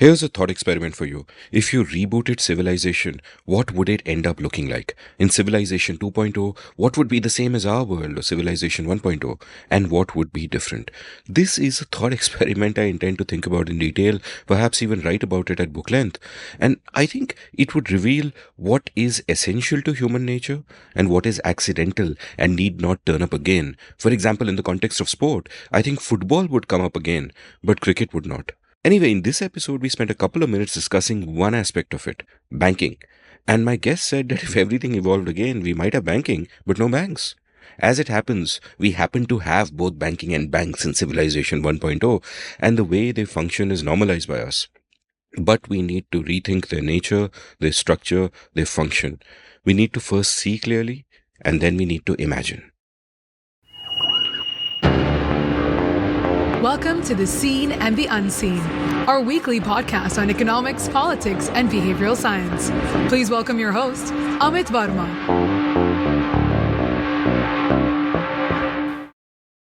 Here's a thought experiment for you. If you rebooted civilization, what would it end up looking like? In Civilization 2.0, what would be the same as our world or Civilization 1.0? And what would be different? This is a thought experiment I intend to think about in detail, perhaps even write about it at book length. And I think it would reveal what is essential to human nature and what is accidental and need not turn up again. For example, in the context of sport, I think football would come up again, but cricket would not. Anyway, in this episode, we spent a couple of minutes discussing one aspect of it, banking. And my guest said that if everything evolved again, we might have banking, but no banks. As it happens, we happen to have both banking and banks in Civilization 1.0, and the way they function is normalized by us. But we need to rethink their nature, their structure, their function. We need to first see clearly, and then we need to imagine. Welcome to The Seen and the Unseen, our weekly podcast on economics, politics, and behavioral science. Please welcome your host, Amit Varma.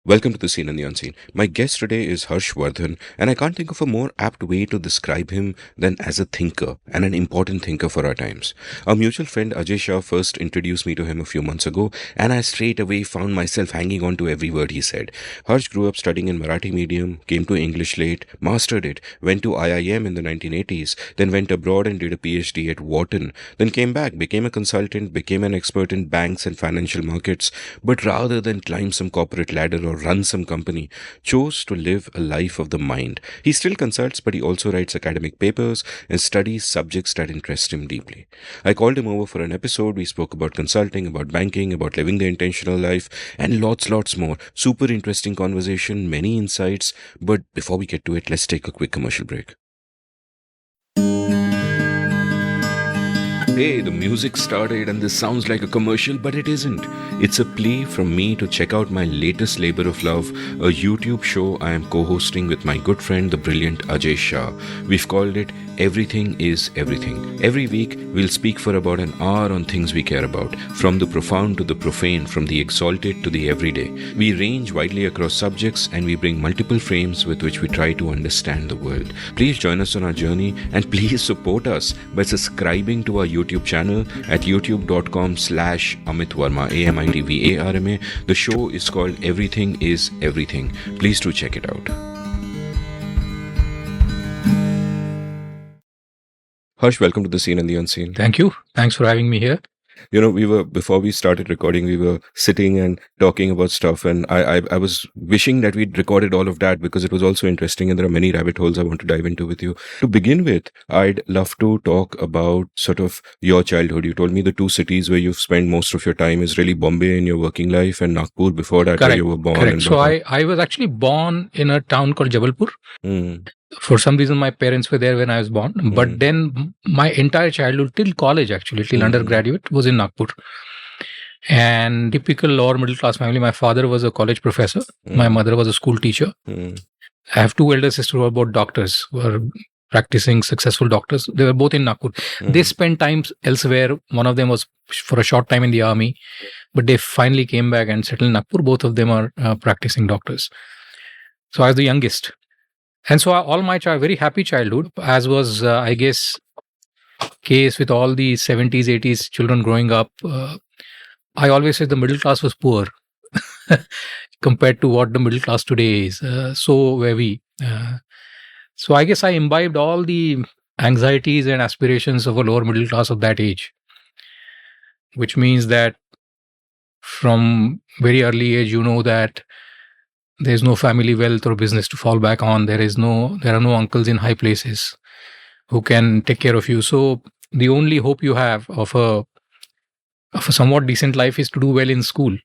Welcome to The Seen and the Unseen. My guest today is Vardhan, and I can't think of a more apt way to describe him than as a thinker, and an important thinker for our times. Our mutual friend Ajay Shah first introduced me to him a few months ago, and I straight away found myself hanging on to every word he said. Harsh grew up studying in Marathi medium, came to English late, mastered it, went to IIM in the 1980s, then went abroad and did a PhD at Wharton, then came back, became a consultant, became an expert in banks and financial markets, but rather than climb some corporate ladder or run some company, chose to live a life of the mind. He still consults, but he also writes academic papers and studies subjects that interest him deeply. I called him over for an episode. We spoke about consulting, about banking, about living the intentional life, and lots more. Super interesting conversation, many insights. But before we get to it, let's take a quick commercial break. Hey, the music started and this sounds like a commercial, but it isn't. It's a plea from me to check out my latest labor of love, a YouTube show I am co-hosting with my good friend, the brilliant Ajay Shah. We've called it Everything is Everything. Every week, we'll speak for about an hour on things we care about, from the profound to the profane, from the exalted to the everyday. We range widely across subjects and we bring multiple frames with which we try to understand the world. Please join us on our journey and please support us by subscribing to our YouTube channel at youtube.com/Amit Varma, AMITVARMA. The show is called Everything is Everything. Please do check it out. Harsh, welcome to The Seen and the Unseen. Thank you. Thanks for having me here. You know, before we started recording, we were sitting and talking about stuff, and I was wishing that we'd recorded all of that because it was also interesting and there are many rabbit holes I want to dive into with you. To begin with, I'd love to talk about sort of your childhood. You told me the two cities where you've spent most of your time is really Bombay in your working life and Nagpur before that, Correct. where you were born. Correct. So I was actually born in a town called Jabalpur. For some reason, my parents were there when I was born. But then my entire childhood till college, actually, till undergraduate, was in Nagpur. And typical lower middle class family. My father was a college professor. My mother was a school teacher. I have two elder sisters who are both doctors, who are practicing successful doctors. They were both in Nagpur. They spent time elsewhere. One of them was for a short time in the army. But they finally came back and settled in Nagpur. Both of them are practicing doctors. So I was the youngest. And so all my very happy childhood, as was, I guess, case with all the 70s, 80s children growing up. I always said the middle class was poor compared to what the middle class today is. So were we. So I guess I imbibed all the anxieties and aspirations of a lower middle class of that age, which means that from very early age, you know that there's no family wealth or business to fall back on. There are no uncles in high places who can take care of you. So the only hope you have of a somewhat decent life is to do well in school,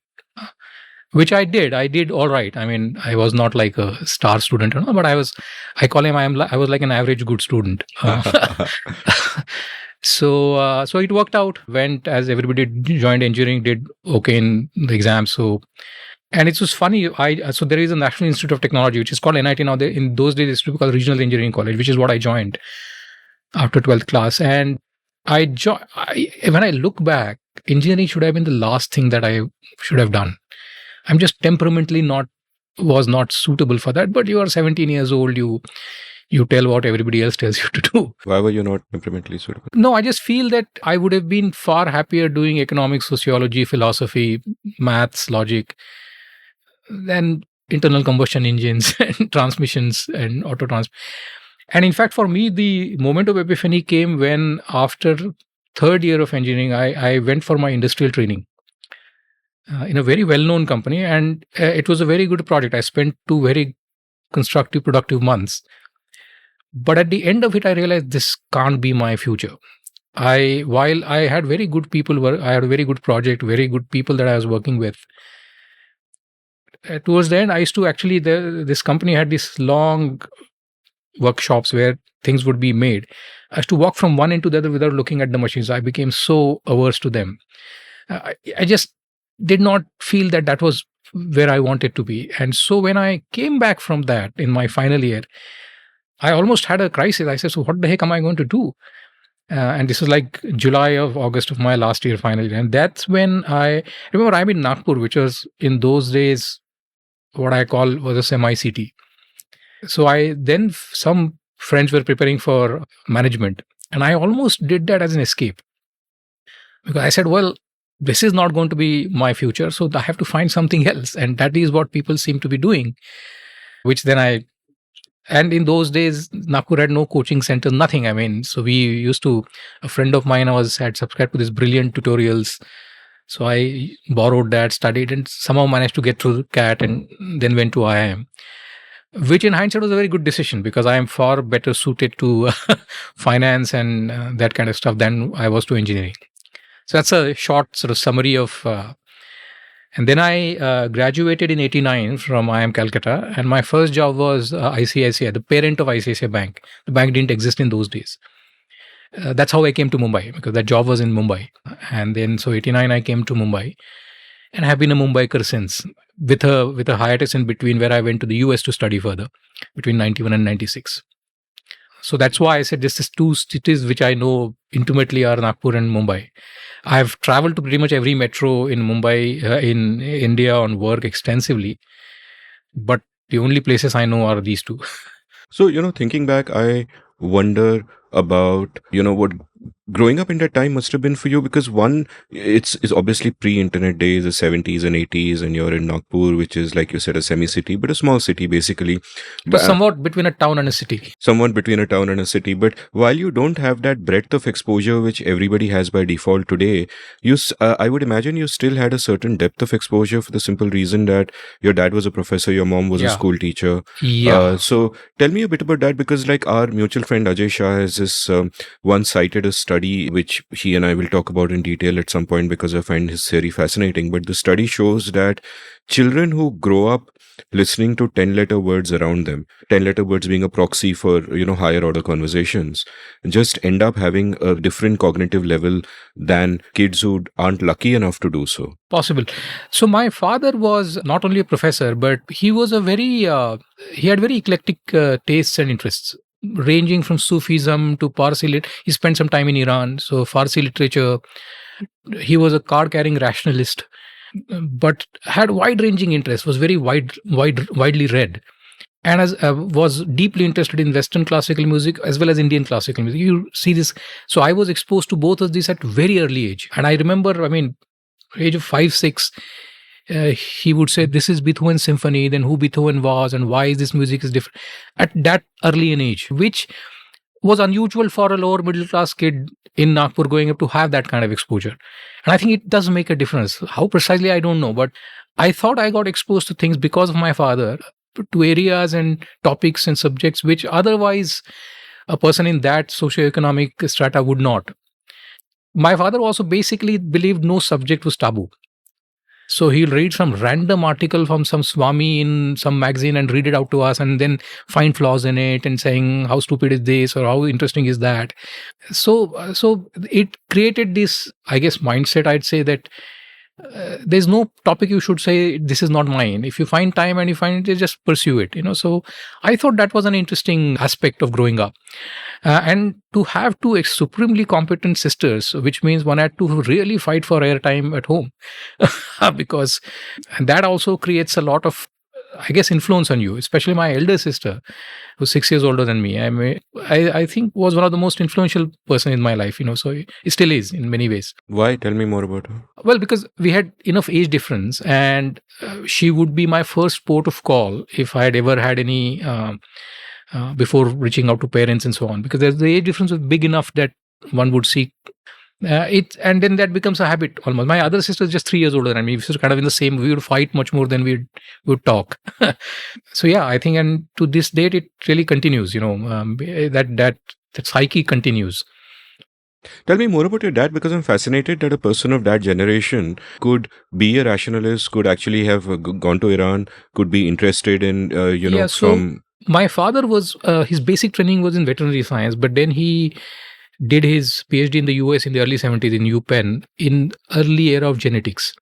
which I did. I did all right. I mean, I was not like a star student, but I was like an average good student. So it worked out. Went as everybody joined engineering, did okay in the exams. And it was funny. So there is a National Institute of Technology, which is called NIT now. In those days, it used to be called Regional Engineering College, which is what I joined after 12th class. And when I look back, engineering should have been the last thing that I should have done. I'm just temperamentally was not suitable for that. But you are 17 years old. You You tell what everybody else tells you to do. Why were you not temperamentally suitable? No, I just feel that I would have been far happier doing economics, sociology, philosophy, maths, logic than internal combustion engines and transmissions and auto trans. And in fact, for me, the moment of epiphany came when, after third year of engineering, I went for my industrial training in a very well-known company, and it was a very good project. I spent 2 very constructive, productive months. But at the end of it, I realized this can't be my future. While I had very good people, I had a very good project, very good people that I was working with. Towards the end, I used to actually, this company had these long workshops where things would be made. I used to walk from one end to the other without looking at the machines. I became so averse to them. I just did not feel that that was where I wanted to be. And so when I came back from that in my final year, I almost had a crisis. I said, so what the heck am I going to do? And this was like July of August of my last year final year. And that's when I remember I'm in Nagpur, which was in those days what I call was a semi-city. So some friends were preparing for management, and I almost did that as an escape, because I said, well, this is not going to be my future, so I have to find something else. And that is what people seem to be doing, which then and in those days, Nagpur had no coaching center, nothing. I mean, so a friend of mine had subscribed to these brilliant tutorials. So I borrowed that, studied, and somehow managed to get through CAT and then went to IIM, which in hindsight was a very good decision, because I am far better suited to finance and that kind of stuff than I was to engineering. So that's a short sort of summary of... and then I graduated in 89 from IIM Calcutta, and my first job was ICICI, the parent of ICICI Bank. The bank didn't exist in those days. That's how I came to Mumbai, because that job was in Mumbai. And then, so 89, I came to Mumbai, and have been a Mumbaiker since, with a hiatus in between where I went to the US to study further between 91 and 96. So that's why I said this is two cities which I know intimately are Nagpur and Mumbai. I've traveled to pretty much every metro in Mumbai, in India, on work extensively, but the only places I know are these two. So, thinking back, I wonder about, what growing up in that time must have been for you, because one, it's obviously pre-internet days, the 70s and 80s, and you're in Nagpur, which is, like you said, a semi-city, but a small city, basically. But somewhat between a town and a city. Somewhat between a town and a city. But while you don't have that breadth of exposure, which everybody has by default today, I would imagine you still had a certain depth of exposure, for the simple reason that your dad was a professor, your mom was a school teacher. Yeah. So tell me a bit about that, because like our mutual friend Ajay Shah has this once cited a study, which he and I will talk about in detail at some point, because I find his theory fascinating. But the study shows that children who grow up listening to 10-letter words around them, 10-letter words being a proxy for, higher order conversations, just end up having a different cognitive level than kids who aren't lucky enough to do so. Possible. So my father was not only a professor, but he was he had very eclectic tastes and interests, ranging from Sufism to Parsi. He spent some time in Iran, so Farsi literature. He was a card-carrying rationalist, but had wide-ranging interests, was very widely read, and was deeply interested in Western classical music as well as Indian classical music. You see this. So I was exposed to both of these at very early age. And I remember, age of 5, 6, he would say, this is Beethoven's symphony, then who Beethoven was and why this music is different, at that early an age, which was unusual for a lower middle class kid in Nagpur growing up to have that kind of exposure. And I think it does make a difference. How precisely, I don't know, but I thought I got exposed to things because of my father, to areas and topics and subjects which otherwise a person in that socioeconomic strata would not. My father also basically believed no subject was taboo. So he'll read some random article from some Swami in some magazine and read it out to us, and then find flaws in it and saying, how stupid is this or how interesting is that. So it created this, I guess, mindset, I'd say, that there's no topic you should say, this is not mine. If you find time and you find it, just pursue it. So I thought that was an interesting aspect of growing up. And to have two supremely competent sisters, which means one had to really fight for airtime at home, because that also creates a lot of I guess, influence on you, especially my elder sister, who's 6 years older than me. I think was one of the most influential person in my life, so it still is in many ways. Why? Tell me more about her. Well, because we had enough age difference, and she would be my first port of call if I had ever had any before reaching out to parents and so on, because the age difference was big enough that one would seek it, and then that becomes a habit almost. My other sister is just 3 years older than me. We were kind of in the same. We would fight much more than we would talk. So yeah, I think, and to this date, it really continues. That psyche continues. Tell me more about your dad, because I'm fascinated that a person of that generation could be a rationalist, could actually have gone to Iran, could be interested in my father was his basic training was in veterinary science, but then he did his PhD in the US in the early 70s in UPenn in early era of genetics.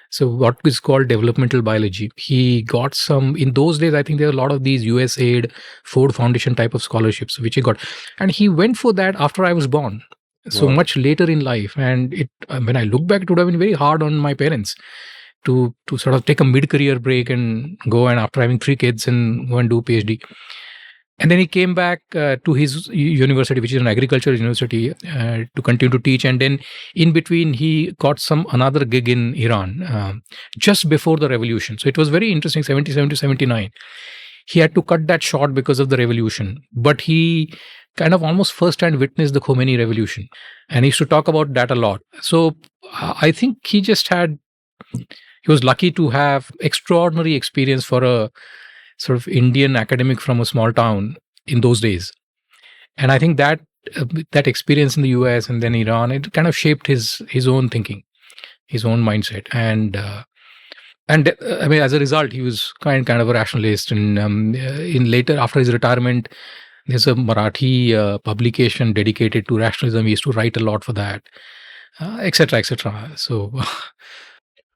So what is called developmental biology. He got some, in those days, I think there were a lot of these USAID, Ford Foundation type of scholarships, which he got. And he went for that after I was born. So much later in life. And when I look back, it would have been very hard on my parents to sort of take a mid-career break and go, and after having 3 kids, and go and do PhD. And then he came back to his university, which is an agriculture university, to continue to teach. And then in between, he got another gig in Iran just before the revolution. So it was very interesting, 77 to 79. He had to cut that short because of the revolution. But he kind of almost first-hand witnessed the Khomeini revolution. And he used to talk about that a lot. So I think he was lucky to have extraordinary experience for a sort of Indian academic from a small town in those days. And I think that experience in the US and then Iran, it kind of shaped his own thinking, his own mindset. And I mean, as a result, he was kind of a rationalist. And in later, after his retirement, there's a Marathi publication dedicated to rationalism. He used to write a lot for that, etc., etc. So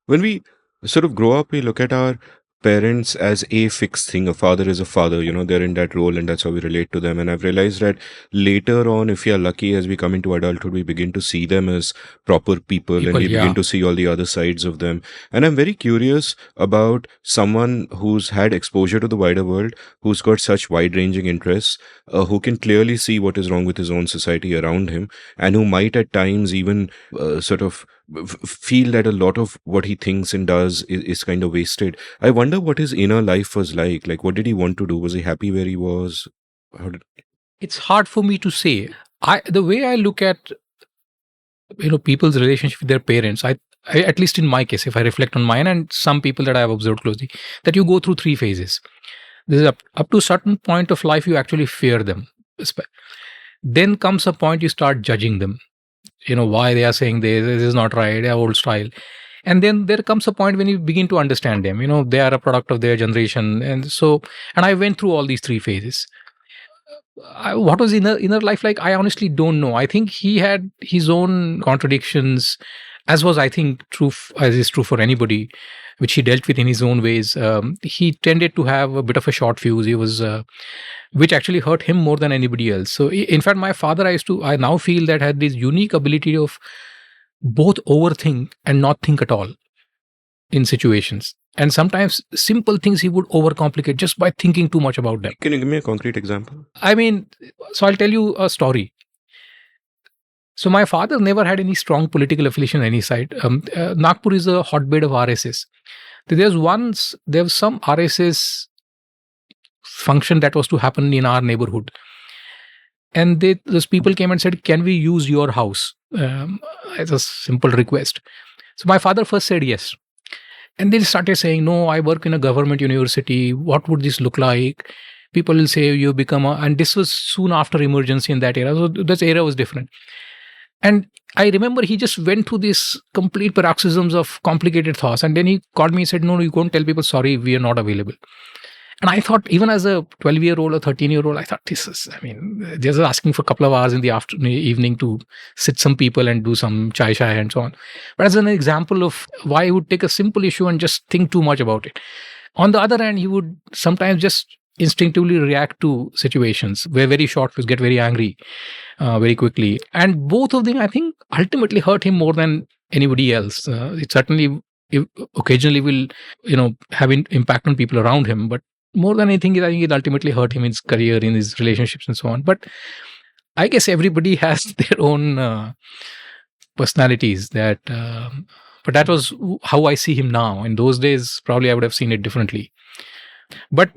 when we sort of grow up, we look at our parents as a fixed thing. A father is a father, they're in that role, and that's how we relate to them. And I've realized that later on, if we are lucky, as we come into adulthood, we begin to see them as proper people, and we begin to see all the other sides of them. And I'm very curious about someone who's had exposure to the wider world, who's got such wide-ranging interests, who can clearly see what is wrong with his own society around him, and who might at times even sort of feel that a lot of what he thinks and does is kind of wasted. I wonder what his inner life was like. Like, what did he want to do? Was he happy where he was? It's hard for me to say. The way I look at people's relationship with their parents, I at least in my case, if I reflect on mine and some people that I have observed closely, that you go through 3 phases. This is up to a certain point of life, you actually fear them. Then comes a point you start judging them. Why they are saying this is not right, their old style. And then there comes a point when you begin to understand them. They are a product of their generation. And I went through all these 3 phases. What was inner life like? I honestly don't know. I think he had his own contradictions, as was, I think, as is true for anybody, which he dealt with in his own ways. He tended to have a bit of a short fuse. He was, which actually hurt him more than anybody else. So, in fact, my father, I now feel that had this unique ability of both overthink and not think at all in situations. And sometimes simple things he would overcomplicate just by thinking too much about them. Can you give me a concrete example? I mean, so I'll tell you a story. So my father never had any strong political affiliation on any side. Nagpur is a hotbed of RSS. There was some RSS function that was to happen in our neighborhood. And those people came and said, can we use your house? As a simple request. So my father first said yes. And they started saying, no, I work in a government university. What would this look like? People will say you become and this was soon after emergency in that era. So that era was different. And I remember he just went through this complete paroxysms of complicated thoughts. And then he called me and said, no, you can't tell people, sorry, we are not available. And I thought, even as a 12-year-old or 13-year-old, I thought just asking for a couple of hours in the evening to sit some people and do some chai and so on. But as an example of why he would take a simple issue and just think too much about it. On the other hand, he would sometimes just instinctively react to situations where very short fuse, get very angry very quickly. And both of them, I think, ultimately hurt him more than anybody else. It certainly occasionally will, have impact on people around him. But more than anything, I think it ultimately hurt him in his career, in his relationships, and so on. But I guess everybody has their own personalities. But that was how I see him now. In those days, probably I would have seen it differently. But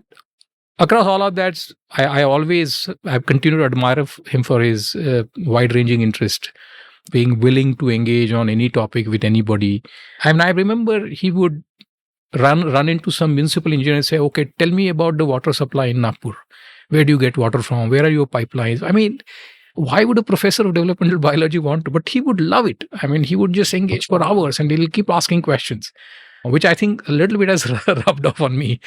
across all of that, I've continued to admire him for his wide-ranging interest, being willing to engage on any topic with anybody. I mean, I remember he would run into some municipal engineer and say, "Okay, tell me about the water supply in Nagpur. Where do you get water from? Where are your pipelines?" I mean, why would a professor of developmental biology want to? But he would love it. I mean, he would just engage for hours and he'll keep asking questions, which I think a little bit has rubbed off on me.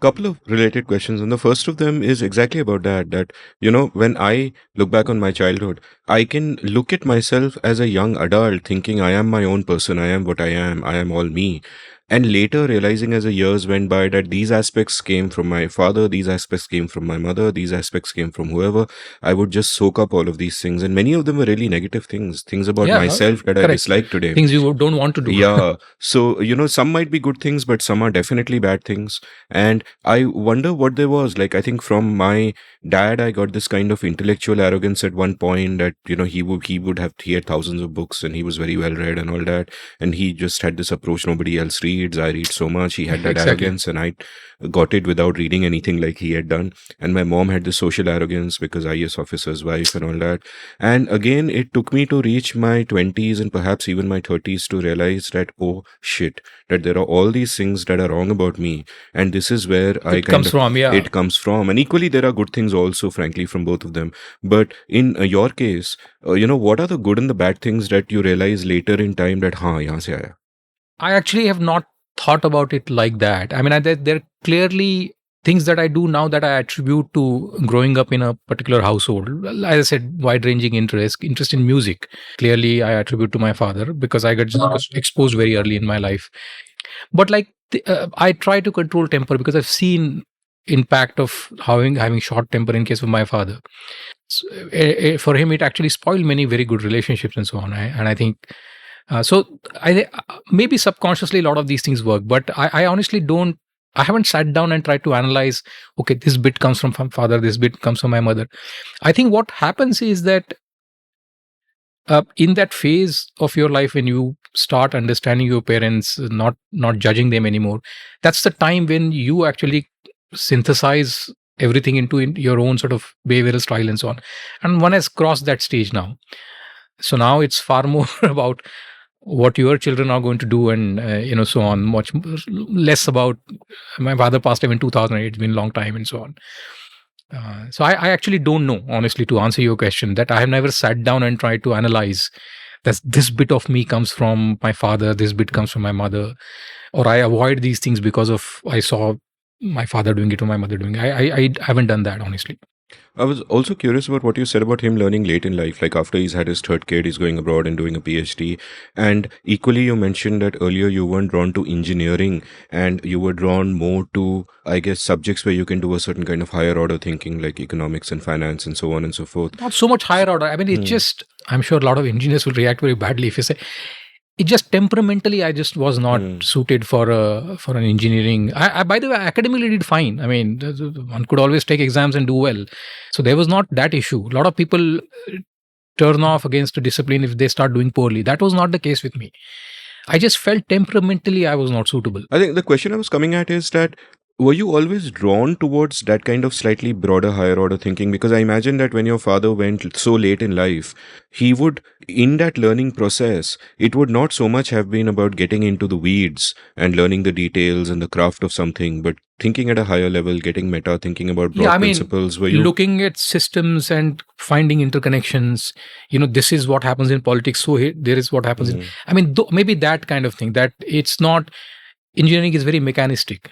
Couple of related questions, and the first of them is exactly about that when I look back on my childhood, I can look at myself as a young adult thinking I am my own person, I am what I am all me, and later realizing as the years went by that these aspects came from my father, these aspects came from my mother, these aspects came from whoever. I would just soak up all of these things, and many of them were really negative things about myself that correct. I dislike today, things you don't want to do. Yeah. So some might be good things, but some are definitely bad things. And I wonder what there was. Like, I think from my dad, I got this kind of intellectual arrogance at one point that he had thousands of books and he was very well read and all that, and he just had this approach: nobody else reads, I read so much. He had that Exactly. arrogance, and I got it without reading anything like he had done. And my mom had this social arrogance because IAS officer's wife and all that. And again, it took me to reach my 20s and perhaps even my 30s to realize that, oh shit, that there are all these things that are wrong about me, and this is where it comes from. And equally, there are good things also, frankly, from both of them. But in your case, what are the good and the bad things that you realize later in time that yahan se aaya? I actually have not thought about it like that. I mean, there are clearly things that I do now that I attribute to growing up in a particular household. As I said, wide-ranging interest in music. Clearly, I attribute to my father because I got exposed very early in my life. But I try to control temper because I've seen impact of having short temper in case of my father. So, for him, it actually spoiled many very good relationships and so on. And I think. So maybe subconsciously a lot of these things work, but I honestly don't. I haven't sat down and tried to analyze. Okay, this bit comes from father, this bit comes from my mother. I think what happens is that in that phase of your life when you start understanding your parents, not judging them anymore, that's the time when you actually synthesize everything into your own sort of behavioral style and so on. And one has crossed that stage now. So now it's far more about what your children are going to do and so on, much less about my father passed away in 2008, it's been a long time and so on. So I actually don't know, honestly, to answer your question, that I have never sat down and tried to analyze that this bit of me comes from my father, this bit comes from my mother, or I avoid these things because of I saw my father doing it or my mother doing it. I haven't done that, honestly. I was also curious about what you said about him learning late in life. Like after he's had his third kid, he's going abroad and doing a PhD. And equally, you mentioned that earlier you weren't drawn to engineering and you were drawn more to, I guess, subjects where you can do a certain kind of higher order thinking, like economics and finance and so on and so forth. Not so much higher order. I mean, it's just, I'm sure a lot of engineers will react very badly if you say, it just temperamentally, I just was not suited for an engineering. I, by the way, academically did fine. I mean, one could always take exams and do well. So there was not that issue. A lot of people turn off against a discipline if they start doing poorly. That was not the case with me. I just felt temperamentally I was not suitable. I think the question I was coming at is that, were you always drawn towards that kind of slightly broader, higher order thinking? Because I imagine that when your father went so late in life, he would, in that learning process, it would not so much have been about getting into the weeds and learning the details and the craft of something, but thinking at a higher level, getting meta, thinking about broad principles. Were you looking at systems and finding interconnections? This is what happens in politics, so there is what happens in. I mean, maybe that kind of thing. That it's not. Engineering is very mechanistic.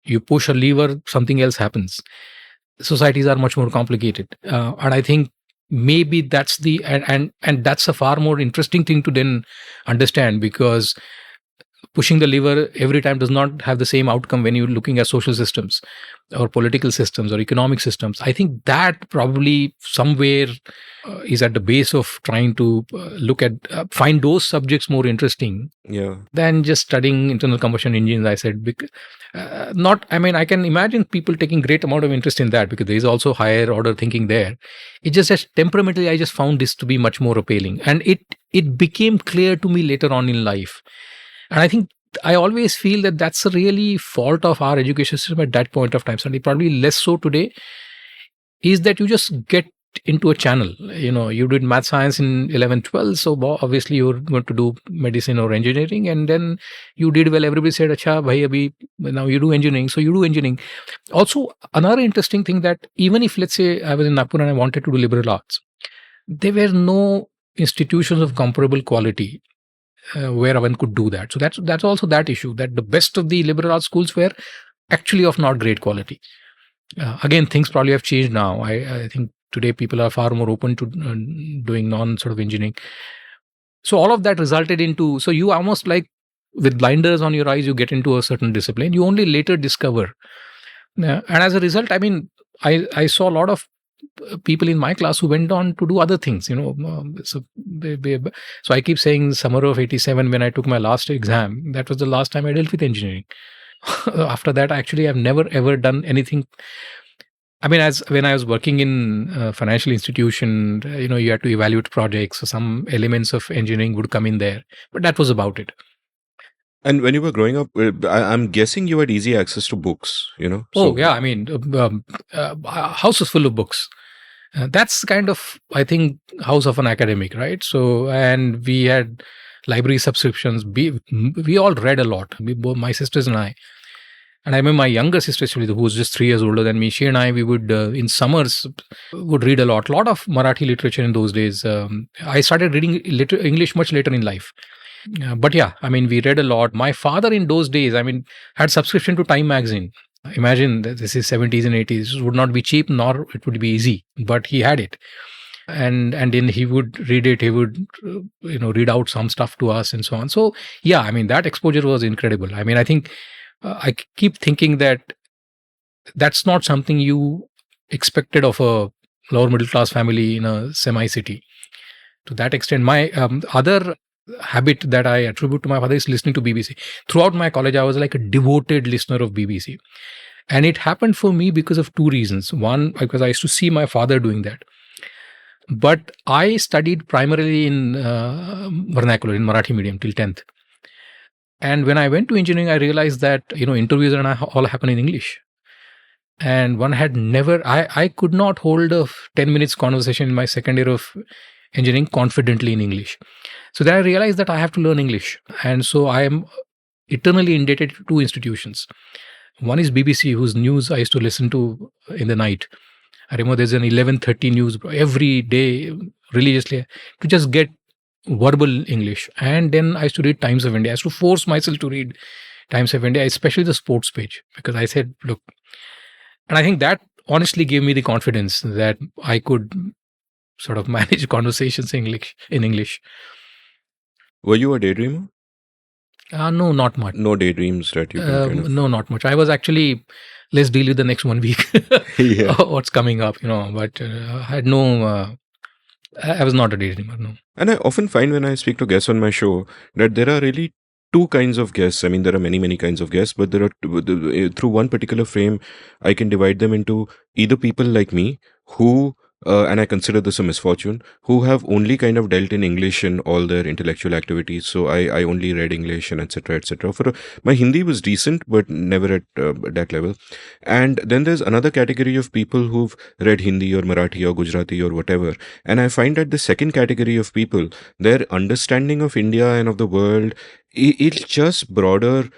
You push a lever, something else happens. Societies are much more complicated, and I think maybe that's and that's a far more interesting thing to then understand, because pushing the lever every time does not have the same outcome when you're looking at social systems or political systems or economic systems. I think that probably somewhere is at the base of trying to find those subjects more interesting than just studying internal combustion engines. I said, I can imagine people taking great amount of interest in that because there is also higher order thinking there. It just as temperamentally, I just found this to be much more appealing, and it became clear to me later on in life. And I think I always feel that that's a really fault of our education system at that point of time. Certainly, probably less so today, is that you just get into a channel. You did math science in 11, 12. So obviously you're going to do medicine or engineering. And then you did well. Everybody said, Acha, bhai, abhi, now you do engineering. So you do engineering. Also, another interesting thing that even if, let's say, I was in Nagpur and I wanted to do liberal arts, there were no institutions of comparable quality where one could do that. So that's also that issue, that the best of the liberal arts schools were actually of not great quality. Again, things probably have changed now. I think today people are far more open to doing non-sort of engineering. So all of that resulted into, so you almost like with blinders on your eyes, you get into a certain discipline. You only later discover. And as a result, I mean, I saw a lot of people in my class who went on to do other things, So I keep saying summer of 87, when I took my last exam, that was the last time I dealt with engineering. After that, actually, I've never ever done anything. I mean, when I was working in a financial institution, you had to evaluate projects. So some elements of engineering would come in there, but that was about it. And when you were growing up, I'm guessing you had easy access to books, Oh, yeah. I mean, house is full of books. That's kind of, I think, house of an academic, right? So, and we had library subscriptions. We all read a lot. Both my sisters and I. And I remember my younger sister, actually, who was just 3 years older than me, she and I, we would, in summers, would read a lot of Marathi literature in those days. I started reading English much later in life. But yeah, I mean, we read a lot. My father in those days, I mean, had subscription to Time magazine. Imagine that this is 70s and 80s. It would not be cheap, nor it would be easy, but he had it. And then he would read it. He would, read out some stuff to us and so on. So yeah, I mean, that exposure was incredible. I mean, I think I keep thinking that that's not something you expected of a lower middle class family in a semi-city. To that extent, my other habit that I attribute to my father is listening to BBC. Throughout my college, I was like a devoted listener of BBC. And it happened for me because of two reasons. One, because I used to see my father doing that. But I studied primarily in vernacular, in Marathi medium till 10th. And when I went to engineering, I realized that, interviews and all happen in English. And one had never, I could not hold a 10 minutes conversation in my second year of engineering confidently in English. So then I realized that I have to learn English. And so I am eternally indebted to two institutions. One is BBC, whose news I used to listen to in the night. I remember there's an 11:30 news every day religiously to just get verbal English. And then I used to read Times of India. I used to force myself to read Times of India, especially the sports page, because I said, look, and I think that honestly gave me the confidence that I could sort of manage conversations in English. Were you a daydreamer? No, not much. No daydreams that you can No, not much. I was actually, let's deal with the next 1 week. Yeah. What's coming up, but I had no, I was not a daydreamer, no. And I often find when I speak to guests on my show that there are really two kinds of guests. I mean, there are many, many kinds of guests, but there are through one particular frame, I can divide them into either people like me who, and I consider this a misfortune, who have only kind of dealt in English in all their intellectual activities. So I only read English and etc. etc. My Hindi was decent, but never at that level. And then there's another category of people who've read Hindi or Marathi or Gujarati or whatever. And I find that the second category of people, their understanding of India and of the world, it's just broader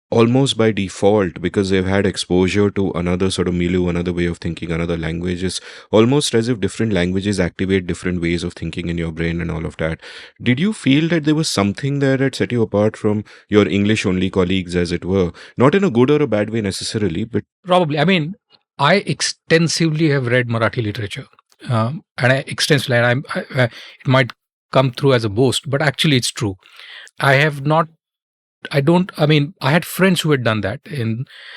almost by default because they've had exposure to another sort of milieu, another way of thinking, another language. It's almost as if different languages activate different ways of thinking in your brain and all of that. Did you feel that there was something there that set you apart from your English-only colleagues, as it were? Not in a good or a bad way necessarily, but... Probably. I mean, I extensively have read Marathi literature. And it might come through as a boast, but actually it's true. I have not I had friends who had done that,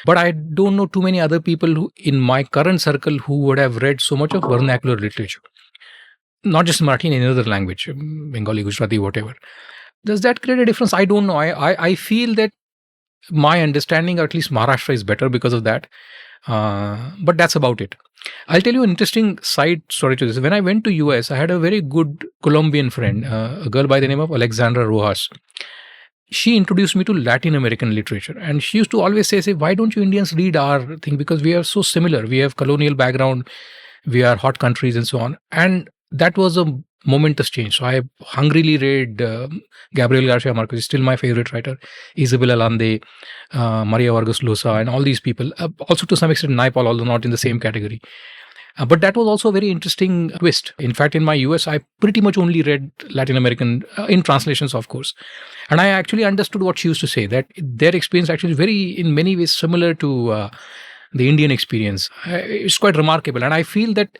but I don't know too many other people who in my current circle who would have read so much of vernacular literature, not just Marathi, in any other language, Bengali, Gujarati, whatever. Does that create a difference? I don't know. I feel that my understanding, or at least Maharashtra, is better because of that. But that's about it. I'll tell you an interesting side story to this. When I went to US, I had a very good Colombian friend, a girl by the name of Alexandra Rojas. She introduced me to Latin American literature, and she used to always say, why don't you Indians read our thing? Because we are so similar. We have colonial background, we are hot countries and so on. And that was a momentous change. So I hungrily read Gabriel Garcia Marquez, is still my favorite writer, Isabel Allende, Maria Vargas Llosa, and all these people. Also to some extent Naipaul, although not in the same category. But that was also a very interesting twist. In fact, in my US, I pretty much only read Latin American, in translations, of course. And I actually understood what she used to say, that their experience actually is very, in many ways, similar to the Indian experience. It's quite remarkable. And I feel that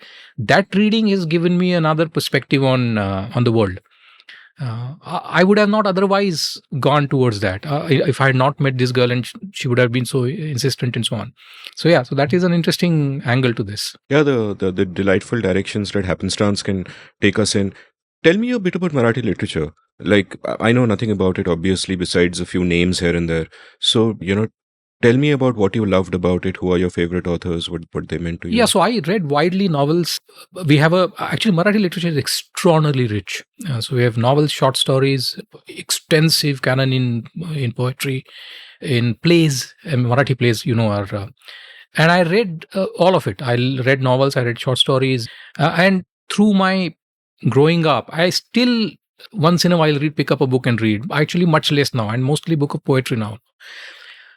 reading has given me another perspective on the world. I would have not otherwise gone towards that if I had not met this girl and she would have been so insistent and so on. So yeah, so that is an interesting angle to this. Yeah, the delightful directions that happenstance can take us in. Tell me a bit about Marathi literature. Like, I know nothing about it, obviously, besides a few names here and there. So, tell me about what you loved about it. Who are your favorite authors? What they meant to you? Yeah, so I read widely novels. We have actually Marathi literature is extraordinarily rich. So we have novels, short stories, extensive canon in poetry, in plays, Marathi plays, are. And I read all of it. I read novels, I read short stories, and through my growing up, I still once in a while pick up a book and read. Actually, much less now, and mostly book of poetry now.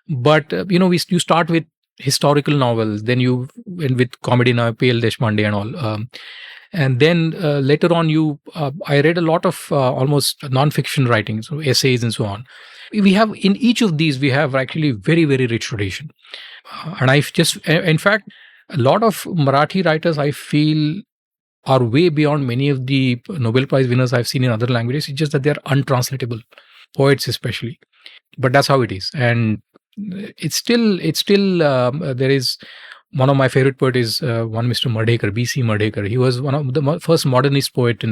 But you start with historical novels, then you went with comedy now, P.L. Deshpande and all, and then later on I read a lot of almost non-fiction writing, so essays and so on. We have in each of these we have actually very, very rich tradition, and in fact, a lot of Marathi writers I feel are way beyond many of the Nobel Prize winners I've seen in other languages. It's just that they're untranslatable, poets especially. But that's how it is, and it's still there is one of my favorite poets is one Mr. Mardekar, B.C. Mardekar. He was one of the first modernist poet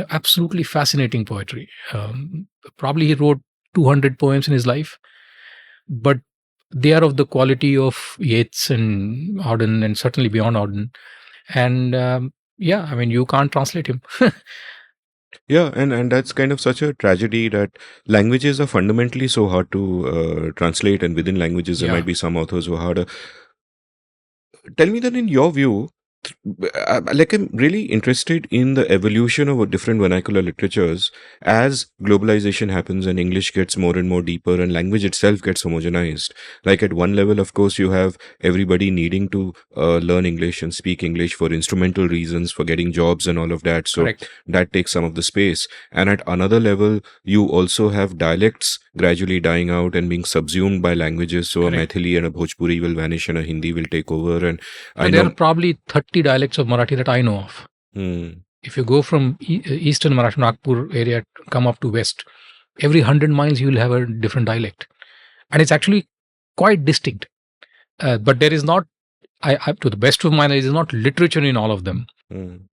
absolutely fascinating poetry. Probably he wrote 200 poems in his life, but they are of the quality of Yeats and Auden, and certainly beyond Auden. And you can't translate him. Yeah, and that's kind of such a tragedy that languages are fundamentally so hard to translate, and within languages there might be some authors who are harder. Tell me that in your view, I'm really interested in the evolution of different vernacular literatures as globalization happens and English gets more and more deeper and language itself gets homogenized. Like at one level, of course, you have everybody needing to learn English and speak English for instrumental reasons, for getting jobs and all of that. So Correct. That takes some of the space. And at another level, you also have dialects gradually dying out and being subsumed by languages. So Correct. a Maithili and a Bhojpuri will vanish and a Hindi will take over. And there are probably 30 dialects of Marathi that I know of. If you go from eastern Maharashtra, Nagpur area, come up to west, every 100 miles you will have a different dialect. And it's actually quite distinct. But there is not, to the best of my knowledge, there is not literature in all of them,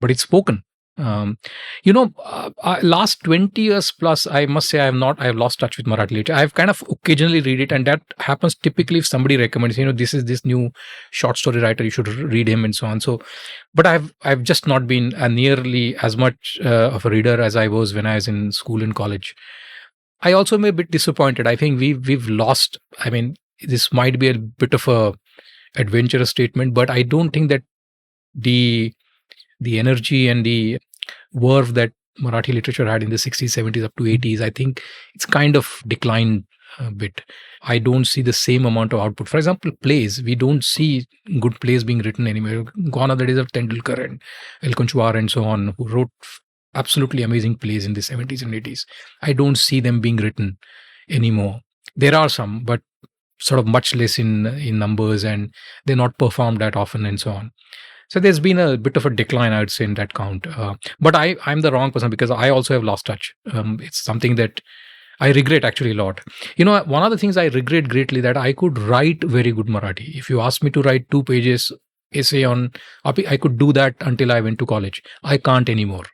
but it's spoken. Last 20 years plus, I must say I have lost touch with Marathi literature. I've kind of occasionally read it, and that happens typically if somebody recommends, this is this new short story writer, you should read him and so on. So, but I've just not been nearly as much of a reader as I was when I was in school and college. I also am a bit disappointed. I think we've lost, this might be a bit of a adventurous statement, but I don't think that the energy and the verve that Marathi literature had in the 60s, 70s, up to 80s, I think it's kind of declined a bit. I don't see the same amount of output. For example, plays, we don't see good plays being written anywhere. Gone are the days of Tendulkar and Elkunchwar and so on, who wrote absolutely amazing plays in the 70s and 80s. I don't see them being written anymore. There are some, but sort of much less in numbers, and they're not performed that often and so on. So there's been a bit of a decline, I would say, in that count. But I'm the wrong person because I also have lost touch. It's something that I regret actually a lot. One of the things I regret greatly that I could write very good Marathi. If you ask me to write 2 pages essay on, I could do that until I went to college. I can't anymore.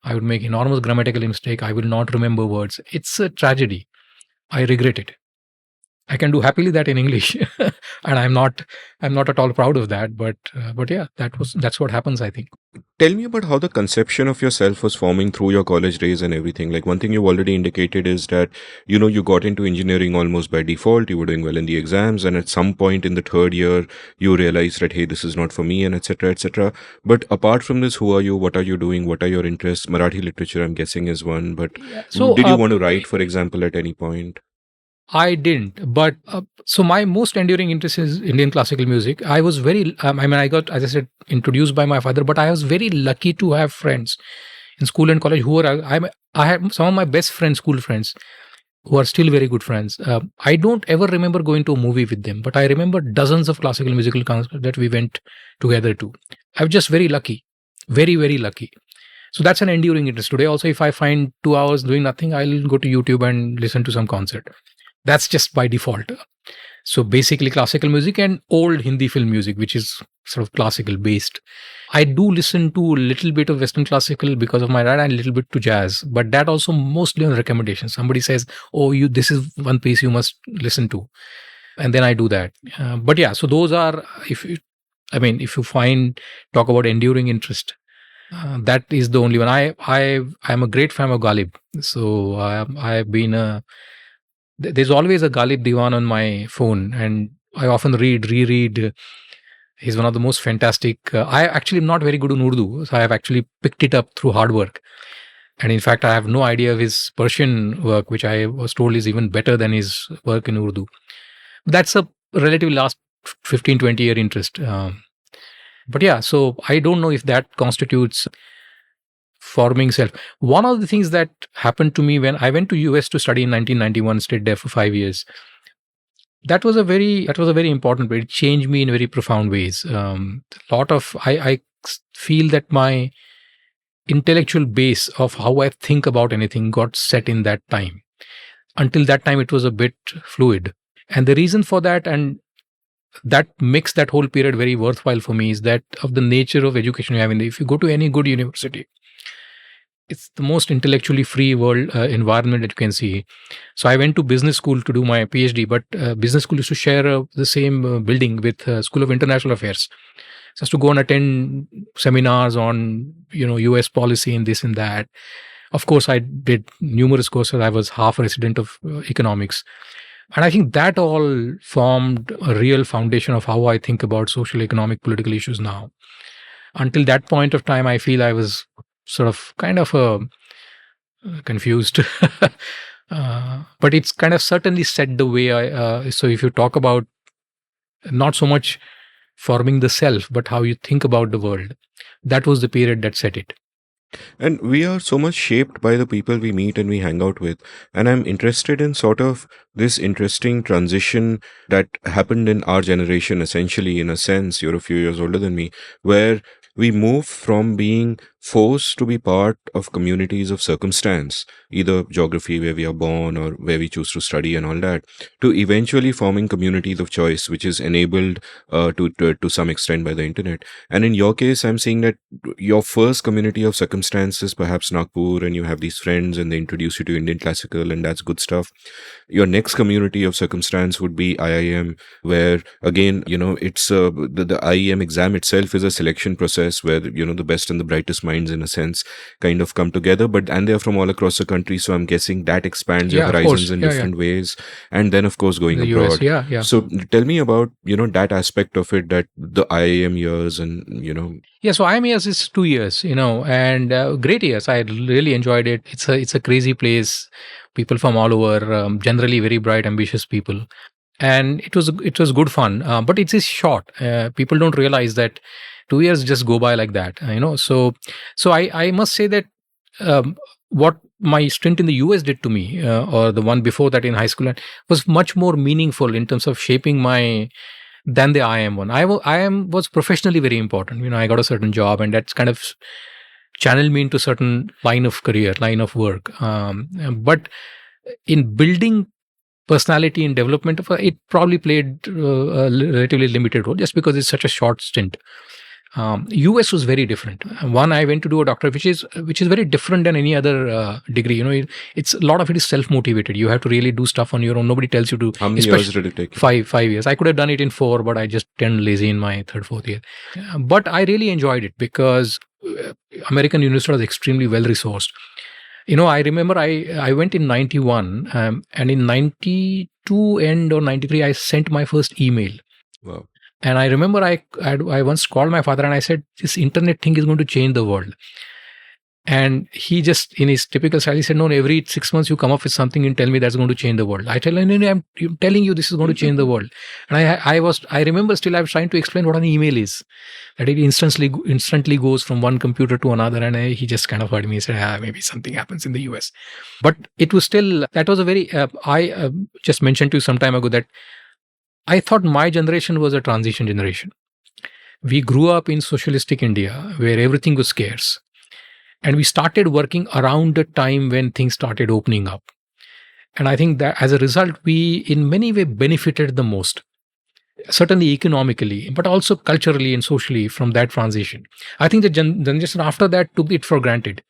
I would make enormous grammatical mistake. I will not remember words. It's a tragedy. I regret it. I can do happily that in English, and I'm not at all proud of that. But yeah, that's what happens, I think. Tell me about how the conception of yourself was forming through your college days and everything. Like, one thing you've already indicated is that, you got into engineering almost by default. You were doing well in the exams, and at some point in the third year, you realized that, hey, this is not for me, and etc. etc. But apart from this, who are you? What are you doing? What are your interests? Marathi literature, I'm guessing, is one. But So, did you want to write, for example, at any point? I didn't, but so my most enduring interest is Indian classical music. I was very, I got, as I said, introduced by my father, but I was very lucky to have friends in school and college who were, I had some of my best friends, school friends, who are still very good friends. I don't ever remember going to a movie with them, but I remember dozens of classical musical concerts that we went together to. I was just very lucky, very, very lucky. So that's an enduring interest. Today also, if I find 2 hours doing nothing, I'll go to YouTube and listen to some concert. That's just by default. So basically classical music and old Hindi film music, which is sort of classical based. I do listen to a little bit of Western classical because of my dad and a little bit to jazz, but that also mostly on recommendation. Somebody says, oh, this is one piece you must listen to. And then I do that. But yeah, so those are, if you talk about enduring interest, that is the only one. I'm a great fan of Ghalib. So I've been there's always a Ghalib Diwan on my phone, and I often reread. He's one of the most fantastic. I actually am not very good in Urdu, so I have actually picked it up through hard work. And in fact, I have no idea of his Persian work, which I was told is even better than his work in Urdu. That's a relatively last 15-20 year interest. But yeah, so I don't know if that constitutes forming self. One of the things that happened to me when I went to US to study in 1991, stayed there for 5 years. That was a very important, but it changed me in very profound ways. I feel that my intellectual base of how I think about anything got set in that time. Until that time, it was a bit fluid. And the reason for that, and that makes that whole period very worthwhile for me, is that of the nature of education you have. If you go to any good university, it's the most intellectually free world environment that you can see. So I went to business school to do my PhD, but business school used to share the same building with School of International Affairs. So I used to go and attend seminars on US policy and this and that. Of course, I did numerous courses. I was half a resident of economics. And I think that all formed a real foundation of how I think about social, economic, political issues now. Until that point of time, I feel I was sort of kind of confused. But it's kind of certainly set the way so if you talk about not so much forming the self, but how you think about the world, that was the period that set it. And we are so much shaped by the people we meet and we hang out with. And I'm interested in sort of this interesting transition that happened in our generation, essentially, in a sense. You're a few years older than me, where we move from being forced to be part of communities of circumstance, either geography where we are born or where we choose to study and all that, to eventually forming communities of choice, which is enabled to some extent by the internet. And in your case, I'm seeing that your first community of circumstance is perhaps Nagpur, and you have these friends and they introduce you to Indian classical, and that's good stuff. Your next community of circumstance would be IIM, where again, it's the IIM exam itself is a selection process where the best and the brightest minds, in a sense, kind of come together, and they're from all across the country, so I'm guessing that expands your horizons in different ways. And then of course going abroad. US, so tell me about that aspect of it, that the IIM years and so IIM years is 2 years, and great years. I really enjoyed it. It's a crazy place, people from all over, generally very bright, ambitious people, and it was good fun, but it is short. People don't realize that 2 years just go by like that, so I must say that what my stint in the US did to me, or the one before that in high school, was much more meaningful in terms of shaping my than the IIM one. IIM was professionally very important. I got a certain job, and that's kind of channeled me into certain line of career, line of work. But in building personality and development of it probably played a relatively limited role just because it's such a short stint. US was very different. One, I went to do a doctorate, which is very different than any other degree. It's a lot of it is self motivated. You have to really do stuff on your own. Nobody tells you to. How many years did it take? 5 years. I could have done it in 4, but I just turned lazy in my 3rd, 4th year. But I really enjoyed it because American university was extremely well resourced. I remember I went in 91, and in 92 end or 93, I sent my first email. Wow. And I remember I once called my father and I said, this internet thing is going to change the world. And he just, in his typical style, he said, no, every 6 months you come up with something and tell me that's going to change the world. I tell him, I'm telling you this is going to change the world. And I remember still I was trying to explain what an email is. That it instantly goes from one computer to another. And he just kind of heard me and said, maybe something happens in the US. But it was still, that was a very, I just mentioned to you some time ago that I thought my generation was a transition generation. We grew up in socialistic India where everything was scarce. And we started working around the time when things started opening up. And I think that as a result, we in many ways benefited the most. Certainly economically, but also culturally and socially from that transition. I think the generation after that took it for granted.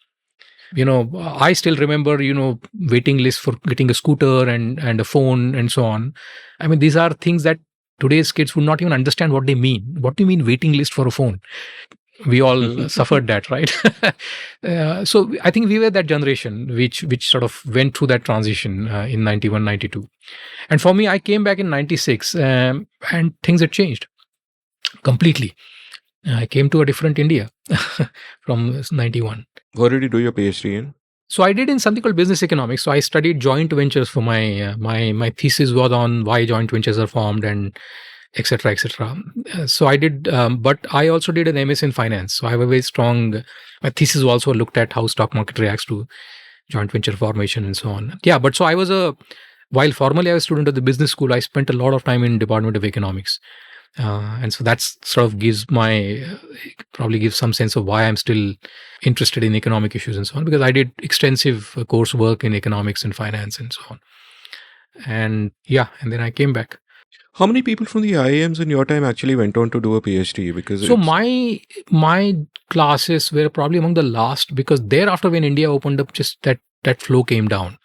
I still remember, waiting lists for getting a scooter and a phone and so on. I mean, these are things that today's kids would not even understand what they mean. What do you mean waiting list for a phone? We all suffered that, right? So I think we were that generation which sort of went through that transition in 91, 92. And for me, I came back in 96 and things had changed completely. I came to a different India from 91. What did you do your PhD in? So I did in something called business economics. So I studied joint ventures for my my thesis was on why joint ventures are formed and etc. etc. So I did, but I also did an MS in finance. So I have a very strong. My thesis also looked at how stock market reacts to joint venture formation and so on. Yeah, but so I was while formally I was a student of the business school, I spent a lot of time in Department of Economics. And so that's sort of probably gives some sense of why I'm still interested in economic issues and so on, because I did extensive coursework in economics and finance and so on. And then I came back. How many people from the IIMs in your time actually went on to do a PhD? Because so my classes were probably among the last, because thereafter when India opened up, just that flow came down.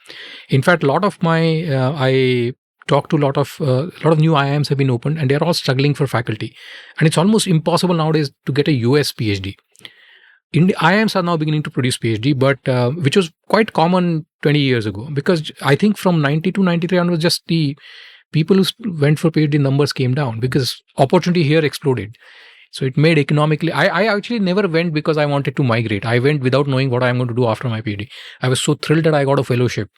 In fact, a lot of I talked to a lot of new IIMs have been opened, and they're all struggling for faculty, and it's almost impossible nowadays to get a US PhD. IIMs are now beginning to produce PhD, but which was quite common 20 years ago, because I think from 92, 93 onwards, just the people who went for PhD numbers came down because opportunity here exploded. So it made economically, I actually never went because I wanted to migrate. I went without knowing what I'm going to do after my PhD. I was so thrilled that I got a fellowship,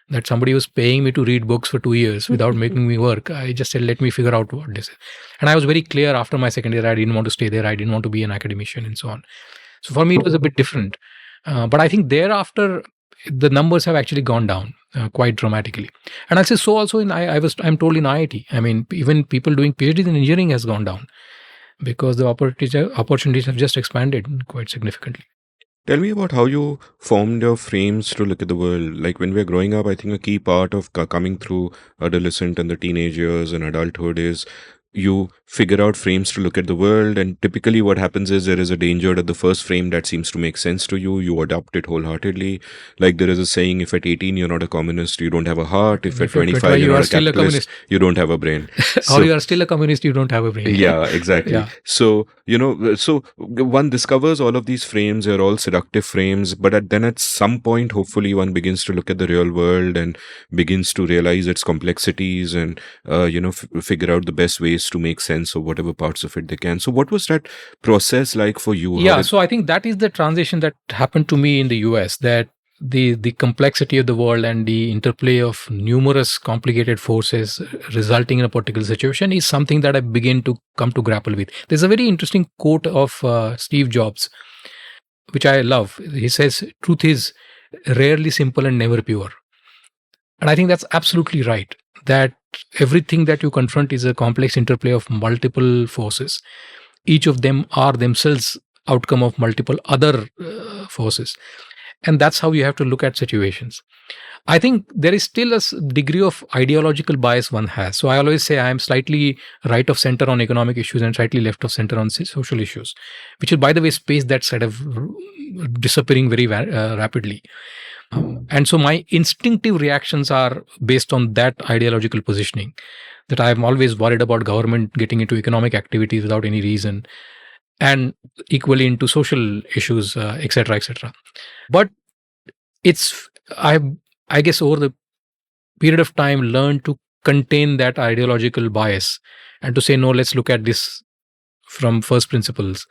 that somebody was paying me to read books for 2 years without making me work. I just said, let me figure out what this is. And I was very clear after my second year, I didn't want to stay there. I didn't want to be an academician and so on. So for me, it was a bit different. But I think thereafter, the numbers have actually gone down quite dramatically. And I'll say so also I'm told in IIT. I mean, even people doing PhDs in engineering has gone down because the opportunities have just expanded quite significantly. Tell me about how you formed your frames to look at the world. Like when we're growing up, I think a key part of coming through adolescent and the teenage years and adulthood is you figure out frames to look at the world, and typically what happens is there is a danger that the first frame that seems to make sense to you adopt it wholeheartedly. Like there is a saying, if at 18 you're not a communist, you don't have a heart. If at 25 you're not a capitalist, you don't have a brain. Or you are still a communist, you don't have a brain. Yeah, exactly. Yeah. So, so one discovers all of these frames are all seductive frames, but then at some point, hopefully one begins to look at the real world and begins to realize its complexities and, figure out the best ways to make sense of whatever parts of it they can. So what was that process like for you? Yeah, so I think that is the transition that happened to me in the US, that the complexity of the world and the interplay of numerous complicated forces resulting in a particular situation is something that I begin to come to grapple with. There's a very interesting quote of Steve Jobs, which I love. He says, truth is rarely simple and never pure. And I think that's absolutely right, that everything that you confront is a complex interplay of multiple forces. Each of them are themselves outcome of multiple other forces. And that's how you have to look at situations. I think there is still a degree of ideological bias one has. So I always say I am slightly right of center on economic issues and slightly left of center on social issues, which is, by the way, space that's sort of disappearing very rapidly. And so my instinctive reactions are based on that ideological positioning, that I'm always worried about government getting into economic activities without any reason, and equally into social issues, etc., etc. But I guess over the period of time, learned to contain that ideological bias and to say, no, let's look at this from first principles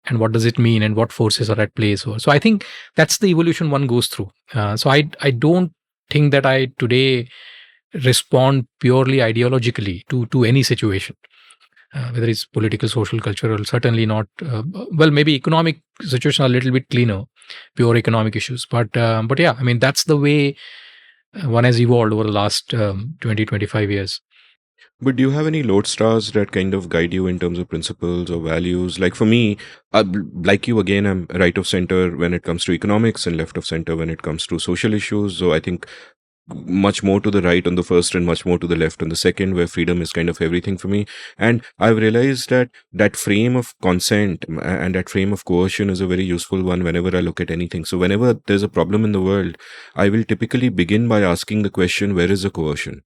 and what does it mean and what forces are at play. So I think that's the evolution one goes through. So I don't think that I today respond purely ideologically to any situation. Whether it's political, social, cultural, certainly not. Well, maybe economic situation are a little bit cleaner, pure economic issues. But yeah, I mean, that's the way one has evolved over the last 20, 25 years. But do you have any lodestars that kind of guide you in terms of principles or values? Like for me, like you again, I'm right of center when it comes to economics and left of center when it comes to social issues. So I think much more to the right on the first and much more to the left on the second, where freedom is kind of everything for me. And I've realized that that frame of consent and that frame of coercion is a very useful one whenever I look at anything. So whenever there's a problem in the world, I will typically begin by asking the question, where is the coercion?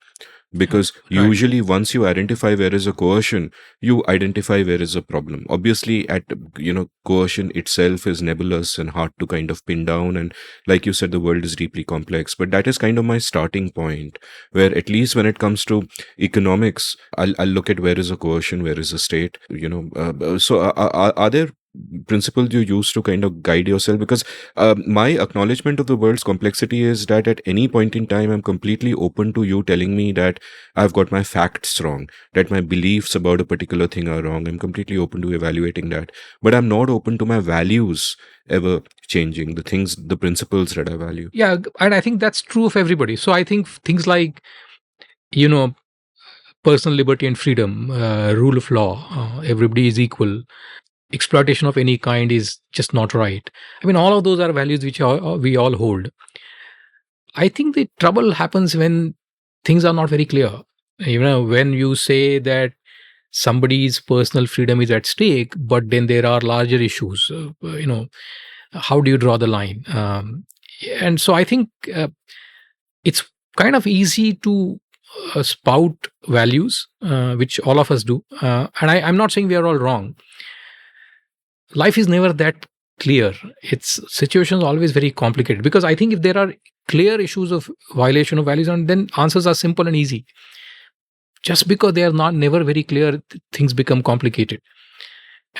Because usually once you identify where is a coercion, you identify where is a problem. Obviously, coercion itself is nebulous and hard to kind of pin down. And like you said, the world is deeply complex. But that is kind of my starting point, where at least when it comes to economics, I'll look at where is a coercion, where is a state. Are there principles you use to kind of guide yourself? Because my acknowledgement of the world's complexity is that at any point in time, I'm completely open to you telling me that I've got my facts wrong, that my beliefs about a particular thing are wrong. I'm completely open to evaluating that. But I'm not open to my values ever changing, the principles that I value. Yeah, and I think that's true of everybody. So I think things like, personal liberty and freedom, rule of law, everybody is equal, exploitation of any kind is just not right. I mean, all of those are values which we all hold. I think the trouble happens when things are not very clear. When you say that somebody's personal freedom is at stake, but then there are larger issues, how do you draw the line? And so I think it's kind of easy to spout values, which all of us do. And I'm not saying we are all wrong. Life is never that clear. Its situations are always very complicated, because I think if there are clear issues of violation of values, and then answers are simple and easy. Just because they are never very clear, things become complicated.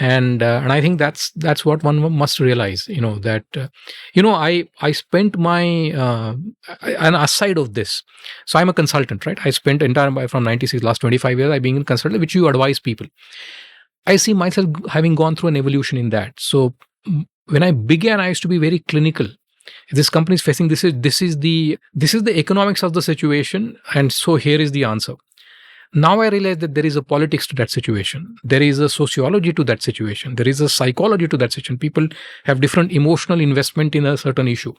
And I think that's what one must realize. I spent my an aside of this. So I'm a consultant, right? I spent entire from 96 last 25 years I've been a consultant, which you advise people. I see myself having gone through an evolution in that. So when I began, I used to be very clinical. This company is facing this is the economics of the situation, and so here is the answer. Now I realize that there is a politics to that situation. There is a sociology to that situation. There is a psychology to that situation. People have different emotional investment in a certain issue,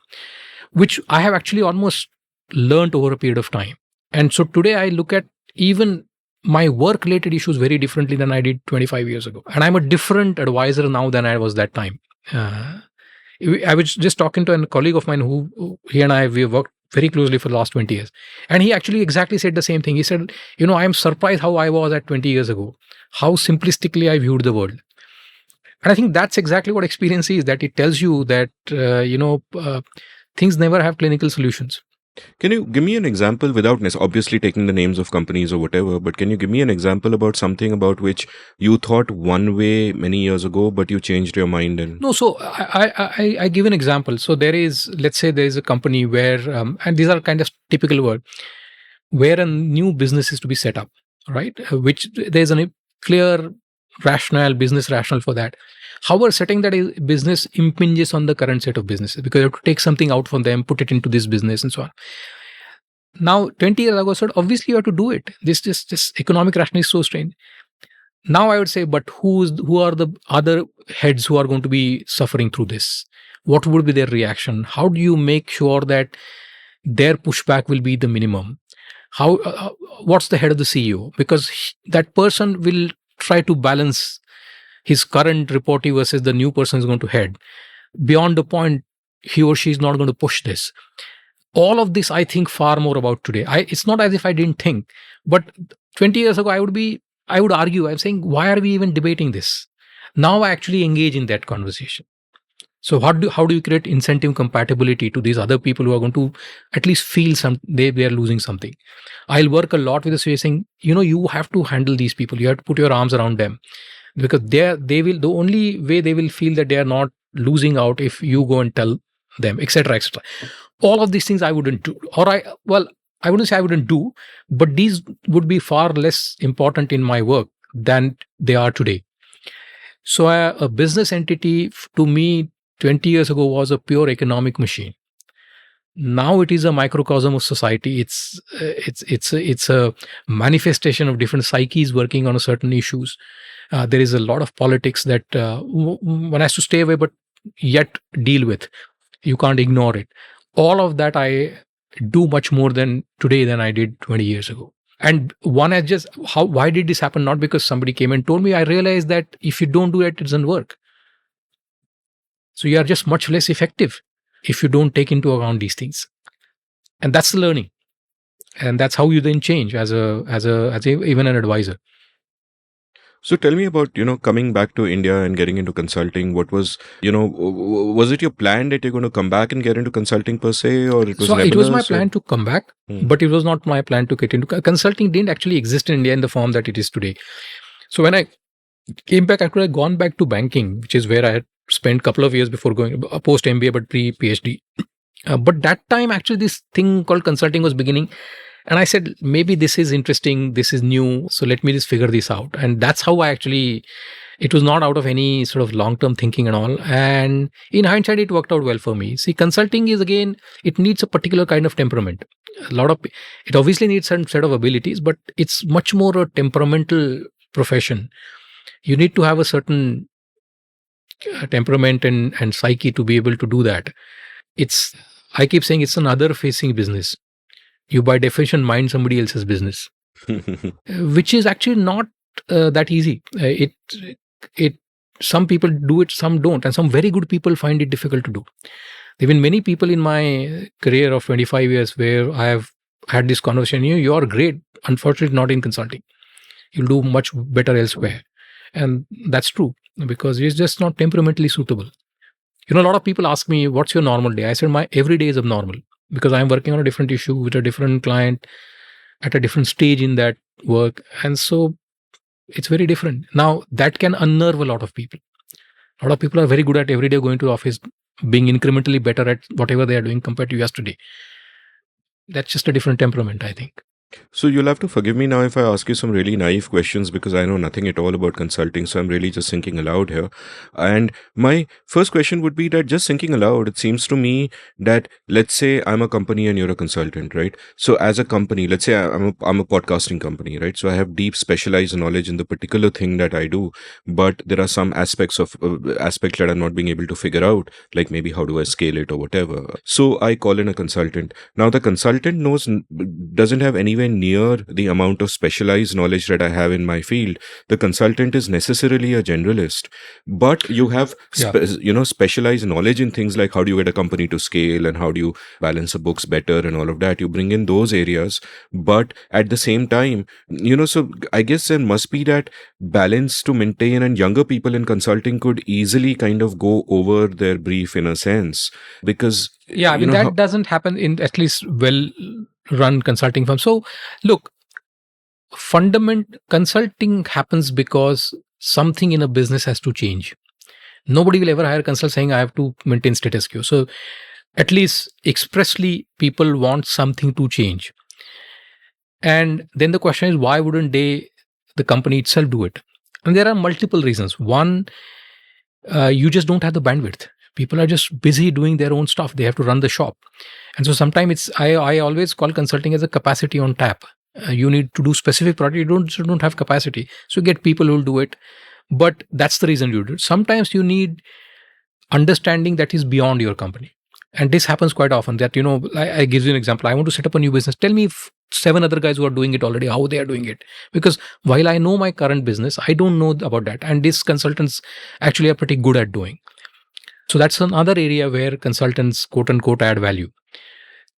which I have actually almost learned over a period of time. And so today I look at even my work-related issues very differently than I did 25 years ago. And I'm a different advisor now than I was that time. I was just talking to a colleague of mine who he and I, we worked very closely for the last 20 years. And he actually exactly said the same thing. He said, I am surprised how I was at 20 years ago, how simplistically I viewed the world. And I think that's exactly what experience is, that it tells you that, things never have clinical solutions. Can you give me an example, without obviously taking the names of companies or whatever, but can you give me an example about something about which you thought one way many years ago, but you changed your mind? No, so I give an example. So let's say there is a company where, and these are kind of typical words, where a new business is to be set up, right? Which there's a clear business rationale for that. However, setting that business impinges on the current set of businesses, because you have to take something out from them, put it into this business, and so on. Now, 20 years ago, I said, obviously you have to do it. This economic rationale is so strange. Now I would say, but who are the other heads who are going to be suffering through this? what would be their reaction? How do you make sure that their pushback will be the minimum? How what's the head of the CEO? Because that person will try to balance his current reportee versus the new person is going to head. Beyond the point, he or she is not going to push this. All of this, I think far more about today. It's not as if I didn't think, but 20 years ago, I would argue. I'm saying, why are we even debating this? Now I actually engage in that conversation. So how do you create incentive compatibility to these other people who are going to at least feel they are losing something? I'll work a lot with the CEO saying, you have to handle these people. You have to put your arms around them, because the only way they will feel that they are not losing out if you go and tell them, etc., etc. All of these things I wouldn't do, I wouldn't say I wouldn't do, but these would be far less important in my work than they are today. So a business entity to me 20 years ago was a pure economic machine. Now it is a microcosm of society. It's a manifestation of different psyches working on certain issues. There is a lot of politics that one has to stay away, but yet deal with. You can't ignore it. All of that I do much more than today than I did 20 years ago. And one has just, why did this happen? Not because somebody came and told me. I realized that if you don't do it, it doesn't work. So you are just much less effective if you don't take into account these things. And that's the learning. And that's how you then change as even an advisor. So tell me about, coming back to India and getting into consulting. What was, was it your plan that you're going to come back and get into consulting per se, or it was So it was my plan to come back, but it was not my plan to get into consulting. Didn't actually exist in India in the form that it is today. So when I came back, I could have gone back to banking, which is where I had spent a couple of years before going post MBA, but pre PhD. But that time, actually, this thing called consulting was beginning. And I said, maybe this is interesting, this is new, so let me just figure this out. And that's how it was not out of any sort of long-term thinking and all. And in hindsight, it worked out well for me. See, consulting is, again, it needs a particular kind of temperament. It obviously needs some set of abilities, but it's much more a temperamental profession. You need to have a certain temperament and psyche to be able to do that. I keep saying it's an other-facing business. You by definition mind somebody else's business, which is actually not that easy. Some people do it, some don't, and some very good people find it difficult to do. There have been many people in my career of 25 years where I have had this conversation. You are great, unfortunately not in consulting. You'll do much better elsewhere, and that's true because it's just not temperamentally suitable. A lot of people ask me, "What's your normal day?" I said, "My every day is abnormal." Because I'm working on a different issue with a different client at a different stage in that work. And so it's very different. Now, that can unnerve a lot of people. A lot of people are very good at every day going to the office, being incrementally better at whatever they are doing compared to yesterday. That's just a different temperament, I think. So you'll have to forgive me now if I ask you some really naive questions because I know nothing at all about consulting. So I'm really just thinking aloud here. And my first question would be that just thinking aloud, it seems to me that let's say I'm a company and you're a consultant, right? So as a company, let's say I'm a podcasting company, right? So I have deep specialized knowledge in the particular thing that I do, but there are some aspects that I'm not being able to figure out, like maybe how do I scale it or whatever. So I call in a consultant. Now the consultant doesn't have anywhere near the amount of specialized knowledge that I have in my field. The consultant is necessarily a generalist, but you have specialized knowledge in things like how do you get a company to scale and how do you balance the books better and all of that. You bring in those areas, but at the same time, so I guess there must be that balance to maintain, and younger people in consulting could easily kind of go over their brief in a sense because that doesn't happen in at least well-run consulting firms. So, look, consulting happens because something in a business has to change. Nobody will ever hire a consultant saying I have to maintain status quo. So, at least expressly, people want something to change. And then the question is, why wouldn't the company itself do it? And there are multiple reasons. One, you just don't have the bandwidth. People are just busy doing their own stuff. They have to run the shop. And so sometimes I always call consulting as a capacity on tap. You need to do specific project. You don't have capacity. So get people who will do it. But that's the reason you do it. Sometimes you need understanding that is beyond your company. And this happens quite often that, I give you an example. I want to set up a new business. Tell me if 7 other guys who are doing it already, how they are doing it. Because while I know my current business, I don't know about that. And these consultants actually are pretty good at doing. So that's another area where consultants, quote unquote, add value.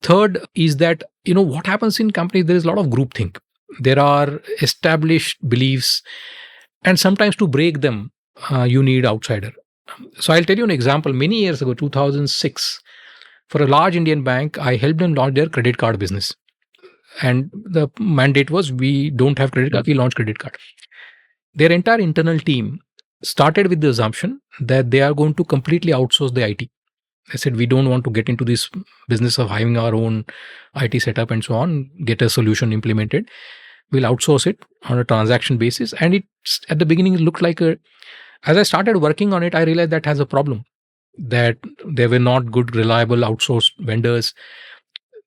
Third is that, what happens in companies, there is a lot of groupthink. There are established beliefs, and sometimes to break them, you need outsider. So I'll tell you an example. Many years ago, 2006, for a large Indian bank, I helped them launch their credit card business. And the mandate was, we don't have credit card, we launch credit card. Their entire internal team started with the assumption that they are going to completely outsource the IT. They said, we don't want to get into this business of having our own IT setup and so on, get a solution implemented. We'll outsource it on a transaction basis. And at the beginning, it looked like as I started working on it, I realized that has a problem, that there were not good, reliable outsourced vendors.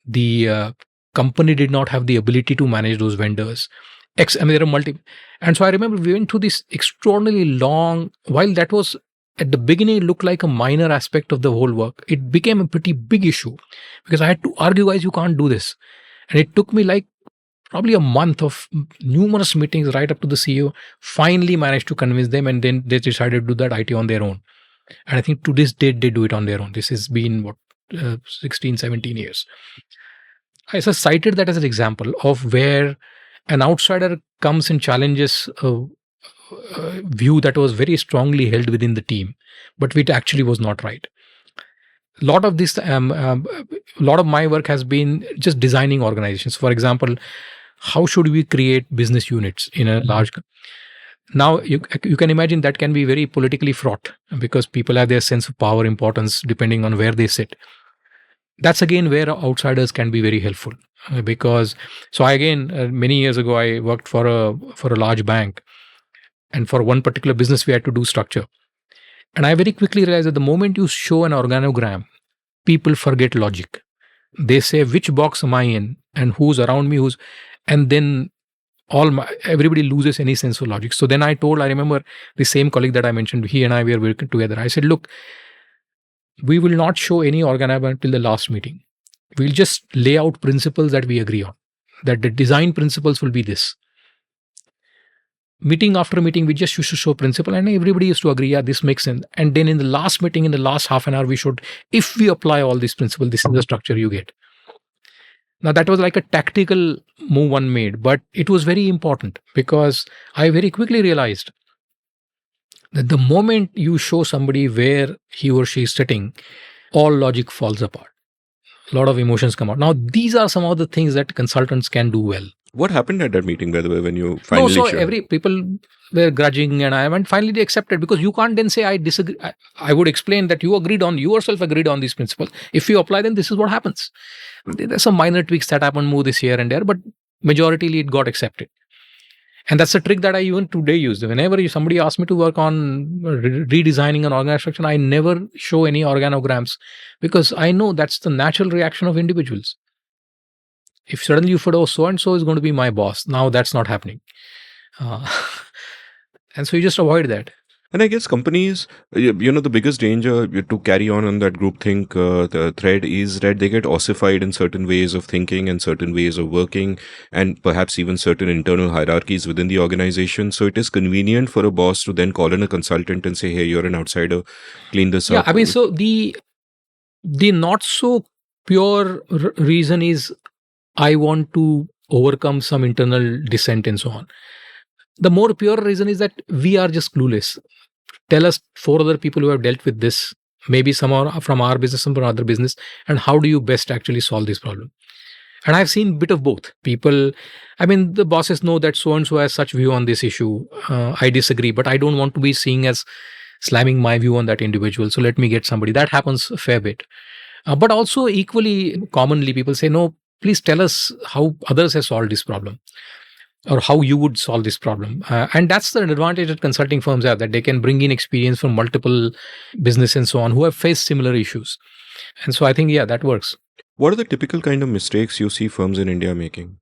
The company did not have the ability to manage those vendors. There are multiple. And so I remember we went through this extraordinarily long, while that was at the beginning, it looked like a minor aspect of the whole work. It became a pretty big issue because I had to argue, guys, you can't do this. And it took me like probably a month of numerous meetings right up to the CEO, finally managed to convince them, and then they decided to do that IT on their own. And I think to this date, they do it on their own. This has been 16, 17 years. I just cited that as an example of where an outsider comes and challenges a view that was very strongly held within the team, but which actually was not right. A lot of this, a lot of my work has been just designing organizations. For example, how should we create business units in a large company? Now, you can imagine that can be very politically fraught because people have their sense of power, importance, depending on where they sit. That's again where outsiders can be very helpful. Because, many years ago, I worked for a large bank. And for one particular business, we had to do structure. And I very quickly realized that the moment you show an organogram, people forget logic. They say, which box am I in and who's around me, and then everybody loses any sense of logic. So then I remember the same colleague that I mentioned, he and I were working together. I said, look, we will not show any organogram until the last meeting. We'll just lay out principles that we agree on, that the design principles will be this. Meeting after meeting, we just used to show principle, and everybody used to agree, yeah, this makes sense. And then in the last meeting, in the last half an hour, we should, if we apply all these principles, this is the structure you get. Now, that was like a tactical move one made, but it was very important because I very quickly realized that the moment you show somebody where he or she is sitting, all logic falls apart. A lot of emotions come out. Now, these are some of the things that consultants can do well. What happened at that meeting, by the way, when you finally showed? People were grudging, and finally they accepted, because you can't then say, I disagree. I would explain that you yourself agreed on these principles. If you apply them, this is what happens. There's some minor tweaks that happen, move this here and there, but majoritarily it got accepted. And that's a trick that I even today use. Whenever somebody asks me to work on redesigning an organization, I never show any organograms, because I know that's the natural reaction of individuals. If suddenly you feel, oh, so-and-so is going to be my boss, now that's not happening. And so you just avoid that. And I guess companies, the biggest danger to carry on that groupthink the thread is that they get ossified in certain ways of thinking and certain ways of working, and perhaps even certain internal hierarchies within the organization. So it is convenient for a boss to then call in a consultant and say, hey, you're an outsider, clean this up. Yeah, so the not so pure reason is, I want to overcome some internal dissent and so on. The more pure reason is that we are just clueless. Tell us 4 other people who have dealt with this, maybe some are from our business, some from other business, and how do you best actually solve this problem? And I've seen a bit of both. People, the bosses know that so-and-so has such view on this issue. I disagree, but I don't want to be seen as slamming my view on that individual. So let me get somebody. That happens a fair bit. But also equally commonly, people say, no, please tell us how others have solved this problem, or how you would solve this problem. And that's the advantage that consulting firms have, that they can bring in experience from multiple business and so on who have faced similar issues. And so I think, yeah, that works. What are the typical kind of mistakes you see firms in India making?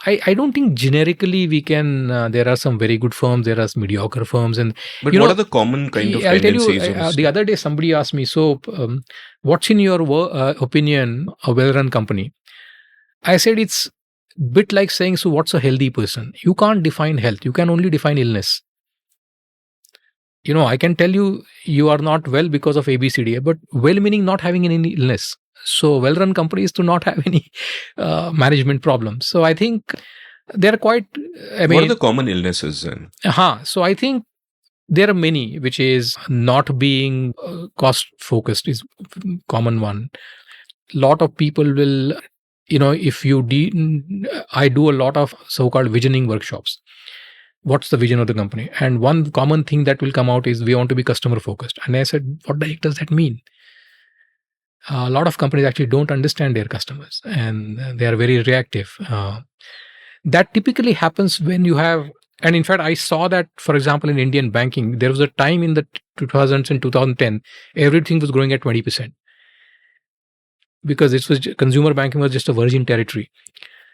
I don't think generically we can. There are some very good firms, there are some mediocre firms, and But what are the common kind of I'll tell you. tendencies? The other day, somebody asked me, "So, what's in your opinion a well-run company?" I said it's bit like saying, "So, what's a healthy person?" You can't define health. You can only define illness. I can tell you you are not well because of ABCD, but well meaning not having any illness. So, well-run companies do not have any management problems. So, I think they're quite. What are the common illnesses then? So, I think there are many, which is not being cost focused is common one. Lot of people will, if you I do a lot of so-called visioning workshops. What's the vision of the company? And one common thing that will come out is we want to be customer focused. And I said, what the heck does that mean? A lot of companies actually don't understand their customers and they are very reactive. That typically happens when you have, and in fact, I saw that, for example, in Indian banking, there was a time in the 2000s and 2010, everything was growing at 20%. Because this was consumer banking was just a virgin territory.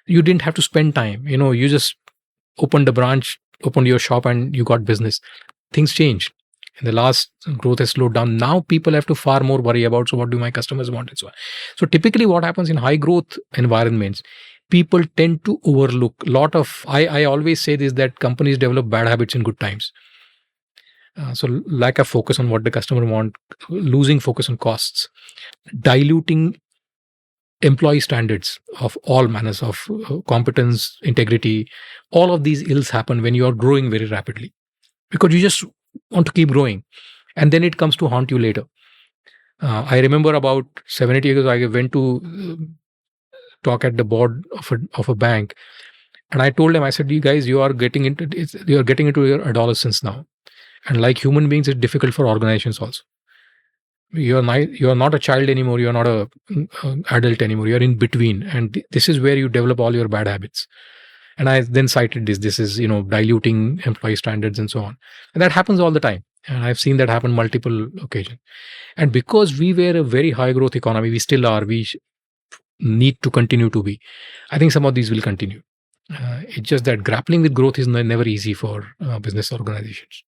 You didn't have to spend time. You just opened a branch, opened your shop, and you got business. Things changed. In the last, growth has slowed down. Now people have to far more worry about, so what do my customers want and so on. So typically what happens in high growth environments, people tend to overlook a lot of, I always say this, that companies develop bad habits in good times. So lack of focus on what the customer want, losing focus on costs, diluting employee standards of all manners of competence, integrity. All of these ills happen when you are growing very rapidly because you just want to keep growing, and then it comes to haunt you later. I remember about 7-8 years ago, I went to talk at the board of a bank, and I told them, I said, you guys, you are getting into your adolescence now, and like human beings, it's difficult for organizations also. You are not a child anymore. You are not a adult anymore. You are in between, and this is where you develop all your bad habits. And I then cited this. This is diluting employee standards and so on, and that happens all the time. And I've seen that happen multiple occasions. And because we were a very high growth economy, we still are. We need to continue to be. I think some of these will continue. It's just that grappling with growth is never easy for business organizations.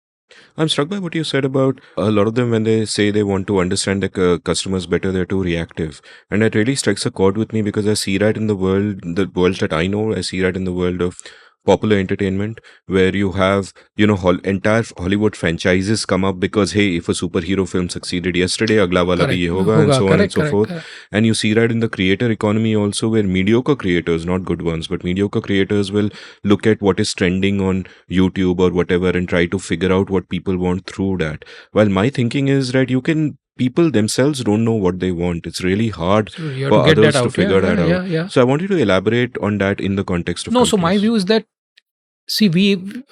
I'm struck by what you said about a lot of them when they say they want to understand the customers better, they're too reactive. And it really strikes a chord with me because I see that in the worlds that I know, I see that in the world of popular entertainment, where you have, entire Hollywood franchises come up because, hey, if a superhero film succeeded yesterday, agla wala bhi ye hoga, and so on and so forth. And you see that in the creator economy also, where mediocre creators, not good ones, but mediocre creators will look at what is trending on YouTube or whatever and try to figure out what people want through that. While my thinking is that people themselves don't know what they want. It's really hard for others to figure that out. Yeah. So I want you to elaborate on that in the context of companies. So my view is that, see, in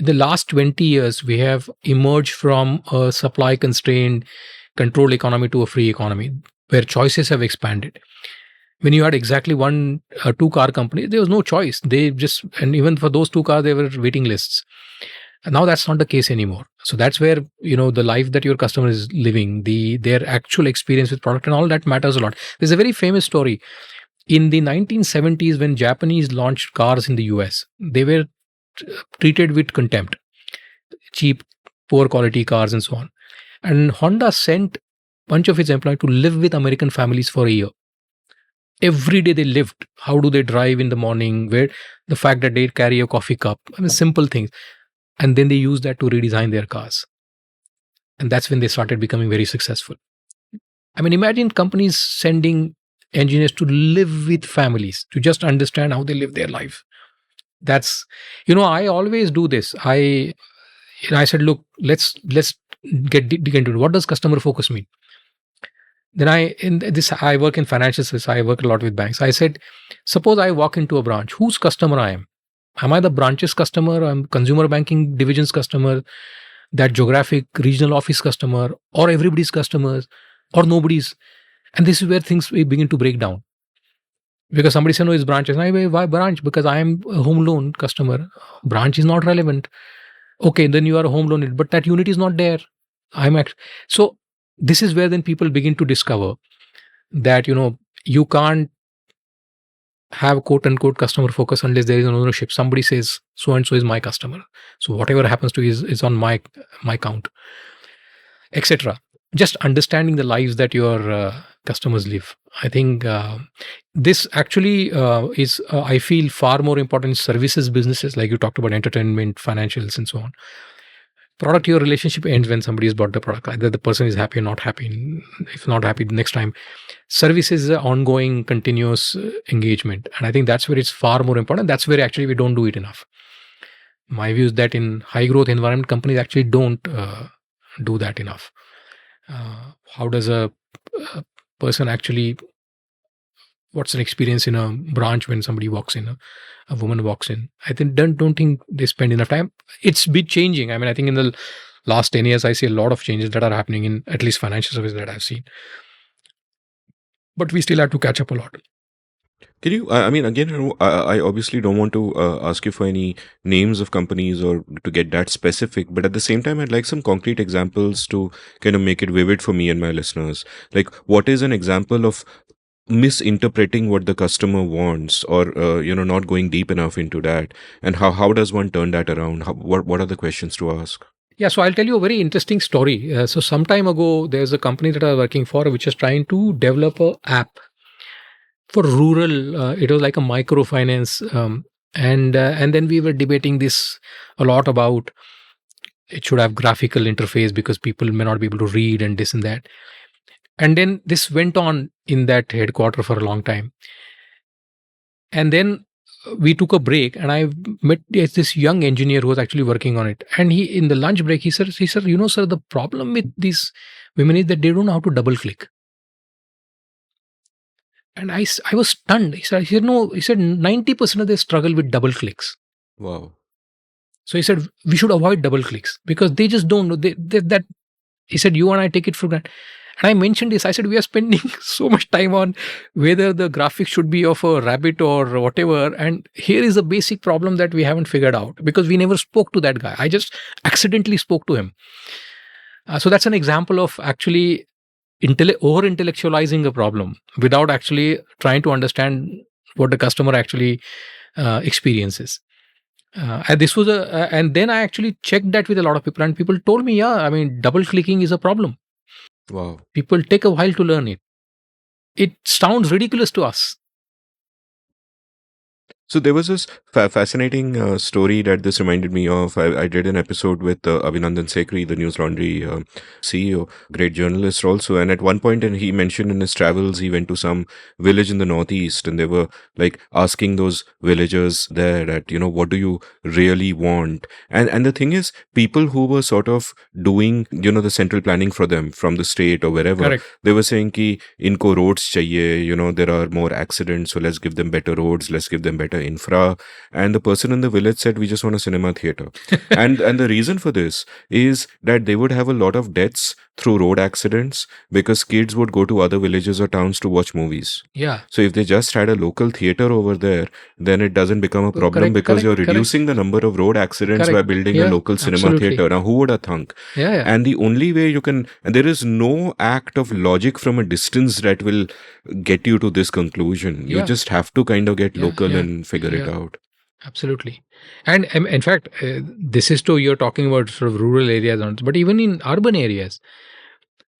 the last 20 years, we have emerged from a supply constrained, controlled economy to a free economy where choices have expanded. When you had exactly one, two car company, there was no choice. And even for those two cars, there were waiting lists. And now that's not the case anymore. So that's where, the life that your customer is living, their actual experience with product and all that matters a lot. There's a very famous story. In the 1970s, when Japanese launched cars in the US, they were treated with contempt, cheap, poor quality cars and so on. And Honda sent a bunch of its employees to live with American families for a year. Every day they lived. How do they drive in the morning? Where the fact that they carry a coffee cup, simple things. And then they use that to redesign their cars. And that's when they started becoming very successful. Imagine companies sending engineers to live with families to just understand how they live their life. That's, I always do this. I said, look, let's dig into it. What does customer focus mean? Then I work in financial services. I work a lot with banks. I said, suppose I walk into a branch. Whose customer I am? Am I the branch's customer? I'm consumer banking division's customer, that geographic regional office customer, or everybody's customers, or nobody's? And this is where things begin to break down. Because somebody said, no, it's branches. Why branch? Because I am a home loan customer. Branch is not relevant. Okay, then you are a home loan, but that unit is not there. So this is where then people begin to discover that, you can't have quote unquote customer focus unless there is an ownership. Somebody says so and so is my customer, so whatever happens to is on my count, etc. Just understanding the lives that your customers live. I think this actually is I feel far more important in services businesses, like you talked about entertainment, financials, and so on. Product, your relationship ends when somebody has bought the product. Either the person is happy or not happy. If not happy, the next time. Services is an ongoing, continuous engagement, and I think that's where it's far more important. That's where actually we don't do it enough. My view is that in high growth environment, companies actually don't do that enough. How does a person actually, what's an experience in a branch when somebody walks in, a woman walks in? I think don't think they spend enough time. It's been changing. I mean, I think in the last 10 years, I see a lot of changes that are happening in at least financial services that I've seen. But we still have to catch up a lot. Can you, I mean, again, I obviously don't want to ask you for any names of companies or to get that specific, but at the same time, I'd like some concrete examples to kind of make it vivid for me and my listeners. Like, what is an example of misinterpreting what the customer wants, or not going deep enough into that, and how does one turn that around? What are the questions to ask? Yeah, so I'll tell you a very interesting story. So some time ago, there's a company that I was working for which is trying to develop a app for rural. It was like a microfinance, and then we were debating this a lot about it should have graphical interface because people may not be able to read and this and that. And then this went on in that headquarter for a long time. And then we took a break, and I met this young engineer who was actually working on it. And he, in the lunch break, he said, sir, sir, the problem with these women is that they don't know how to double click. And I was stunned. He said, no, he said 90% of they struggle with double clicks. Wow. So he said, we should avoid double clicks because they just don't know that. He said, you and I take it for granted. And I mentioned this. I said, we are spending so much time on whether the graphics should be of a rabbit or whatever. And here is a basic problem that we haven't figured out because we never spoke to that guy. I just accidentally spoke to him. So that's an example of actually over intellectualizing a problem without actually trying to understand what the customer actually experiences. And this was and then I actually checked that with a lot of people, and people told me, yeah, I mean, double clicking is a problem. Wow. People take a while to learn it. It sounds ridiculous to us. So there was this fascinating story that this reminded me of. I did an episode with Abhinandan Sekri, the News Laundry CEO, great journalist also. And at one point, and he mentioned in his travels, he went to some village in the Northeast, and they were like asking those villagers there that, what do you really want? And the thing is, people who were sort of doing, the central planning for them from the state or wherever, Correct. They were saying ki inko roads chahiye, there are more accidents, so let's give them better roads, let's give them better infra. And the person in the village said, we just want a cinema theater. and the reason for this is that they would have a lot of deaths through road accidents because kids would go to other villages or towns to watch movies. Yeah. So if they just had a local theater over there, then it doesn't become a problem because you're reducing the number of road accidents by building a local cinema theater. Now, who would have thunk? Yeah. And the only way you can, and there is no act of logic from a distance that will get you to this conclusion. You just have to kind of get local and figure it out. Absolutely. And in fact, this is true. You're talking about sort of rural areas, but even in urban areas,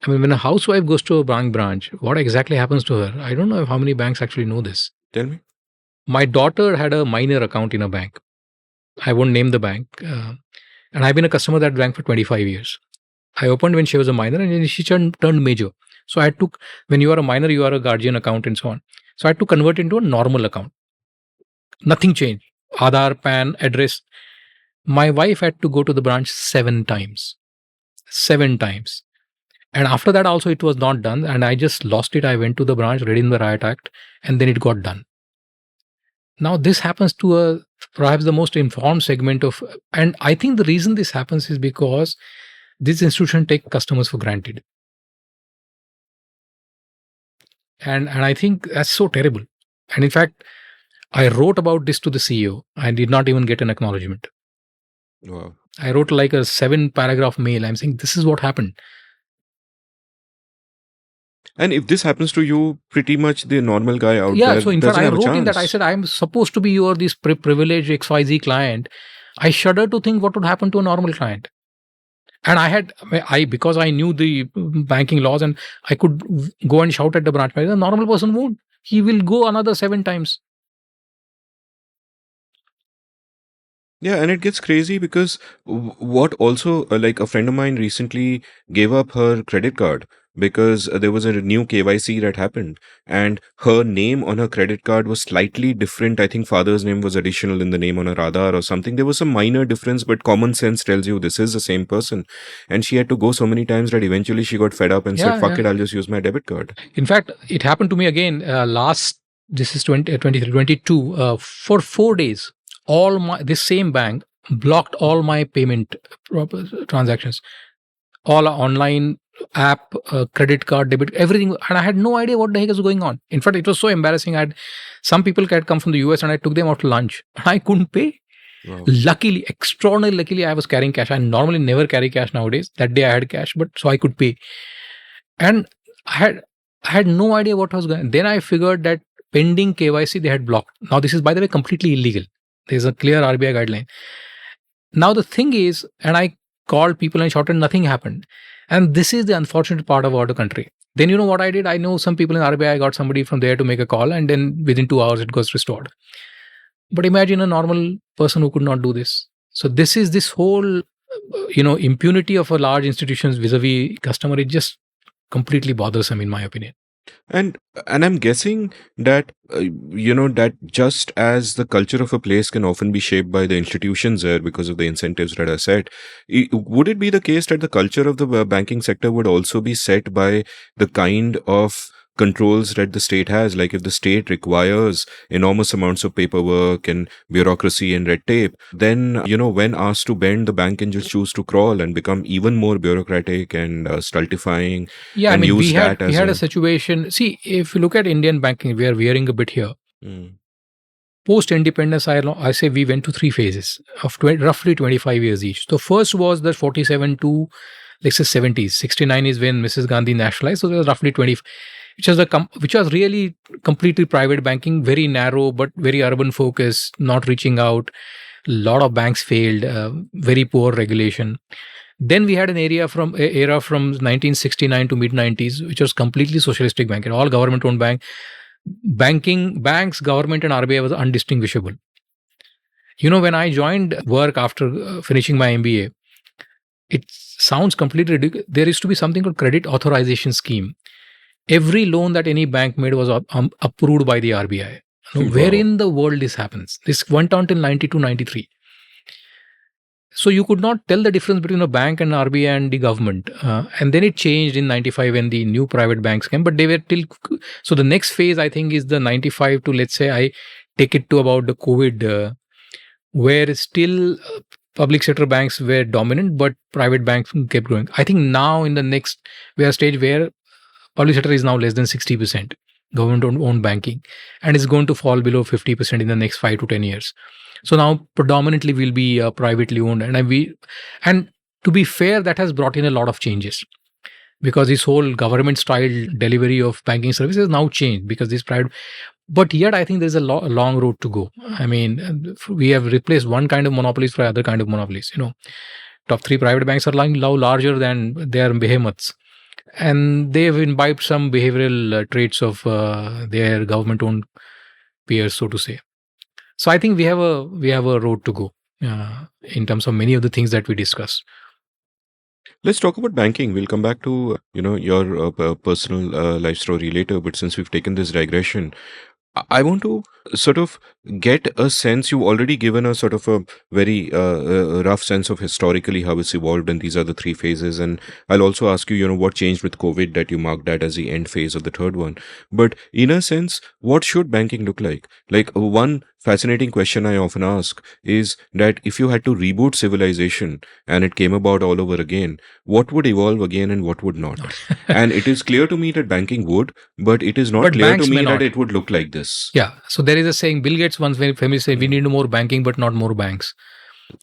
I mean, when a housewife goes to a bank branch, what exactly happens to her? I don't know how many banks actually know this. Tell me. My daughter had a minor account in a bank. I won't name the bank. And I've been a customer of that bank for 25 years. I opened when she was a minor, and then she turned major. So I took, when you are a minor, you are a guardian account and so on. So I had to convert into a normal account. Nothing changed. Aadhaar, PAN, address. My wife had to go to the branch 7 times. 7 times. And after that also it was not done, and I just lost it. I went to the branch, read in the Riot Act, and then it got done. Now this happens to perhaps the most informed segment of, and I think the reason this happens is because this institution take customers for granted. And I think that's so terrible. And in fact, I wrote about this to the CEO. I did not even get an acknowledgement. Wow. I wrote like a 7-paragraph mail. I'm saying this is what happened. And if this happens to you, pretty much the normal guy out there So in fact, doesn't I have a wrote in that, I chance. said, I'm supposed to be your this privileged XYZ client. I shudder to think what would happen to a normal client. And because I knew the banking laws and I could go and shout at the branch manager, a normal person won't. He will go another 7 times. Yeah, and it gets crazy because what also, like a friend of mine recently gave up her credit card because there was a new KYC that happened, and her name on her credit card was slightly different. I think father's name was additional in the name on her Aadhaar or something. There was some minor difference, but common sense tells you this is the same person. And she had to go so many times that eventually she got fed up and said, fuck it, I'll just use my debit card. In fact, it happened to me again this is 2022, for 4 days. This same bank blocked all my payment transactions, all online app, credit card, debit, everything, and I had no idea what the heck is going on. In fact, it was so embarrassing. I had some people had come from the US and I took them out to lunch. I couldn't pay. Wow. Extraordinarily luckily, I was carrying cash. I normally never carry cash nowadays. That day I had cash, but so I could pay. And I had no idea what was going on. Then I figured that pending KYC they had blocked. Now this is, by the way, completely illegal. There's a clear RBI guideline. Now the thing is, and I called people and shouted, nothing happened. And this is the unfortunate part about the country. Then you know what I did? I know some people in RBI, I got somebody from there to make a call, and then within 2 hours it goes restored. But imagine a normal person who could not do this. So this whole impunity of a large institutions vis-a-vis customer, it just completely bothersome in my opinion. And I'm guessing that that just as the culture of a place can often be shaped by the institutions there because of the incentives that are set, would it be the case that the culture of the banking sector would also be set by the kind of controls that the state has? Like if the state requires enormous amounts of paperwork and bureaucracy and red tape, then when asked to bend, the bank can just choose to crawl and become even more bureaucratic and stultifying. Yeah, and we had a situation. See, if you look at Indian banking, we are veering a bit here. Post independence, I say we went to 3 phases of roughly 25 years each. So first was the 47 to let's say 70s. 69 is when Mrs. Gandhi nationalized. So there was roughly 20, which was really completely private banking, very narrow but very urban focus, not reaching out. A lot of banks failed, very poor regulation. Then we had an era from 1969 to mid 90s, which was completely socialistic banking, all government owned banks, government and RBI was undistinguishable. When I joined work after finishing my MBA, it sounds completely ridiculous. There used to be something called credit authorization scheme. Every loan that any bank made was approved by the RBI. Where in the world this happens? This went on till 92, 93. So you could not tell the difference between a bank and RBI and the government. And then it changed in 95 when the new private banks came. But they were till... So the next phase, I think, is the 95 to, let's say, I take it to about the COVID, where still public sector banks were dominant, but private banks kept growing. I think now in the next, we are stage where public sector is now less than 60% government-owned banking, and is going to fall below 50% in the next 5 to 10 years. So now predominantly will be privately owned, and to be fair, that has brought in a lot of changes because this whole government-style delivery of banking services has now changed because this private. But yet, I think there's a long road to go. I mean, we have replaced one kind of monopolies for other kind of monopolies. Top 3 private banks are now larger than their behemoths. And they've imbibed some behavioral traits of their government-owned peers, so to say. So I think we have a road to go in terms of many of the things that we discussed. Let's talk about banking. We'll come back to your personal life story later. But since we've taken this digression, I want to sort of get a sense. You've already given a sort of a very rough sense of historically how it's evolved, and these are the 3 phases. And I'll also ask you, what changed with COVID that you marked that as the end phase of the third one. But in a sense, what should banking look like? Like one fascinating question I often ask is that if you had to reboot civilization and it came about all over again, what would evolve again and what would not? And it is clear to me that banking would, but it is not clear to me that it would look like this. Yeah. So there is a saying, Bill Gates once very famously said, we need more banking, but not more banks.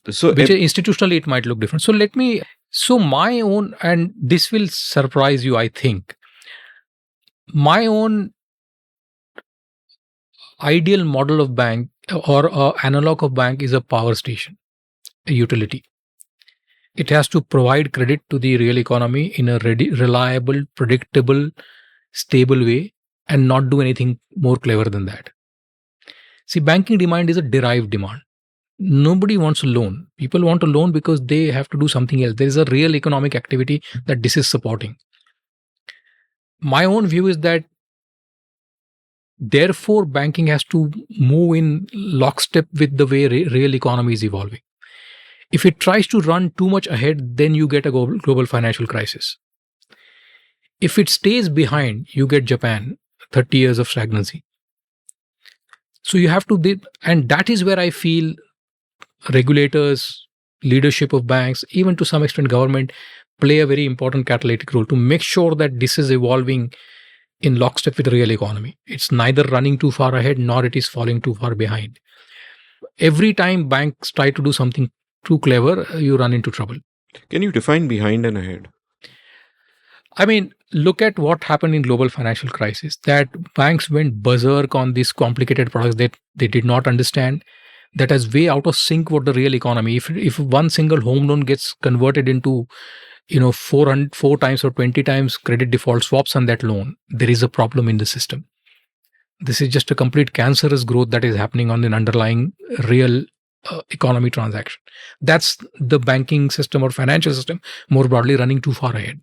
So which institutionally it might look different. So my own, and this will surprise you, I think. My own ideal model of bank or analog of bank is a power station, a utility. It has to provide credit to the real economy in a reliable, predictable, stable way and not do anything more clever than that. See, banking demand is a derived demand. Nobody wants a loan. People want a loan because they have to do something else. There is a real economic activity that this is supporting. My own view is that therefore banking has to move in lockstep with the way real economy is evolving. If it tries to run too much ahead, then you get a global financial crisis. If it stays behind, you get Japan, 30 years of stagnancy. So you have to, and that is where I feel regulators, leadership of banks, even to some extent government, play a very important catalytic role to make sure that this is evolving in lockstep with the real economy. It's neither running too far ahead nor it is falling too far behind. Every time banks try to do something too clever, you run into trouble. Can you define behind and ahead? I mean, look at what happened in global financial crisis, that banks went berserk on these complicated products that they did not understand, that is way out of sync with the real economy. If one single home loan gets converted into 4 times or 20 times credit default swaps on that loan, there is a problem in the system. This is just a complete cancerous growth that is happening on an underlying real economy transaction. That's the banking system or financial system more broadly running too far ahead.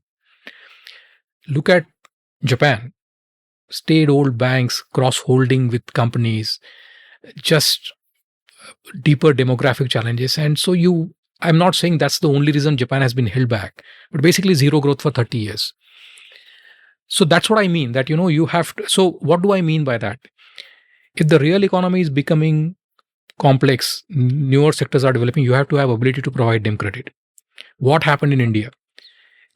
Look at Japan, state-owned banks cross-holding with companies, just deeper demographic challenges. And so I'm not saying that's the only reason Japan has been held back, but basically zero growth for 30 years. So that's what I mean, that, you have to. So what do I mean by that? If the real economy is becoming complex, newer sectors are developing, you have to have ability to provide them credit. What happened in India?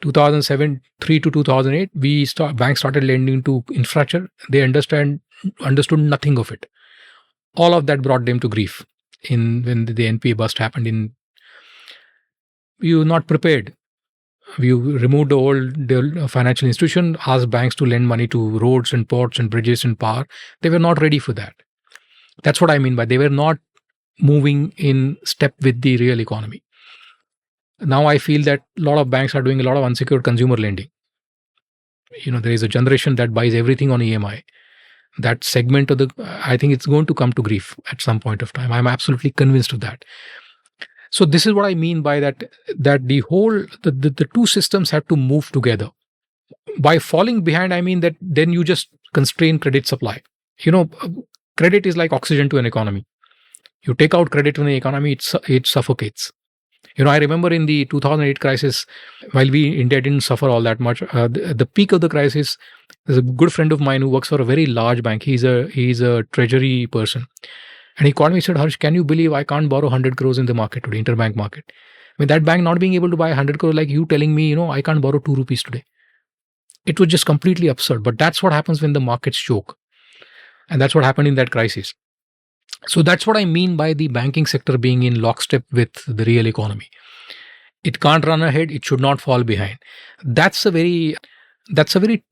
2003 to 2008, banks started lending to infrastructure. They understood nothing of it. All of that brought them to grief. When the NPA bust happened, you were not prepared. You removed the financial institution, asked banks to lend money to roads and ports and bridges and power. They were not ready for that. That's what I mean by they were not moving in step with the real economy. Now I feel that a lot of banks are doing a lot of unsecured consumer lending. There is a generation that buys everything on EMI. That segment I think it's going to come to grief at some point of time. I'm absolutely convinced of that. So this is what I mean by that the two systems have to move together. By falling behind, I mean that then you just constrain credit supply. Credit is like oxygen to an economy. You take out credit from the economy, it suffocates. I remember in the 2008 crisis, while India didn't suffer all that much, the peak of the crisis, there's a good friend of mine who works for a very large bank. He's a treasury person. And he called me and said, Harsh, can you believe I can't borrow 100 crores in the market today, interbank market? I mean, that bank not being able to buy 100 crores, like you telling me, I can't borrow 2 rupees today. It was just completely absurd. But that's what happens when the markets choke. And that's what happened in that crisis. So that's what I mean by the banking sector being in lockstep with the real economy. It can't run ahead. It should not fall behind. That's a very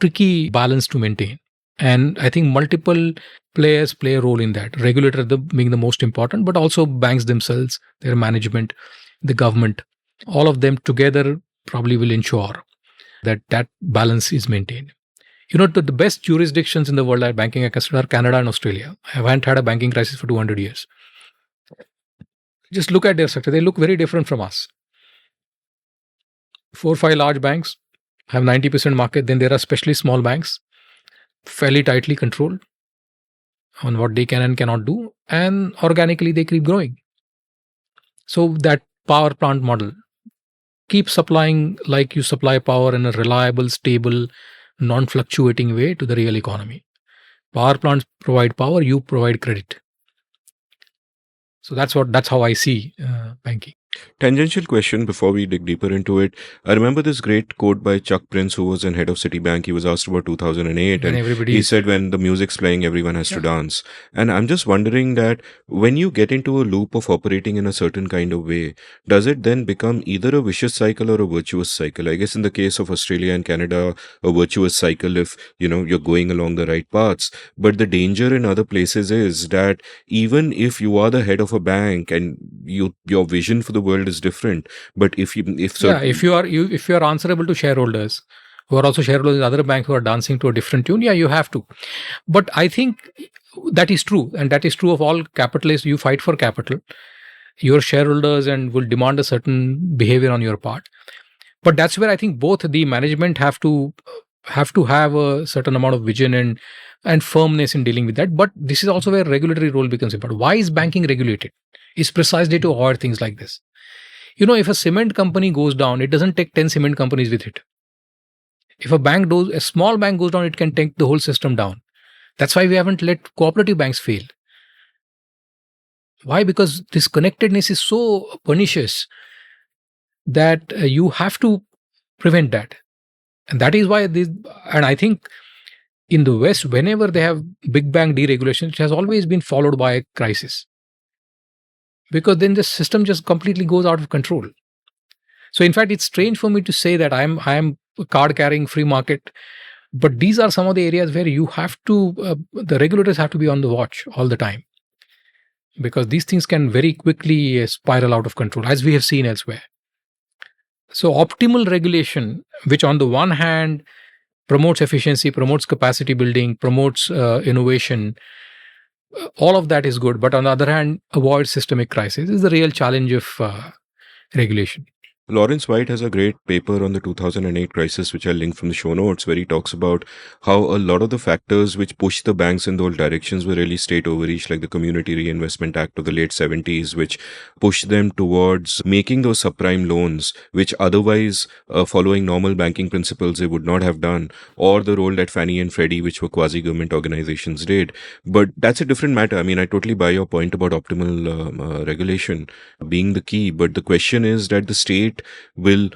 tricky balance to maintain. And I think multiple players play a role in that. Regulator being the most important, but also banks themselves, their management, the government, all of them together probably will ensure that balance is maintained. The best jurisdictions in the world at banking are considered Canada and Australia. I haven't had a banking crisis for 200 years. Just look at their sector. They look very different from us. 4 or 5 large banks have 90% market. Then there are especially small banks, fairly tightly controlled on what they can and cannot do. And organically, they keep growing. So that power plant model, keep supplying like you supply power in a reliable, stable, non-fluctuating way to the real economy. Power plants provide power, you provide credit. So that's how I see banking. Tangential question before we dig deeper into it. I remember this great quote by Chuck Prince, who was then head of Citibank. He was asked about 2008, When and everybody he is. said, when the music's playing, everyone has to Yeah. dance. And I'm just wondering that when you get into a loop of operating in a certain kind of way, does it then become either a vicious cycle or a virtuous cycle? I guess in the case of Australia and Canada, a virtuous cycle if, you're going along the right paths. But the danger in other places is that even if you are the head of a bank and your vision for the world is different, but if Yeah, if you are answerable to shareholders who are also shareholders in other banks who are dancing to a different tune, yeah, you have to. But I think that is true, and that is true of all capitalists. You fight for capital, your shareholders, and will demand a certain behavior on your part. But that's where I think both the management have to have a certain amount of vision and firmness in dealing with that. But this is also where regulatory role becomes important. Why is banking regulated? It's precisely to avoid things like this. If a cement company goes down, it doesn't take 10 cement companies with it. If a small bank goes down, it can take the whole system down. That's why we haven't let cooperative banks fail. Why? Because this connectedness is so pernicious that you have to prevent that. And that is why and I think in the West, whenever they have big bang deregulation, it has always been followed by a crisis. Because then the system just completely goes out of control. So in fact, it's strange for me to say that I'm a card carrying free market, but these are some of the areas where you have to the regulators have to be on the watch all the time, because these things can very quickly spiral out of control, as we have seen elsewhere. So optimal regulation, which on the one hand promotes efficiency, promotes capacity building, promotes innovation, all of that is good, but on the other hand avoids systemic crisis, is the real challenge of regulation. Lawrence White has a great paper on the 2008 crisis, which I'll link from the show notes, where he talks about how a lot of the factors which pushed the banks in those directions were really state overreach, like the Community Reinvestment Act of the late 70s, which pushed them towards making those subprime loans, which otherwise, following normal banking principles, they would not have done, or the role that Fannie and Freddie, which were quasi-government organizations, did. But that's a different matter. I mean, I totally buy your point about optimal regulation being the key, but the question is that the state will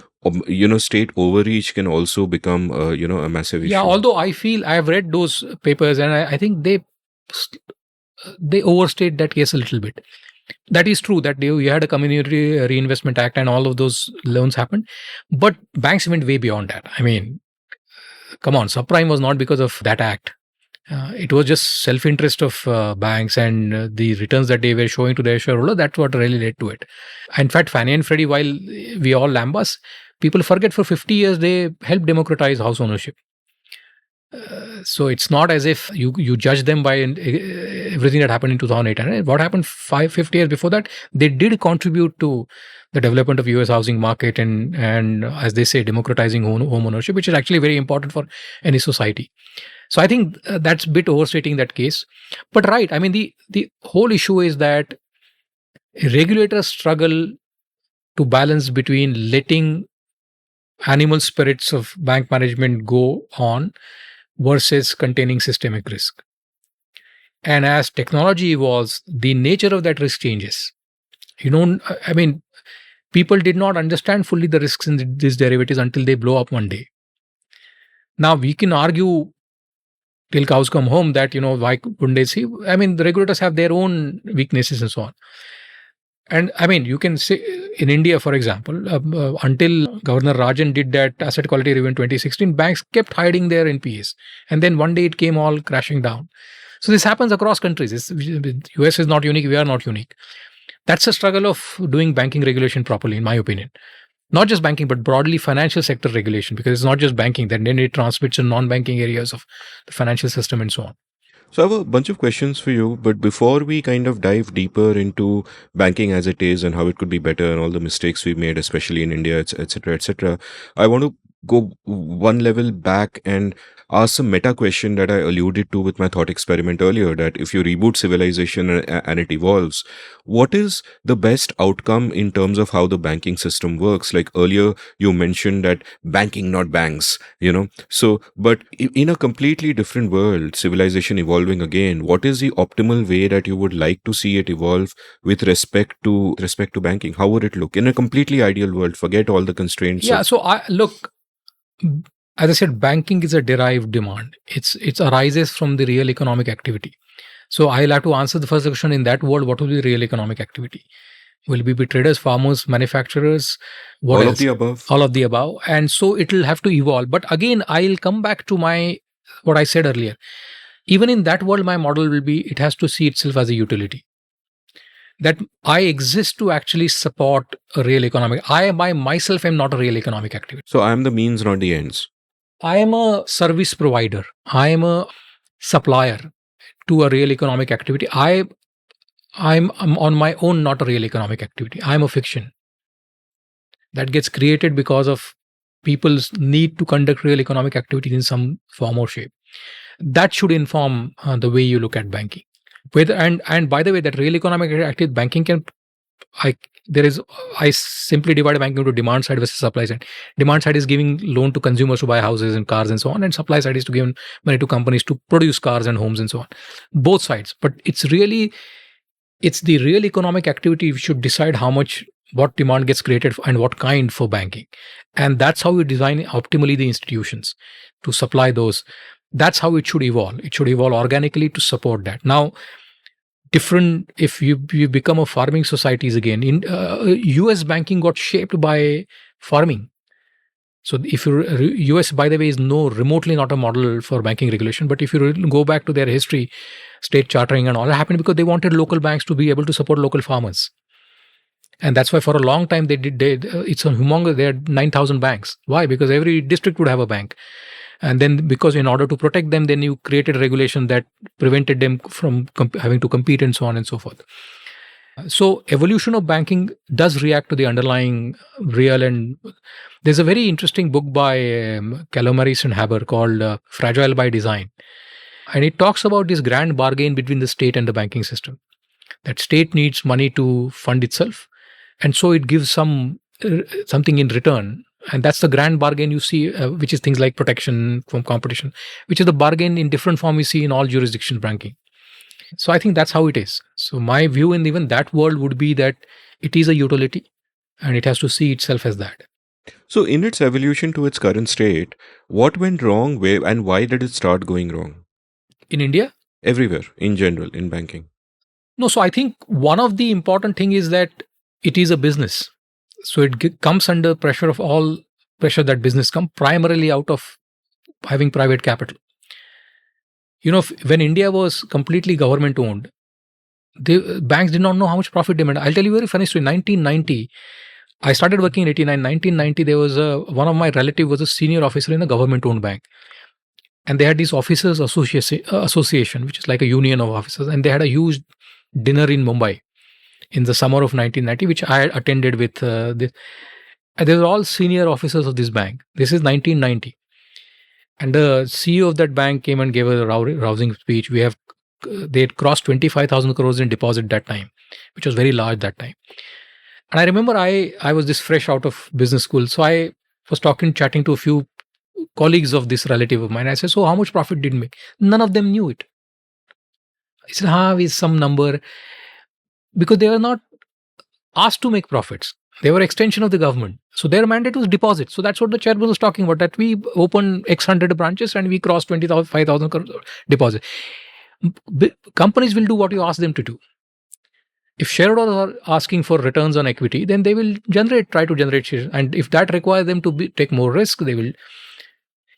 state overreach can also become a massive issue. Yeah, although I feel I have read those papers, and I think they overstate that case a little bit. That is true that you had a Community Reinvestment Act and all of those loans happened, but banks went way beyond that. I mean, come on, subprime was not because of that act. It was just self-interest of banks and the returns that they were showing to their shareholder. That's what really led to it. In fact, Fannie and Freddie, while we all lambast, people forget for 50 years they helped democratize house ownership. So it's not as if you judge them by everything that happened in 2008. And what happened 50 years before that, they did contribute to the development of US housing market and as they say, democratizing home ownership, which is actually very important for any society. So I think that's a bit overstating that case. But right, I mean, the whole issue is that regulators struggle to balance between letting animal spirits of bank management go on versus containing systemic risk. And as technology evolves, the nature of that risk changes. I mean, people did not understand fully the risks in these derivatives until they blow up one day. Now, we can argue till cows come home that, why couldn't they see? I mean, the regulators have their own weaknesses and so on. And I mean, you can say in India, for example, until Governor Rajan did that asset quality review in 2016, banks kept hiding their NPAs. And then one day it came all crashing down. So this happens across countries. US is not unique. We are not unique. That's a struggle of doing banking regulation properly, in my opinion. Not just banking, but broadly financial sector regulation, because it's not just banking. Then it transmits in non-banking areas of the financial system and so on. So I have a bunch of questions for you, but before we kind of dive deeper into banking as it is and how it could be better and all the mistakes we've made, especially in India, etc., etc., I want to go one level back and ask a meta question that I alluded to with my thought experiment earlier, that if you reboot civilization and it evolves, what is the best outcome in terms of how the banking system works? Like earlier, you mentioned that banking, not banks, So, but in a completely different world, civilization evolving again, what is the optimal way that you would like to see it evolve with respect to banking? How would it look in a completely ideal world? Forget all the constraints. Yeah. So as I said, banking is a derived demand. It arises from the real economic activity. So I'll have to answer the first question. In that world, what will be real economic activity? Will we be traders, farmers, manufacturers? What all else? Of the above. All of the above. And so it will have to evolve. But again, I'll come back to what I said earlier. Even in that world, my model will be, it has to see itself as a utility. That I exist to actually support a real economic. I by myself am not a real economic activity. So I am the means, not the ends. I am a service provider. I am a supplier to a real economic activity. I'm on my own, not a real economic activity. I'm a fiction that gets created because of people's need to conduct real economic activities in some form or shape. That should inform the way you look at banking. And by the way, that real economic activity, banking can, I simply divide banking into demand side versus supply side. Demand side is giving loan to consumers to buy houses and cars and so on, and supply side is to give money to companies to produce cars and homes and so on. Both sides, but it's the real economic activity which should decide what demand gets created and what kind for banking, and that's how we design optimally the institutions to supply those. That's how it should evolve. It should evolve organically to support that. Now, if you become a farming societies again, in US banking got shaped by farming. So if US, by the way, is remotely not a model for banking regulation, but if you go back to their history, state chartering and all that happened because they wanted local banks to be able to support local farmers. And that's why for a long time it's a humongous, they had 9,000 banks. Why? Because every district would have a bank. And then because in order to protect them, then you created regulation that prevented them from having to compete and so on and so forth. So evolution of banking does react to the underlying real. And there's a very interesting book by Calomaris and Haber called Fragile by Design. And it talks about this grand bargain between the state and the banking system. That state needs money to fund itself. And so it gives something in return. And that's the grand bargain you see, which is things like protection from competition, which is the bargain in different form we see in all jurisdictions banking. So I think that's how it is. So my view in even that world would be that it is a utility and it has to see itself as that. So in its evolution to its current state, what went wrong, where and why did it start going wrong? In India? Everywhere, in general, in banking. No, so I think one of the important thing is that it is a business. So it comes under pressure that business comes primarily out of having private capital. When India was completely government owned, the banks did not know how much profit they made. I'll tell you a very funny story. In 1990, I started working in 89. 1990, there was one of my relatives was a senior officer in a government owned bank. And they had this officers association, which is like a union of officers. And they had a huge dinner in Mumbai in the summer of 1990, which I attended with this. They were all senior officers of this bank. This is 1990. And the CEO of that bank came and gave a rousing speech. They had crossed 25,000 crores in deposit that time, which was very large that time. And I remember I was this fresh out of business school. So I was chatting to a few colleagues of this relative of mine. I said, so how much profit did you make? None of them knew it. I said, is some number. Because they were not asked to make profits. They were extension of the government. So their mandate was deposit. So that's what the chairman was talking about, that we opened X hundred branches and we crossed 25,000 crores deposit. Companies will do what you ask them to do. If shareholders are asking for returns on equity, then they will try to generate shares. And if that requires them to take more risk, they will.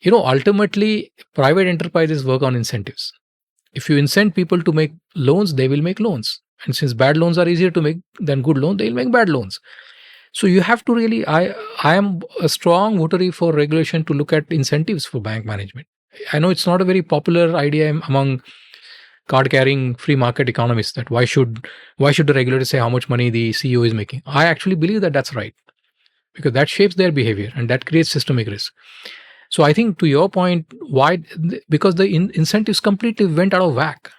Ultimately, private enterprises work on incentives. If you incent people to make loans, they will make loans. And since bad loans are easier to make than good loans, they'll make bad loans. So you have to really, I am a strong votary for regulation to look at incentives for bank management. I know it's not a very popular idea among card-carrying free market economists that why should the regulator say how much money the CEO is making. I actually believe that that's right. because that shapes their behavior and that creates systemic risk. So I think to your point, why? Because the incentives completely went out of whack.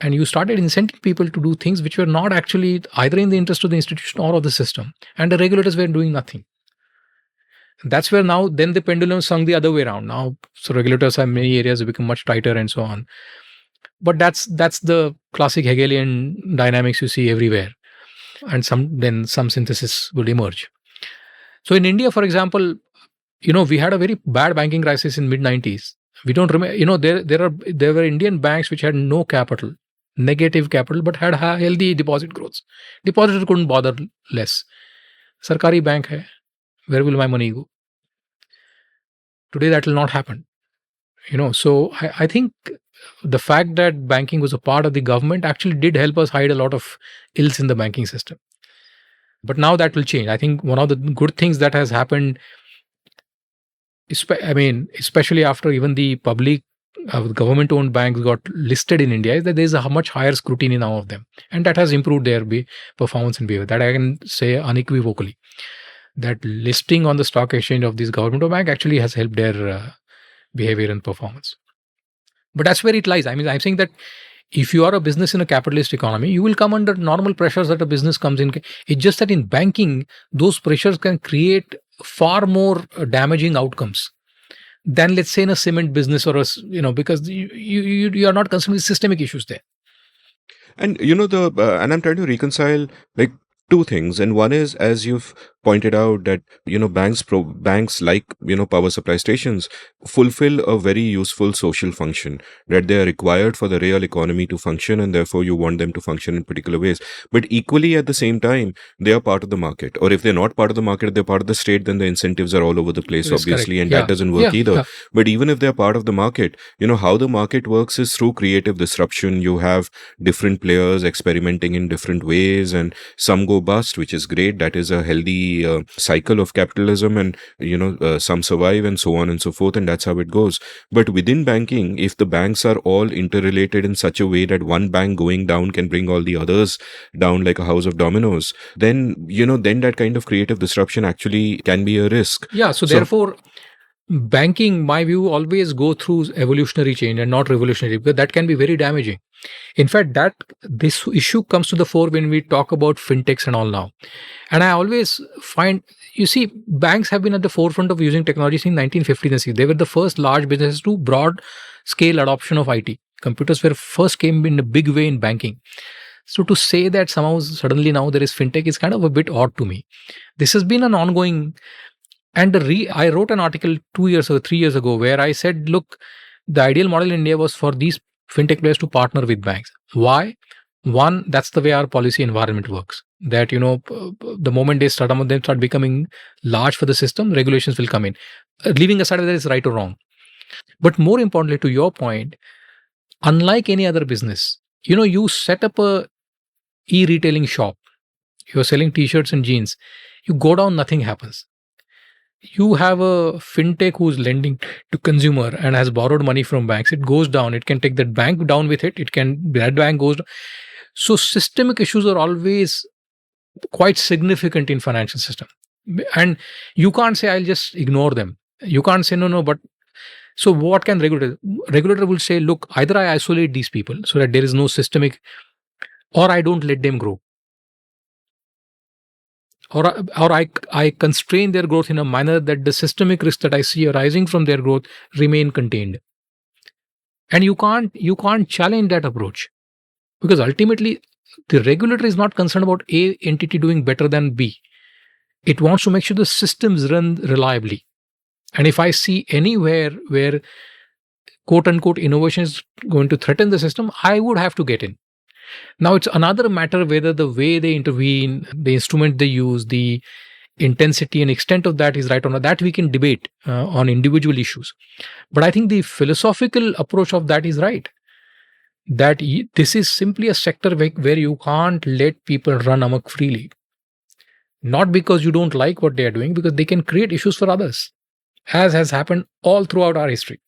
And you started incenting people to do things which were not actually either in the interest of the institution or of the system. And the regulators were doing nothing. That's where now then the pendulum swung the other way around. Now, so regulators have many areas have become much tighter and so on. But that's the classic Hegelian dynamics you see everywhere. And some synthesis will emerge. So in India, for example, we had a very bad banking crisis in mid-90s. We don't remember, there were Indian banks which had no capital, negative capital, but had healthy deposit growths. Depositors couldn't bother less. Sarkari bank hai, where will my money go? Today that will not happen. So I think the fact that banking was a part of the government actually did help us hide a lot of ills in the banking system. But now that will change. I think one of the good things that has happened, especially after even the public government-owned banks got listed in India, is that there is a much higher scrutiny now of them, and that has improved their performance and behavior. That I can say unequivocally, that listing on the stock exchange of this government-owned bank actually has helped their behavior and performance. But that's where it lies. I'm saying that if you are a business in a capitalist economy, you will come under normal pressures that a business comes in. It's just that in banking, those pressures can create far more damaging outcomes than, let's say, in a cement business or because you are not considering systemic issues there. And and I'm trying to reconcile like two things, and one is, as you've pointed out, that banks like power supply stations fulfill a very useful social function, that they are required for the real economy to function, and therefore you want them to function in particular ways. But equally at the same time, they are part of the market, or if they're not part of the market, they're part of the state, then the incentives are all over the place, That's obviously, correct. and that doesn't work either. Yeah. But even if they're part of the market, how the market works is through creative disruption. You have different players experimenting in different ways, and some go bust, which is great. That is a healthy cycle of capitalism, and some survive and so on and so forth, and that's how it goes. But within banking, if the banks are all interrelated in such a way that one bank going down can bring all the others down like a house of dominoes, then that kind of creative disruption actually can be a risk. So therefore, banking, my view, always go through evolutionary change and not revolutionary, because that can be very damaging. In fact, this issue comes to the fore when we talk about fintechs and all now. And I always find, banks have been at the forefront of using technology since 1950s. They were the first large businesses to broad scale adoption of IT. Computers were first came in a big way in banking. So to say that somehow suddenly now there is fintech is kind of a bit odd to me. This has been an ongoing. And I wrote an article 2 years or 3 years ago where I said, look, the ideal model in India was for these fintech players to partner with banks. Why? One, that's the way our policy environment works. That, the moment they start becoming large for the system, regulations will come in. Leaving aside whether it's right or wrong. But more importantly, to your point, unlike any other business, you set up a e-retailing shop. You're selling t-shirts and jeans. You go down, nothing happens. You have a fintech who's lending to consumer and has borrowed money from banks. It goes down. It can take that bank down with it. That bank goes down. So systemic issues are always quite significant in financial system. And you can't say, I'll just ignore them. You can't say, no, but so what can regulator will say, look, either I isolate these people so that there is no systemic, or I don't let them grow. Or I constrain their growth in a manner that the systemic risks that I see arising from their growth remain contained. And you can't challenge that approach, because ultimately the regulator is not concerned about A entity doing better than B. It wants to make sure the systems run reliably. And if I see anywhere where quote unquote innovation is going to threaten the system, I would have to get in. Now, it's another matter whether the way they intervene, the instrument they use, the intensity and extent of that is right or not. That we can debate on individual issues. But I think the philosophical approach of that is right. That this is simply a sector where you can't let people run amok freely. Not because you don't like what they are doing, because they can create issues for others, as has happened all throughout our history.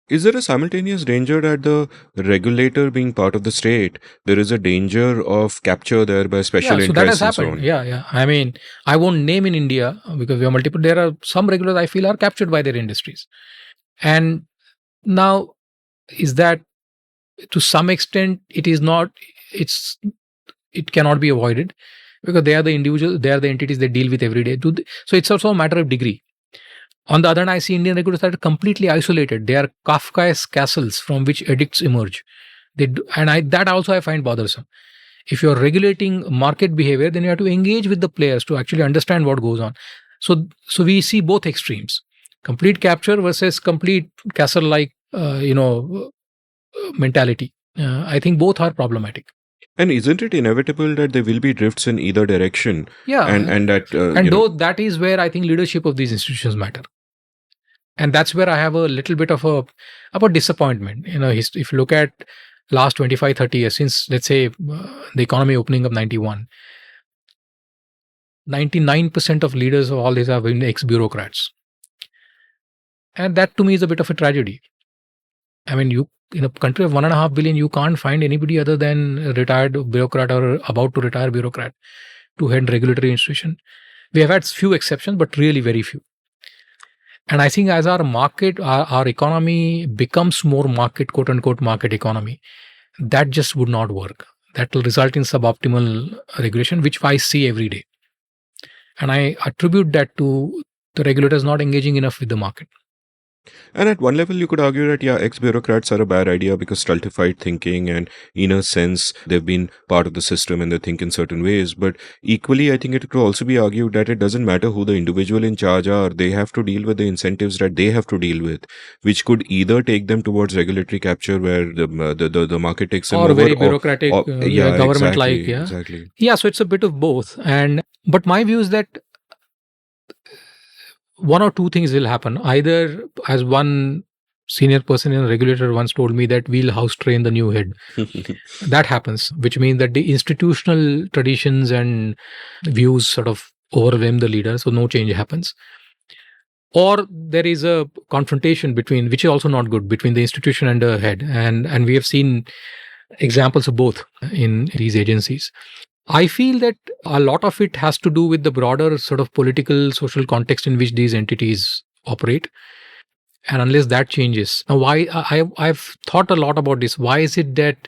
Is there a simultaneous danger that the regulator being part of the state, there is a danger of capture there by special So that has interests and so happened. on? Yeah. I mean, I won't name in India because we have multiple. There are some regulators I feel are captured by their industries. And now, is that to some extent, it is not, it cannot be avoided because they are the individuals, they are the entities they deal with every day. So it's also a matter of degree. On the other hand, I see Indian regulators that are completely isolated. They are Kafkaesque castles from which edicts emerge. That also I find bothersome. If you're regulating market behavior, then you have to engage with the players to actually understand what goes on. So we see both extremes: complete capture versus complete castle-like, mentality. I think both are problematic. And isn't it inevitable that there will be drifts in either direction? Yeah, And that and though that is where I think leadership of these institutions matter. And that's where I have a little bit of a disappointment. If you look at last 25, 30 years, since, let's say, the economy opening of 91, 99% of leaders of all these have been ex-bureaucrats. And that to me is a bit of a tragedy. I mean, you in a country of 1.5 billion, you can't find anybody other than a retired bureaucrat or about to retire bureaucrat to head regulatory institution. We have had few exceptions, but really very few. And I think as our market, our economy becomes more market, quote unquote, market economy, that just would not work. That will result in suboptimal regulation, which I see every day. And I attribute that to the regulators not engaging enough with the market. And at one level, you could argue that, yeah, ex-bureaucrats are a bad idea because stultified thinking and, in a sense, they've been part of the system and they think in certain ways. But equally, I think it could also be argued that it doesn't matter who the individual in charge are. They have to deal with the incentives that they have to deal with, which could either take them towards regulatory capture where the market takes them or over, very bureaucratic, government-like. Exactly. Yeah, so it's a bit of both. But my view is that one or two things will happen. Either, as one senior person in a regulator once told me, that we'll house train the new head. That happens, which means that the institutional traditions and views sort of overwhelm the leader, so no change happens. Or there is a confrontation between, which is also not good, between the institution and the head. And we have seen examples of both in these agencies. I feel that a lot of it has to do with the broader sort of political, social context in which these entities operate. And unless that changes, now I've thought a lot about this. Why is it that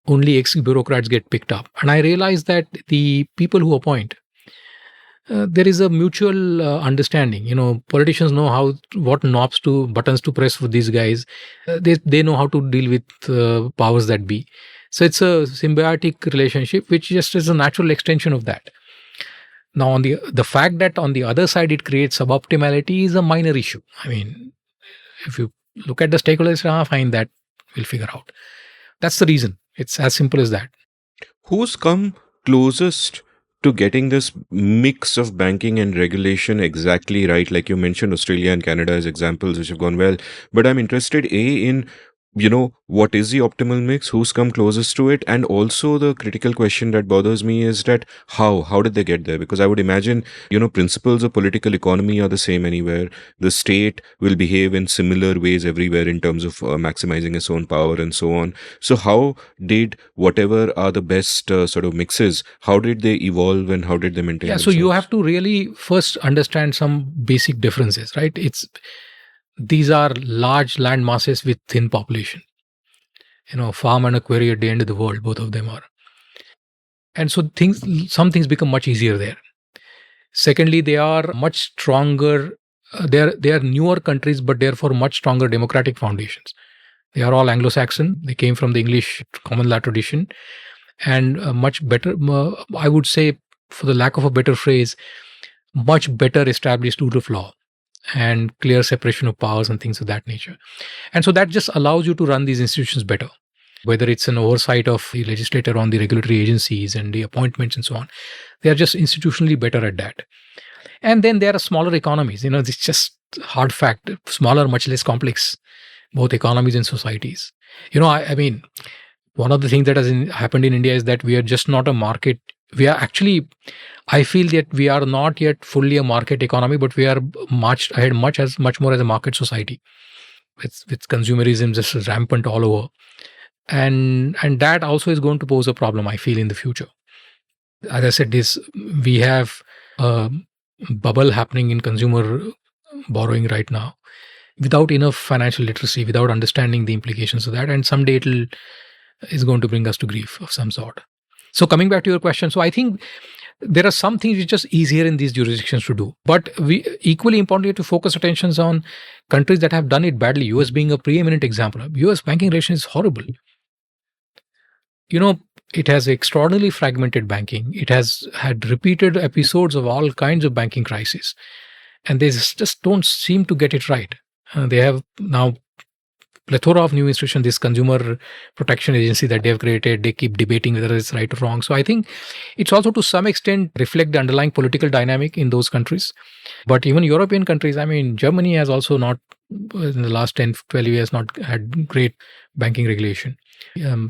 only ex-bureaucrats get picked up? And I realize that the people who appoint, there is a mutual understanding. Politicians know what buttons to press for these guys. They know how to deal with powers that be. So it's a symbiotic relationship, which just is a natural extension of that. Now, on the fact that on the other side it creates suboptimality is a minor issue. I mean, if you look at the stakeholders, fine, that we'll figure out. That's the reason. It's as simple as that. Who's come closest to getting this mix of banking and regulation exactly right? Like you mentioned, Australia and Canada as examples which have gone well. But I'm interested, in what is the optimal mix? Who's come closest to it? And also the critical question that bothers me is that how did they get there? Because I would imagine, principles of political economy are the same anywhere. The state will behave in similar ways everywhere in terms of maximizing its own power and so on. So how did whatever are the best sort of mixes, how did they evolve and how did they maintain themselves? So you have to really first understand some basic differences, right? These are large land masses with thin population. Farm and a quarry at the end of the world, both of them are. And so some things become much easier there. Secondly, they are much stronger. They are newer countries, but therefore much stronger democratic foundations. They are all Anglo-Saxon. They came from the English common law tradition, and much better, I would say, for the lack of a better phrase, much better established rule of law and clear separation of powers and things of that nature. And so that just allows you to run these institutions better, whether it's an oversight of the legislator on the regulatory agencies and the appointments and so on. They are just institutionally better at that. And then there are smaller economies. It's just hard fact. Smaller, much less complex, both economies and societies. I mean, one of the things that has happened in India is that we are just not a market. We are actually, I feel that we are not yet fully a market economy, but we are much more as a market society. with consumerism just rampant all over, and that also is going to pose a problem, I feel, in the future. As I said, this we have a bubble happening in consumer borrowing right now, without enough financial literacy, without understanding the implications of that, and someday is going to bring us to grief of some sort. So coming back to your question, so I think there are some things which are just easier in these jurisdictions to do, but we equally importantly to focus attentions on countries that have done it badly. US being a preeminent example. US banking regulation is horrible. It has extraordinarily fragmented banking. It has had repeated episodes of all kinds of banking crises, and they just don't seem to get it right. They have now plethora of new institutions. This consumer protection agency that they have created, they keep debating whether it's right or wrong. So I think it's also to some extent reflect the underlying political dynamic in those countries. But even European countries, I mean, Germany has also not, in the last 10, 12 years, not had great banking regulation.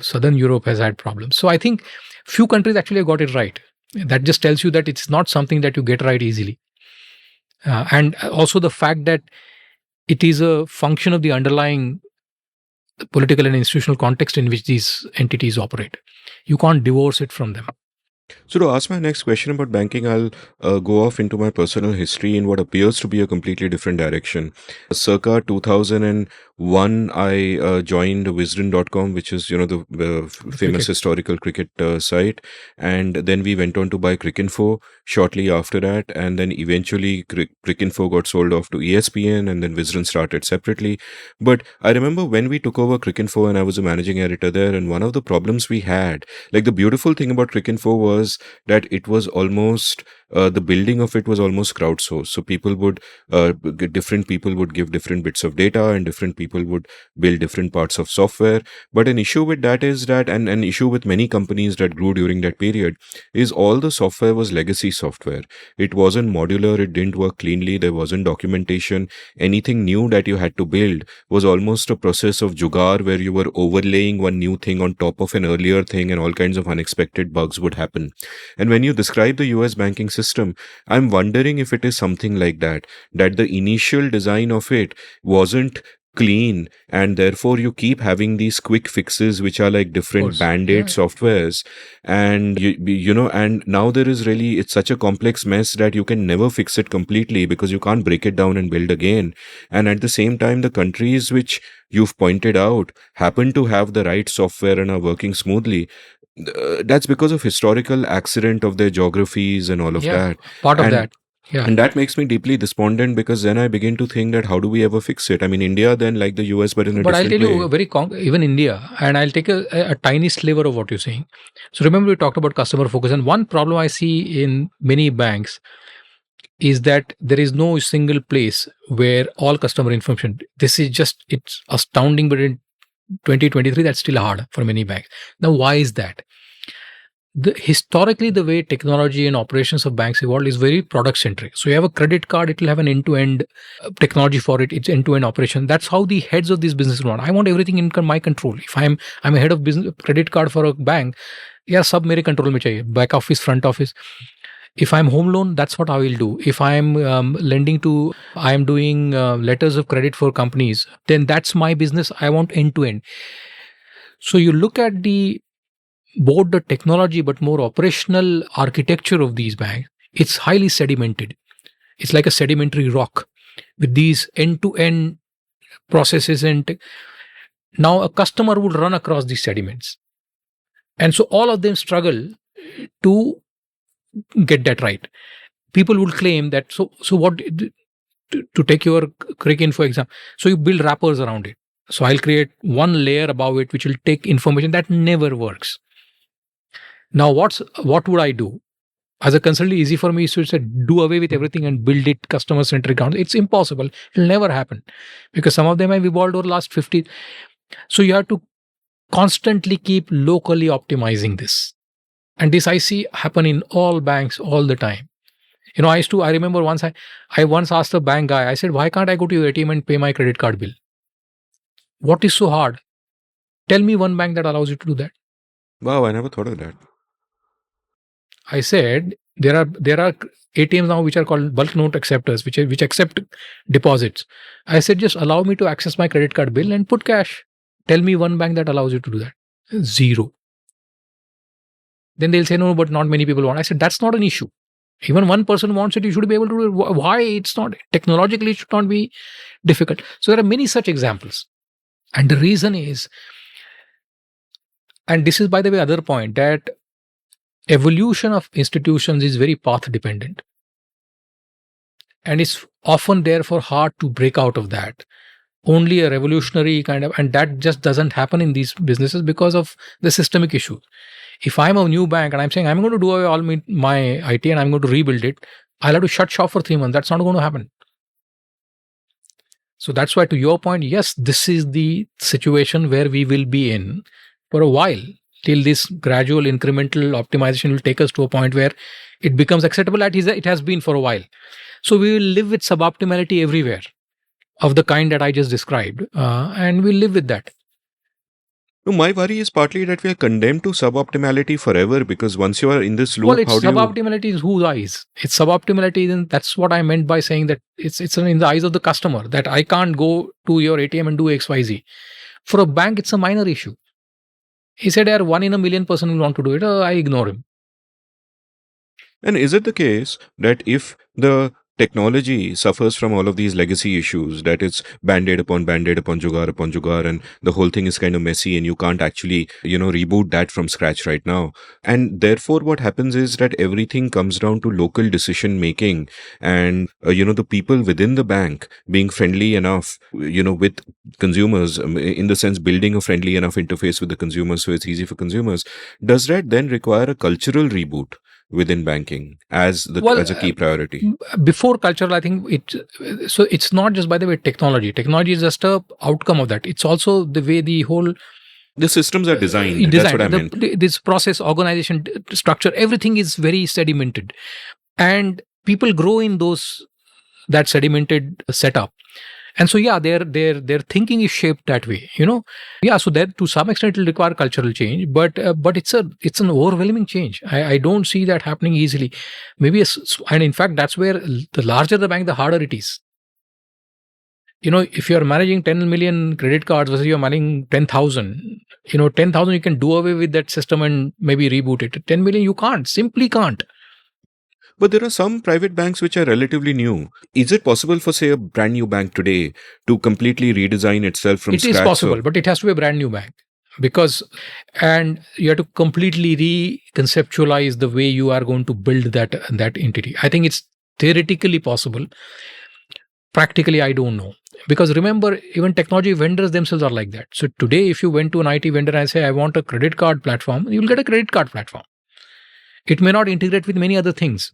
Southern Europe has had problems. So I think few countries actually have got it right. That just tells you that it's not something that you get right easily. And also the fact that it is a function of the underlying political and institutional context in which these entities operate. You can't divorce it from them. So to ask my next question about banking, I'll go off into my personal history in what appears to be a completely different direction. Circa 2001, I joined Wisden.com, which is, the famous historical cricket site. And then we went on to buy Cricinfo shortly after that. And then eventually Cricinfo got sold off to ESPN, and then Wisden started separately. But I remember when we took over Cricinfo and I was a managing editor there, and one of the problems we had, like the beautiful thing about Cricinfo was that it was almost the building of it was almost crowdsourced. So people would different people would give different bits of data, and different people would build different parts of software. But an issue with that is that, and an issue with many companies that grew during that period, is all the software was legacy software. It wasn't modular. It didn't work cleanly. There wasn't documentation. Anything new that you had to build was almost a process of jugaad, where you were overlaying one new thing on top of an earlier thing, and all kinds of unexpected bugs would happen. And when you describe the US banking system, I'm wondering if it is something like that the initial design of it wasn't clean, and therefore you keep having these quick fixes which are like different band-aid softwares, and and now there is really, it's such a complex mess that you can never fix it completely because you can't break it down and build again. And at the same time, the countries which you've pointed out happen to have the right software and are working smoothly. That's because of historical accident of their geographies and all of that. Part of that. Yeah. And that makes me deeply despondent, because then I begin to think that how do we ever fix it? I mean, India then, like the US, but in a different way. But I'll tell you even India, and I'll take a tiny sliver of what you're saying. So remember, we talked about customer focus, and one problem I see in many banks is that there is no single place where all customer information. This is just, it's astounding, but in 2023, that's still hard for many banks. Now, why is that? Historically, the way technology and operations of banks evolved is very product centric. So you have a credit card, it will have an end-to-end technology for it. It's end-to-end operation. That's how the heads of these businesses want. I want everything in my control. If I'm a head of business credit card for a bank, sab mere control mein chahiye. Back office, front office. If I'm home loan, that's what I will do. If I'm I am doing letters of credit for companies, then that's my business. I want end-to-end. So you look at both the technology but more operational architecture of these banks, it's highly sedimented. It's like a sedimentary rock with these end-to-end processes. And now a customer would run across these sediments. And so all of them struggle to get that right. People will claim that, so what, to take your Cricinfo for example, so you build wrappers around it. So I'll create one layer above it which will take information. That never works. Now, what would I do? As a consultant, easy for me is to say, do away with everything and build it customer-centric. It's impossible. It'll never happen because some of them have evolved over the last 50. So you have to constantly keep locally optimizing this. And this I see happen in all banks all the time. I remember once I once asked a bank guy, I said, why can't I go to your ATM and pay my credit card bill? What is so hard? Tell me one bank that allows you to do that. Wow, I never thought of that. I said, There are ATMs now which are called bulk note acceptors, which accept deposits. I said, just allow me to access my credit card bill and put cash. Tell me one bank that allows you to do that. Zero. Then they'll say, no, but not many people want. I said, that's not an issue. Even one person wants it, you should be able to do it. Why? It's not technologically, it should not be difficult. So there are many such examples. And the reason is, and this is, by the way, other point, that evolution of institutions is very path dependent. And it's often therefore hard to break out of that. Only a revolutionary kind of, and that just doesn't happen in these businesses because of the systemic issue. If I'm a new bank and I'm saying I'm going to do away all my IT and I'm going to rebuild it, I'll have to shut shop for 3 months. That's not going to happen. So that's why, to your point, yes, this is the situation where we will be in for a while, till this gradual incremental optimization will take us to a point where it becomes acceptable, as it has been for a while. So we will live with suboptimality everywhere of the kind that I just described, and we'll live with that. No, my worry is partly that we are condemned to suboptimality forever, because once you are in this loop, well, suboptimality is whose eyes? It's suboptimality, and that's what I meant by saying that it's in the eyes of the customer, that I can't go to your ATM and do XYZ. For a bank, it's a minor issue. He said, 1 in a million person will want to do it. I ignore him. And is it the case that if the technology suffers from all of these legacy issues, that it's band-aid upon jugaad, and the whole thing is kind of messy and you can't actually, reboot that from scratch right now. And therefore what happens is that everything comes down to local decision making and, the people within the bank being friendly enough, with consumers, in the sense building a friendly enough interface with the consumers so it's easy for consumers. Does that then require a cultural reboot within banking as a key priority? Before cultural, I think it's not just, by the way, technology. Technology is just a outcome of that. It's also the way the systems are designed. That's what I meant. This process, organization, structure, everything is very sedimented, and people grow in that sedimented setup. And so, their thinking is shaped that way, So that to some extent it will require cultural change, but it's an overwhelming change. I don't see that happening easily. And in fact, that's where the larger the bank, the harder it is. If you're managing 10 million credit cards versus you're managing 10,000, 10,000 you can do away with that system and maybe reboot it. 10 million you simply can't. But there are some private banks which are relatively new. Is it possible for, say, a brand new bank today to completely redesign itself from scratch? It is possible, but it has to be a brand new bank. And you have to completely reconceptualize the way you are going to build that entity. I think it's theoretically possible. Practically, I don't know. Because remember, even technology vendors themselves are like that. So today, if you went to an IT vendor and say, I want a credit card platform, you'll get a credit card platform. It may not integrate with many other things.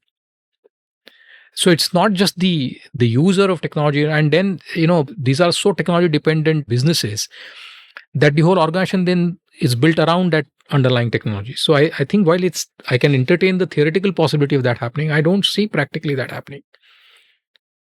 So it's not just the user of technology. And then, these are so technology dependent businesses that the whole organization then is built around that underlying technology. So I think while I can entertain the theoretical possibility of that happening, I don't see practically that happening.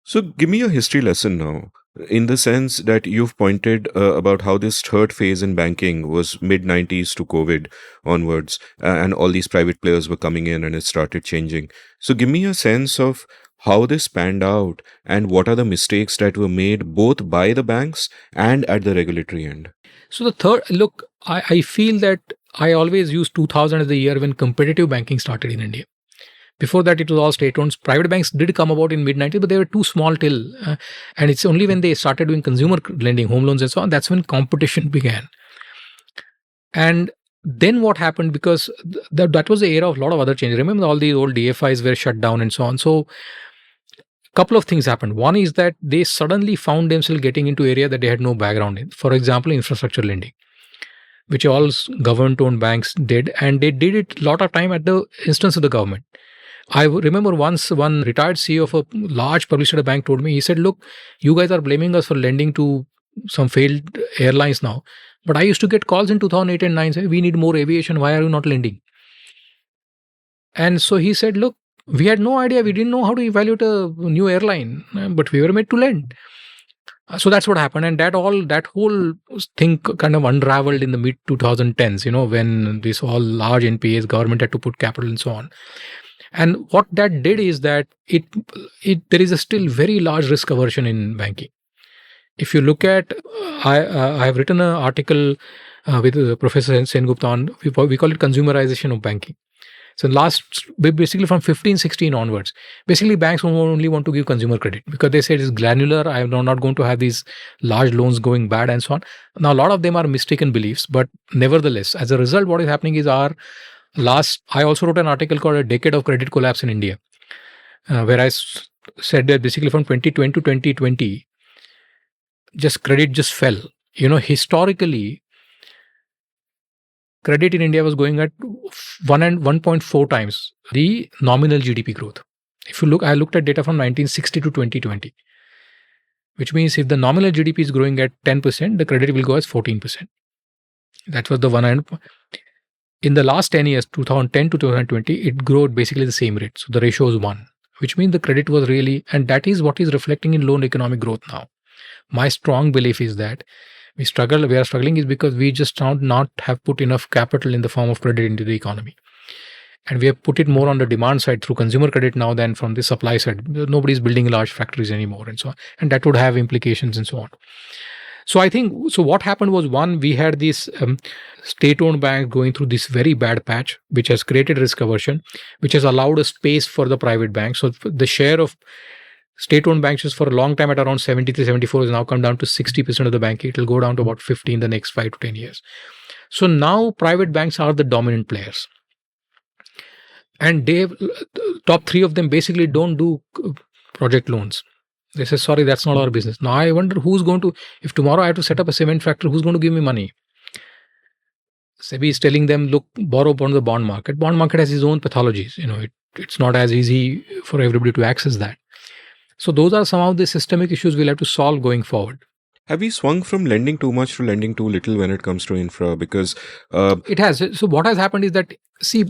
So give me a history lesson now, in the sense that you've pointed about how this third phase in banking was mid-90s to COVID onwards, and all these private players were coming in and it started changing. So give me a sense of how this panned out and what are the mistakes that were made both by the banks and at the regulatory end. So the third, look, I feel that I always use 2000 as the year when competitive banking started in India. Before that, it was all state-owned. Private banks did come about in mid-90s, but they were too small till. And it's only when they started doing consumer lending, home loans and so on, that's when competition began. And then what happened, because that was the era of a lot of other changes. Remember, all these old DFIs were shut down and so on. So a couple of things happened. One is that they suddenly found themselves getting into area that they had no background in. For example, infrastructure lending, which all government-owned banks did. And they did it a lot of time at the instance of the government. I remember once one retired CEO of a large public sector bank told me, he said, look, you guys are blaming us for lending to some failed airlines now. But I used to get calls in 2008 and 9 saying, we need more aviation. Why are you not lending? And so he said, look, we had no idea. We didn't know how to evaluate a new airline, but we were made to lend. So that's what happened. And that whole thing kind of unraveled in the mid 2010s, when this all large NPAs, government had to put capital and so on. And what that did is that there is a still very large risk aversion in banking. If you look at, I have written an article with Professor Sen Gupta on, we call it consumerization of banking. So basically from 15-16 onwards, basically banks only want to give consumer credit because they say it's granular. I'm not going to have these large loans going bad and so on. Now, a lot of them are mistaken beliefs, but nevertheless, as a result, what is happening is I also wrote an article called A Decade of Credit Collapse in India, where I said that basically from 2020 to 2020, credit just fell. Historically, credit in India was going at 1.4 times the nominal GDP growth. If you look, I looked at data from 1960 to 2020, which means if the nominal GDP is growing at 10%, the credit will go as 14%. That was the one end. In the last 10 years, 2010 to 2020, it grew basically the same rate. So the ratio is 1, which means the credit was really, and that is what is reflecting in low economic growth now. My strong belief is that we are struggling is because we just not have put enough capital in the form of credit into the economy. And we have put it more on the demand side through consumer credit now than from the supply side. Nobody's building large factories anymore and so on. And that would have implications and so on. So I think, so what happened was, one, we had this state-owned bank going through this very bad patch, which has created risk aversion, which has allowed a space for the private banks. So the share of state-owned banks is for a long time at around 73-74 has now come down to 60% of the bank. It will go down to about 50 in the next 5 to 10 years. So now private banks are the dominant players. And top 3 of them basically don't do project loans. They say, sorry, that's not our business. Now I wonder who's going to, if tomorrow I have to set up a cement factory, who's going to give me money? SEBI is telling them, look, borrow from the bond market. Bond market has its own pathologies. It's not as easy for everybody to access that. So those are some of the systemic issues we'll have to solve going forward. Have we swung from lending too much to lending too little when it comes to infra? Because it has. So what has happened is that, see,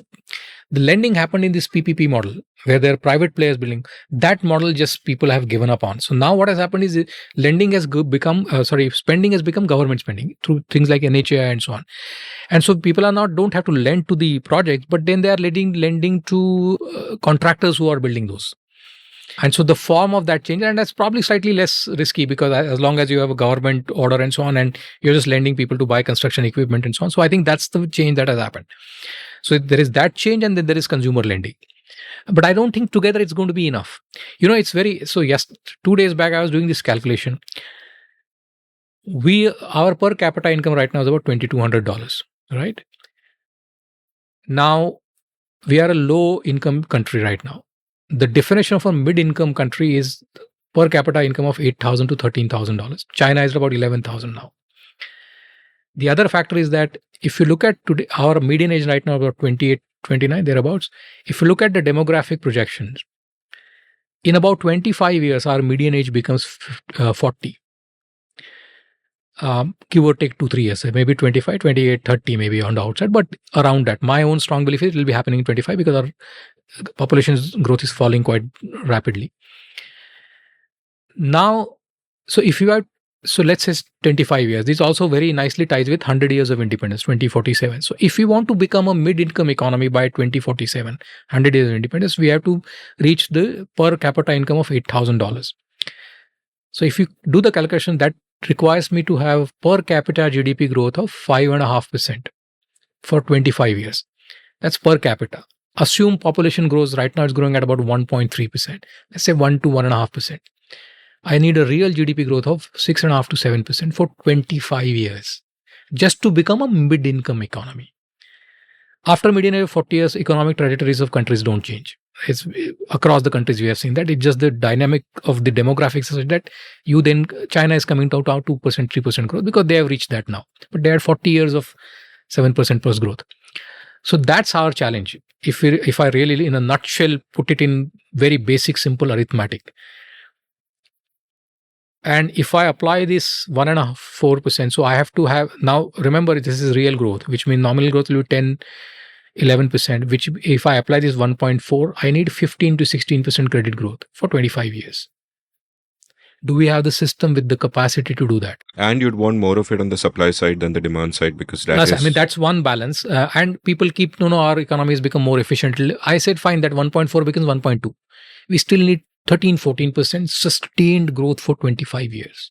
the lending happened in this PPP model where there are private players building. That model just people have given up on. So now what has happened is spending has become government spending through things like NHAI and so on. And so people don't have to lend to the projects, but then they are lending to contractors who are building those. And so the form of that change, and that's probably slightly less risky because as long as you have a government order and so on, and you're just lending people to buy construction equipment and so on. So I think that's the change that has happened. So there is that change, and then there is consumer lending. But I don't think together it's going to be enough. It's very, so yes, 2 days back I was doing this calculation. Our per capita income right now is about $2,200, right? Now, we are a low income country right now. The definition of a mid-income country is per capita income of $8,000 to $13,000. China is about $11,000 now. The other factor is that if you look at today, our median age right now about 28, 29, thereabouts. If you look at the demographic projections, in about 25 years, our median age becomes 40. Give or take 2-3 years, maybe 25, 28, 30 maybe on the outside, but around that. My own strong belief is it will be happening in 25 because our population growth is falling quite rapidly. Now, so let's say 25 years. This also very nicely ties with 100 years of independence, 2047. So if we want to become a mid-income economy by 2047, 100 years of independence, we have to reach the per capita income of $8,000. So if you do the calculation, that requires me to have per capita GDP growth of 5.5% for 25 years. That's per capita. Assume population grows, right now it's growing at about 1.3%. Let's say 1 to 1.5%. I need a real GDP growth of 6.5 to 7% for 25 years just to become a mid-income economy. After median age of 40 years, economic trajectories of countries don't change. It's across the countries we have seen that. It's just the dynamic of the demographics such that China is coming to 2%, 3% growth because they have reached that now. But they had 40 years of 7% plus growth. So that's our challenge. If I really, in a nutshell, put it in very basic, simple arithmetic. And if I apply this 1.5%, 4%, so I have to have, now remember this is real growth, which means nominal growth will be 10, 11%, which if I apply this 1.4, I need 15 to 16% credit growth for 25 years. Do we have the system with the capacity to do that? And you'd want more of it on the supply side than the demand side, because that's one balance. And people keep, our economy has become more efficient. I said, fine, that 1.4 becomes 1.2. We still need 13-14% sustained growth for 25 years.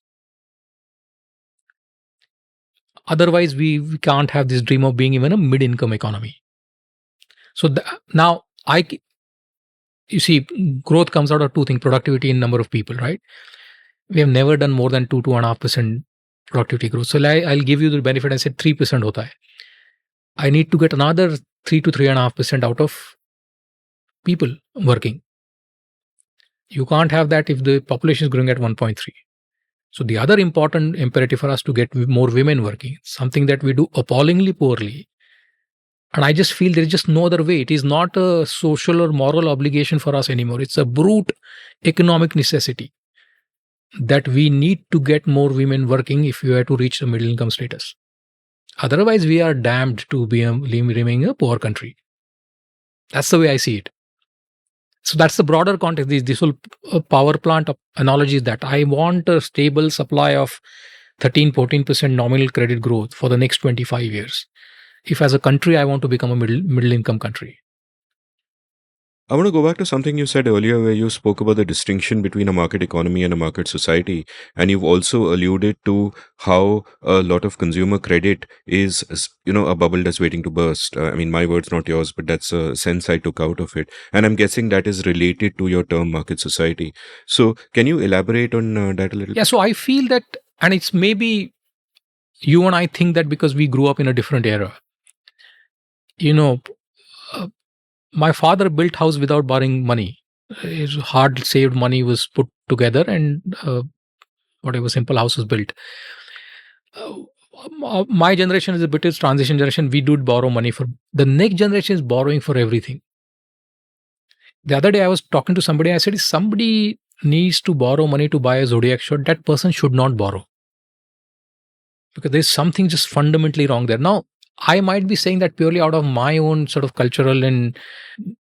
Otherwise, we can't have this dream of being even a mid-income economy. So now, you see, growth comes out of two things: productivity and number of people, right? We have never done more than 2.5% productivity growth. So I'll give you the benefit. I said 3% hota hai. I need to get another 3 to 3.5% out of people working. You can't have that if the population is growing at 1.3. So the other important imperative for us to get more women working, something that we do appallingly poorly. And I just feel there is just no other way. It is not a social or moral obligation for us anymore. It's a brute economic necessity that we need to get more women working if we are to reach the middle income status. Otherwise, we are damned to be remaining a poor country. That's the way I see it. So that's the broader context. This whole power plant analogy is that I want a stable supply of 13-14% nominal credit growth for the next 25 years. If as a country, I want to become a middle income country. I want to go back to something you said earlier, where you spoke about the distinction between a market economy and a market society. And you've also alluded to how a lot of consumer credit is, a bubble that's waiting to burst. I mean, my words, not yours, but that's a sense I took out of it. And I'm guessing that is related to your term market society. So can you elaborate on that a little? Yeah, so I feel that, and it's maybe you and I think that because we grew up in a different era. My father built house without borrowing money. His hard saved money was put together and whatever simple house was built. My generation is a bit of transition generation. We do borrow money for the next generation is borrowing for everything. The other day I was talking to somebody. I said, if somebody needs to borrow money to buy a Zodiac shirt, that person should not borrow. Because there's something just fundamentally wrong there. Now, I might be saying that purely out of my own sort of cultural and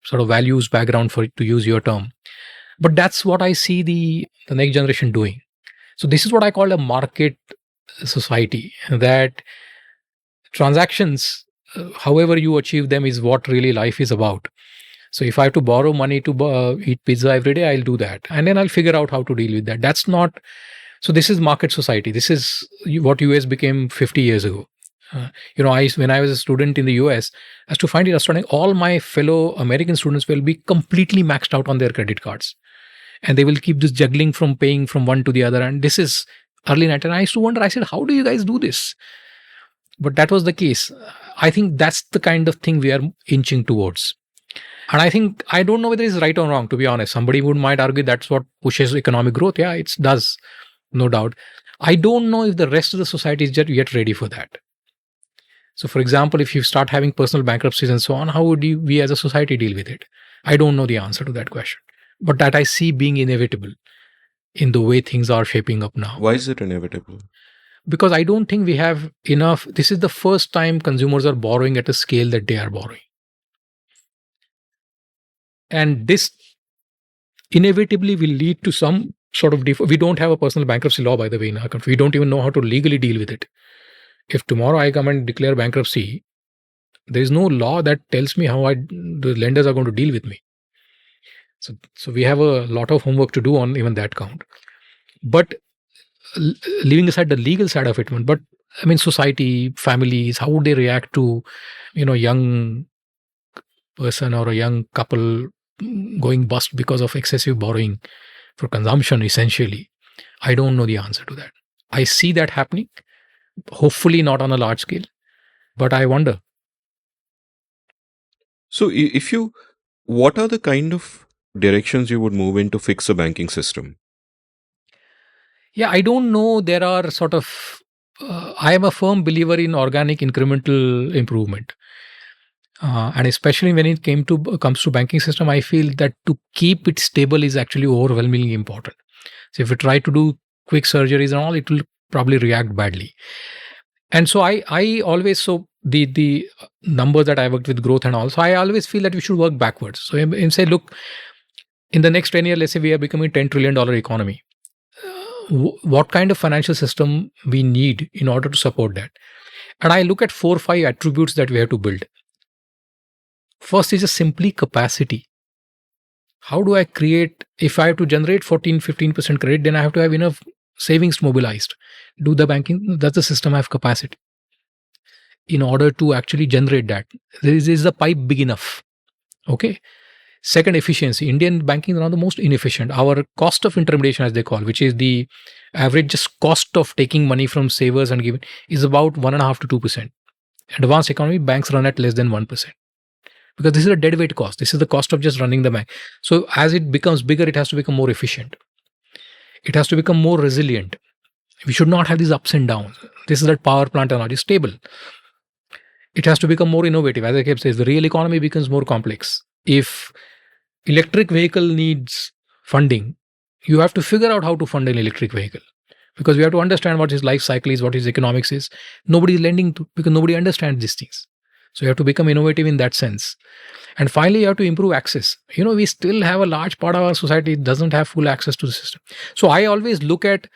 sort of values background, for it to use your term. But that's what I see the next generation doing. So this is what I call a market society, that transactions, however you achieve them, is what really life is about. So if I have to borrow money to eat pizza every day, I'll do that. And then I'll figure out how to deal with that. That's not... So this is market society. This is what US became 50 years ago. When I was a student in the US, as to find it astounding, all my fellow American students will be completely maxed out on their credit cards. And they will keep this juggling from paying from one to the other. And this is early 90s. And I used to wonder, I said, how do you guys do this? But that was the case. I think that's the kind of thing we are inching towards. And I don't know whether it's right or wrong, to be honest. Somebody might argue that's what pushes economic growth. Yeah, it does, no doubt. I don't know if the rest of the society is yet ready for that. So, for example, if you start having personal bankruptcies and so on, how would we as a society deal with it? I don't know the answer to that question. But that I see being inevitable in the way things are shaping up now. Why is it inevitable? Because I don't think we have enough. This is the first time consumers are borrowing at a scale that they are borrowing. And this inevitably will lead to some sort of... We don't have a personal bankruptcy law, by the way, in our country. We don't even know how to legally deal with it. If tomorrow I come and declare bankruptcy, there is no law that tells me how the lenders are going to deal with me. So we have a lot of homework to do on even that count. But leaving aside the legal side of it, but I mean, society, families, how would they react to, young person or a young couple going bust because of excessive borrowing for consumption, essentially? I don't know the answer to that. I see that happening. Hopefully not on a large scale, but I wonder. So what are the kind of directions you would move in to fix a banking system? Yeah, I don't know. There are sort of... I am a firm believer in organic incremental improvement. And especially when it comes to banking system, I feel that to keep it stable is actually overwhelmingly important. So if you try to do quick surgeries and all, it will probably react badly. And so I always, so the numbers that I worked with growth and all, so I always feel that we should work backwards. So and say, look, in the next 10 years, let's say we are becoming $10 trillion economy. what kind of financial system we need in order to support that. And I look at 4 or 5 attributes that we have to build. First is just simply capacity. How do I create, if I have to generate 14-15% credit, then I have to have enough savings mobilized. Do the banking, that's the system I have capacity. In order to actually generate that, is the pipe big enough? Okay. Second, efficiency. Indian banking is one of the most inefficient. Our cost of intermediation, as they call, which is the average just cost of taking money from savers and giving, is about 1.5 to 2%. Advanced economy, banks run at less than 1%. Because this is a deadweight cost. This is the cost of just running the bank. So as it becomes bigger, it has to become more efficient. It has to become more resilient. We should not have these ups and downs. This is that power plant analogy, stable. It has to become more innovative. As I kept saying, the real economy becomes more complex. If electric vehicle needs funding, you have to figure out how to fund an electric vehicle. Because we have to understand what his life cycle is, what his economics is. Nobody is lending to, because nobody understands these things. So you have to become innovative in that sense. And finally, you have to improve access. We still have a large part of our society doesn't have full access to the system. So I always look at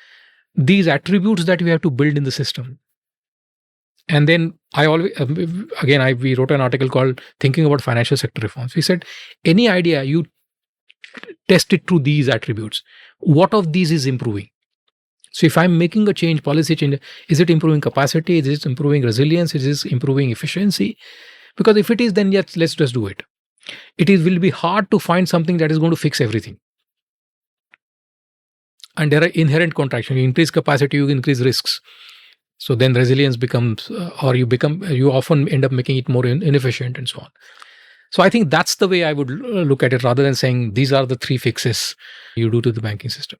these attributes that we have to build in the system. And then I always, we wrote an article called Thinking About Financial Sector Reforms. We said, any idea, you test it through these attributes. What of these is improving? So if I'm making a change, policy change, is it improving capacity? Is it improving resilience? Is it improving efficiency? Because if it is, then yes, let's just do it. Will be hard to find something that is going to fix everything. And there are inherent contractions. You increase capacity, you increase risks. So then resilience becomes, you often end up making it more inefficient and so on. So I think that's the way I would look at it, rather than saying these are the 3 fixes you do to the banking system.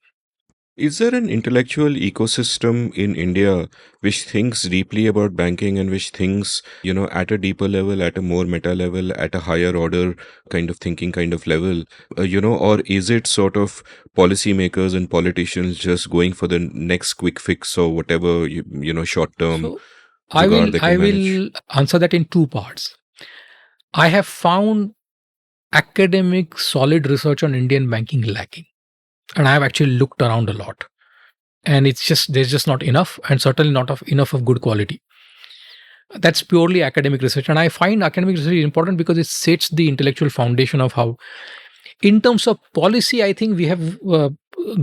Is there an intellectual ecosystem in India which thinks deeply about banking and which thinks, at a deeper level, at a more meta level, at a higher order kind of thinking kind of level, or is it sort of policymakers and politicians just going for the next quick fix or whatever, short term? So I will answer that in 2 parts. I have found academic solid research on Indian banking lacking. And I have actually looked around a lot. And there's just not enough, and certainly not enough of good quality. That's purely academic research. And I find academic research important because it sets the intellectual foundation of how, in terms of policy, I think we have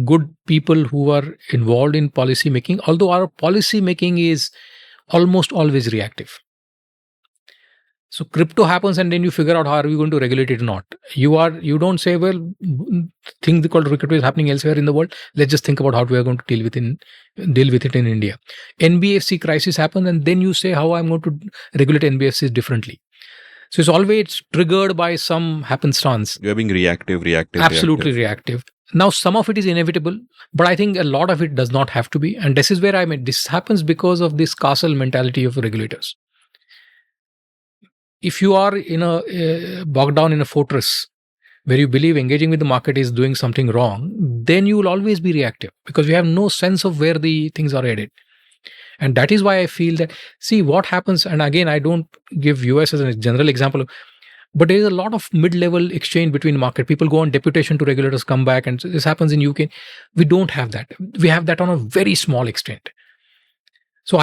good people who are involved in policy making, although our policy making is almost always reactive. So crypto happens and then you figure out how are we going to regulate it or not. You don't say, well, things called crypto is happening elsewhere in the world. Let's just think about how we are going to deal with it in India. NBFC crisis happens and then you say how I'm going to regulate NBFCs differently. So it's always triggered by some happenstance. You're being reactive. Absolutely reactive. Now, some of it is inevitable, but I think a lot of it does not have to be. And this is where this happens because of this castle mentality of regulators. If you are bogged down in a fortress where you believe engaging with the market is doing something wrong, then you will always be reactive because you have no sense of where the things are headed. And that is why I feel that, see what happens, and again, I don't give US as a general example, but there is a lot of mid-level exchange between market. People go on deputation to regulators, come back, and this happens in UK. We don't have that. We have that on a very small extent. So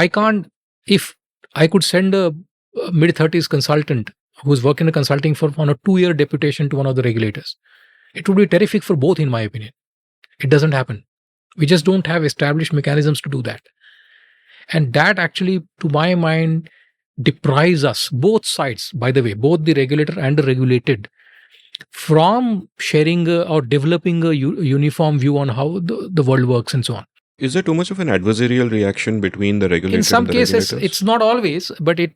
if I could send a mid-30s consultant who's working in consulting firm on a 2-year deputation to one of the regulators, it would be terrific for both, in my opinion. It doesn't happen. We just don't have established mechanisms to do that. And that actually, to my mind, deprives us, both sides, by the way, both the regulator and the regulated, from sharing or developing a uniform view on how the world works and so on. Is there too much of an adversarial reaction between the regulator and the regulators? In some cases, it's not always, but it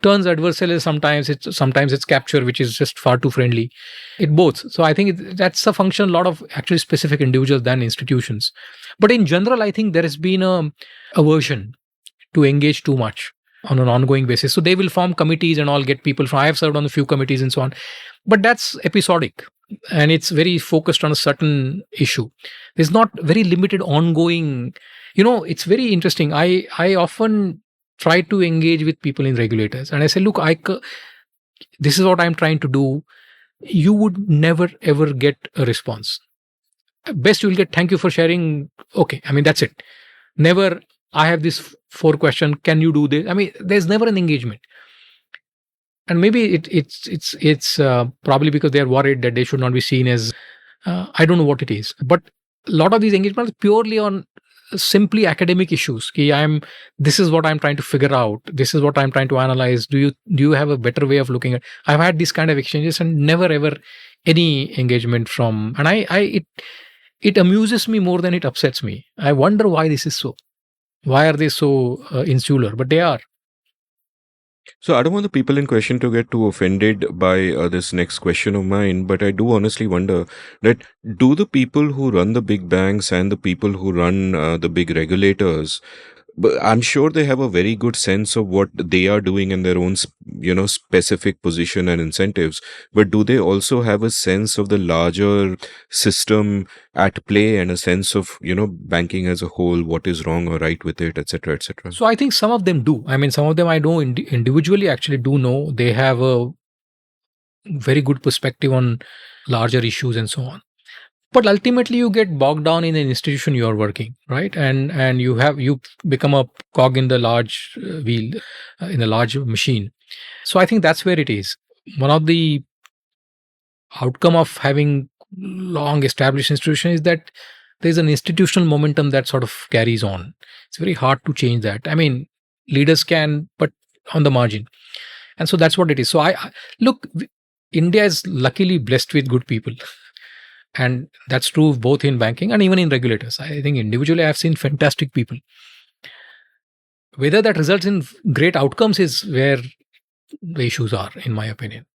turns adversarial sometimes. Sometimes it's capture, which is just far too friendly. It both. So I think that's a function a lot of actually specific individuals than institutions. But in general, I think there has been a aversion to engage too much on an ongoing basis. So they will form committees and all, get people from. I have served on a few committees and so on. But that's episodic. And it's very focused on a certain issue. There's not very limited ongoing. It's very interesting. I often try to engage with people in regulators. And I say, look, this is what I'm trying to do. You would never, ever get a response. Best you'll get, thank you for sharing. Okay, I mean, that's it. Never, I have this 4 question, can you do this? I mean, there's never an engagement. And maybe it's probably because they're worried that they should not be seen as, I don't know what it is. But a lot of these engagements purely on simply academic issues. This is what I'm trying to figure out. This is what I'm trying to analyze. Do you have a better way of looking at? I've had these kind of exchanges and never ever any engagement from. And it amuses me more than it upsets me. I wonder why this is so. Why are they so insular? But they are. So I don't want the people in question to get too offended by this next question of mine, but I do honestly wonder that do the people who run the big banks and the people who run the big regulators, but I'm sure they have a very good sense of what they are doing in their own, specific position and incentives. But do they also have a sense of the larger system at play and a sense of, banking as a whole, what is wrong or right with it, etc., etc.? So I think some of them do. I mean, some of them I know individually actually do know. They have a very good perspective on larger issues and so on. But ultimately, you get bogged down in an institution you are working, right? And you become a cog in the large wheel, in a large machine. So I think that's where it is. One of the outcome of having long established institution is that there's an institutional momentum that sort of carries on. It's very hard to change that. I mean, leaders can, but on the margin. And so that's what it is. So I look, India is luckily blessed with good people. And that's true both in banking and even in regulators. I think individually I've seen fantastic people. Whether that results in great outcomes is where the issues are, in my opinion.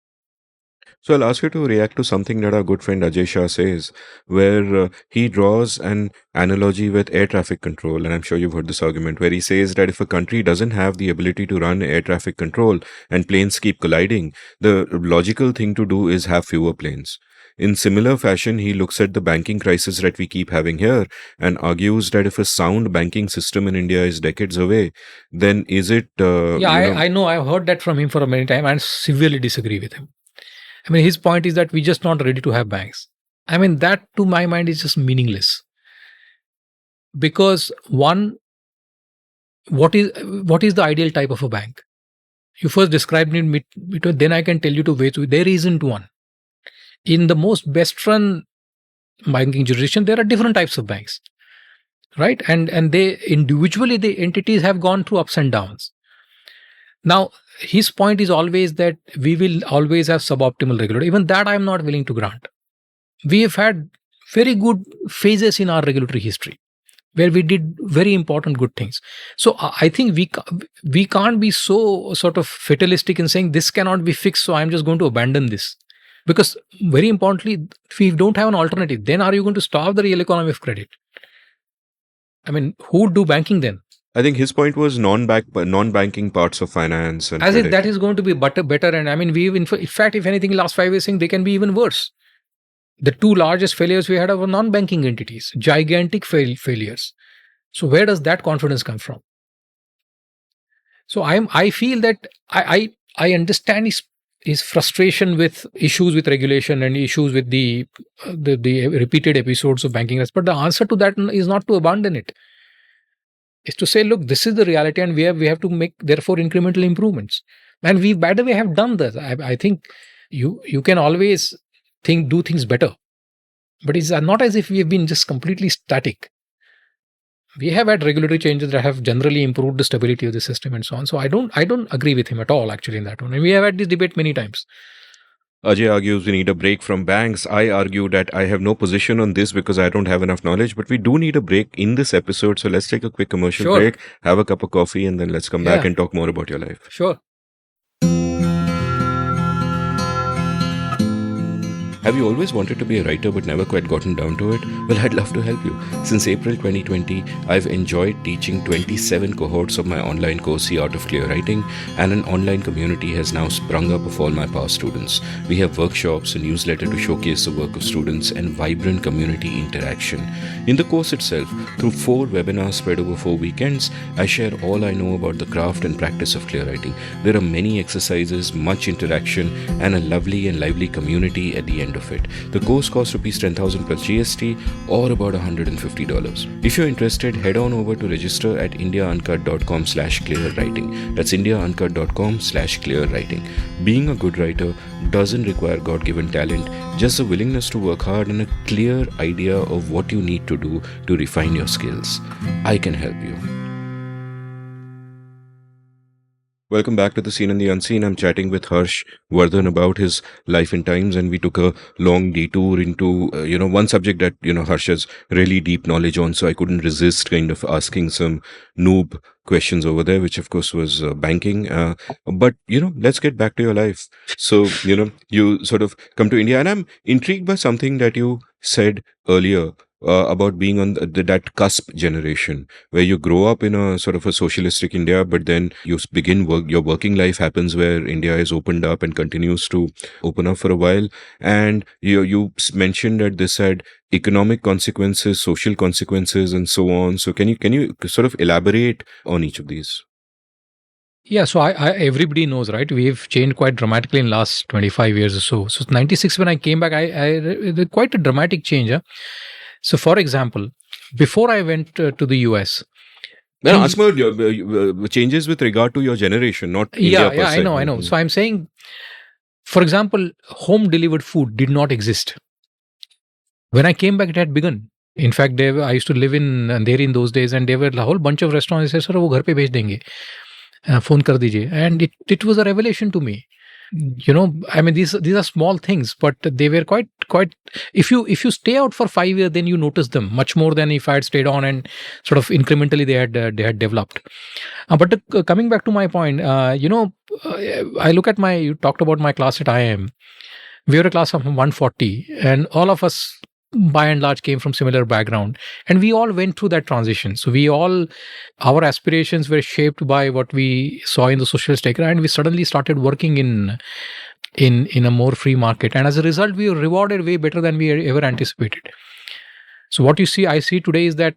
So I'll ask you to react to something that our good friend Ajay Shah says, where he draws an analogy with air traffic control. And I'm sure you've heard this argument, where he says that if a country doesn't have the ability to run air traffic control and planes keep colliding, the logical thing to do is have fewer planes. In similar fashion, he looks at the banking crisis that we keep having here and argues that if a sound banking system in India is decades away, then is it... I know. I've heard that from him for a many times and severely disagree with him. I mean, his point is that we're just not ready to have banks. I mean, that to my mind is just meaningless. Because one, what is the ideal type of a bank? You first described it, then I can tell you to wait. There isn't one. In the most best run banking jurisdiction, there are different types of banks, right? And they individually, the entities have gone through ups and downs. Now, his point is always that we will always have suboptimal regulator. Even that I'm not willing to grant. We have had very good phases in our regulatory history where we did very important good things. So I think we can't be so sort of fatalistic in saying this cannot be fixed, so I'm just going to abandon this. Because very importantly, if we don't have an alternative, then are you going to starve the real economy of credit? I mean, who would do banking then? I think his point was non-banking parts of finance. And as if that is going to be better. And I mean, in fact, if anything, last 5 years, they can be even worse. The 2 largest failures we had were non-banking entities, gigantic failures. So where does that confidence come from? So I feel that I understand his frustration with issues with regulation and issues with the repeated episodes of banking. But the answer to that is not to abandon it. Is to say, look, this is the reality and we have to make, therefore, incremental improvements. And we, by the way, have done that. I think you can always do things better. But it's not as if we have been just completely static. We have had regulatory changes that have generally improved the stability of the system and so on. So I don't agree with him at all, actually, in that one. And we have had this debate many times. Ajay argues we need a break from banks. I argue that I have no position on this because I don't have enough knowledge, but we do need a break in this episode. So let's take a quick commercial break, have a cup of coffee, and then let's come back and talk more about your life. Sure. Have you always wanted to be a writer but never quite gotten down to it? Well, I'd love to help you. Since April 2020, I've enjoyed teaching 27 cohorts of my online course, The Art of Clear Writing, and an online community has now sprung up of all my past students. We have workshops, a newsletter to showcase the work of students, and vibrant community interaction. In the course itself, through 4 webinars spread over 4 weekends, I share all I know about the craft and practice of clear writing. There are many exercises, much interaction, and a lovely and lively community at the end end of it. The course costs rupees 10,000 plus GST, or about $150. If you're interested, head on over to register at indiauncut.com/clearwriting. That's indiauncut.com/clearwriting. Being a good writer doesn't require God-given talent, just a willingness to work hard and a clear idea of what you need to do to refine your skills. I can help you. Welcome back to The Seen and the Unseen. I'm chatting with Harsh Vardhan about his life and times, and we took a long detour into, one subject that, Harsh has really deep knowledge on, so I couldn't resist kind of asking some noob questions over there, which of course was banking. But, let's get back to your life. So, you sort of come to India, and I'm intrigued by something that you said earlier. About being on that cusp generation where you grow up in a sort of a socialistic India, but then you begin your working life happens where India is opened up and continues to open up for a while. And you mentioned that this had economic consequences, social consequences, and so on. So can you sort of elaborate on each of these? Yeah, so I everybody knows, right? We've changed quite dramatically in last 25 years or so. So 96, when I came back, I quite a dramatic change. Huh? So, for example, before I went to the US... No, ask me changes with regard to your generation, not India per se. I know. Mm-hmm. So, I'm saying, for example, home delivered food did not exist. When I came back, it had begun. In fact, I used to live in Andheri in those days, and there were a whole bunch of restaurants that said, "Sir, wo ghar pe bhej denge. Phone kar dijiye." And it was a revelation to me. I mean, these are small things, but they were quite. If you stay out for 5 years, then you notice them much more than if I had stayed on and sort of incrementally they had developed. But coming back to my point, I look at you talked about my class at IIM. We were a class of 140, and all of us, by and large, came from similar background, and we all went through that transition. So our aspirations were shaped by what we saw in the socialist era, and we suddenly started working in a more free market, and as a result, we were rewarded way better than we ever anticipated. So what I see today is that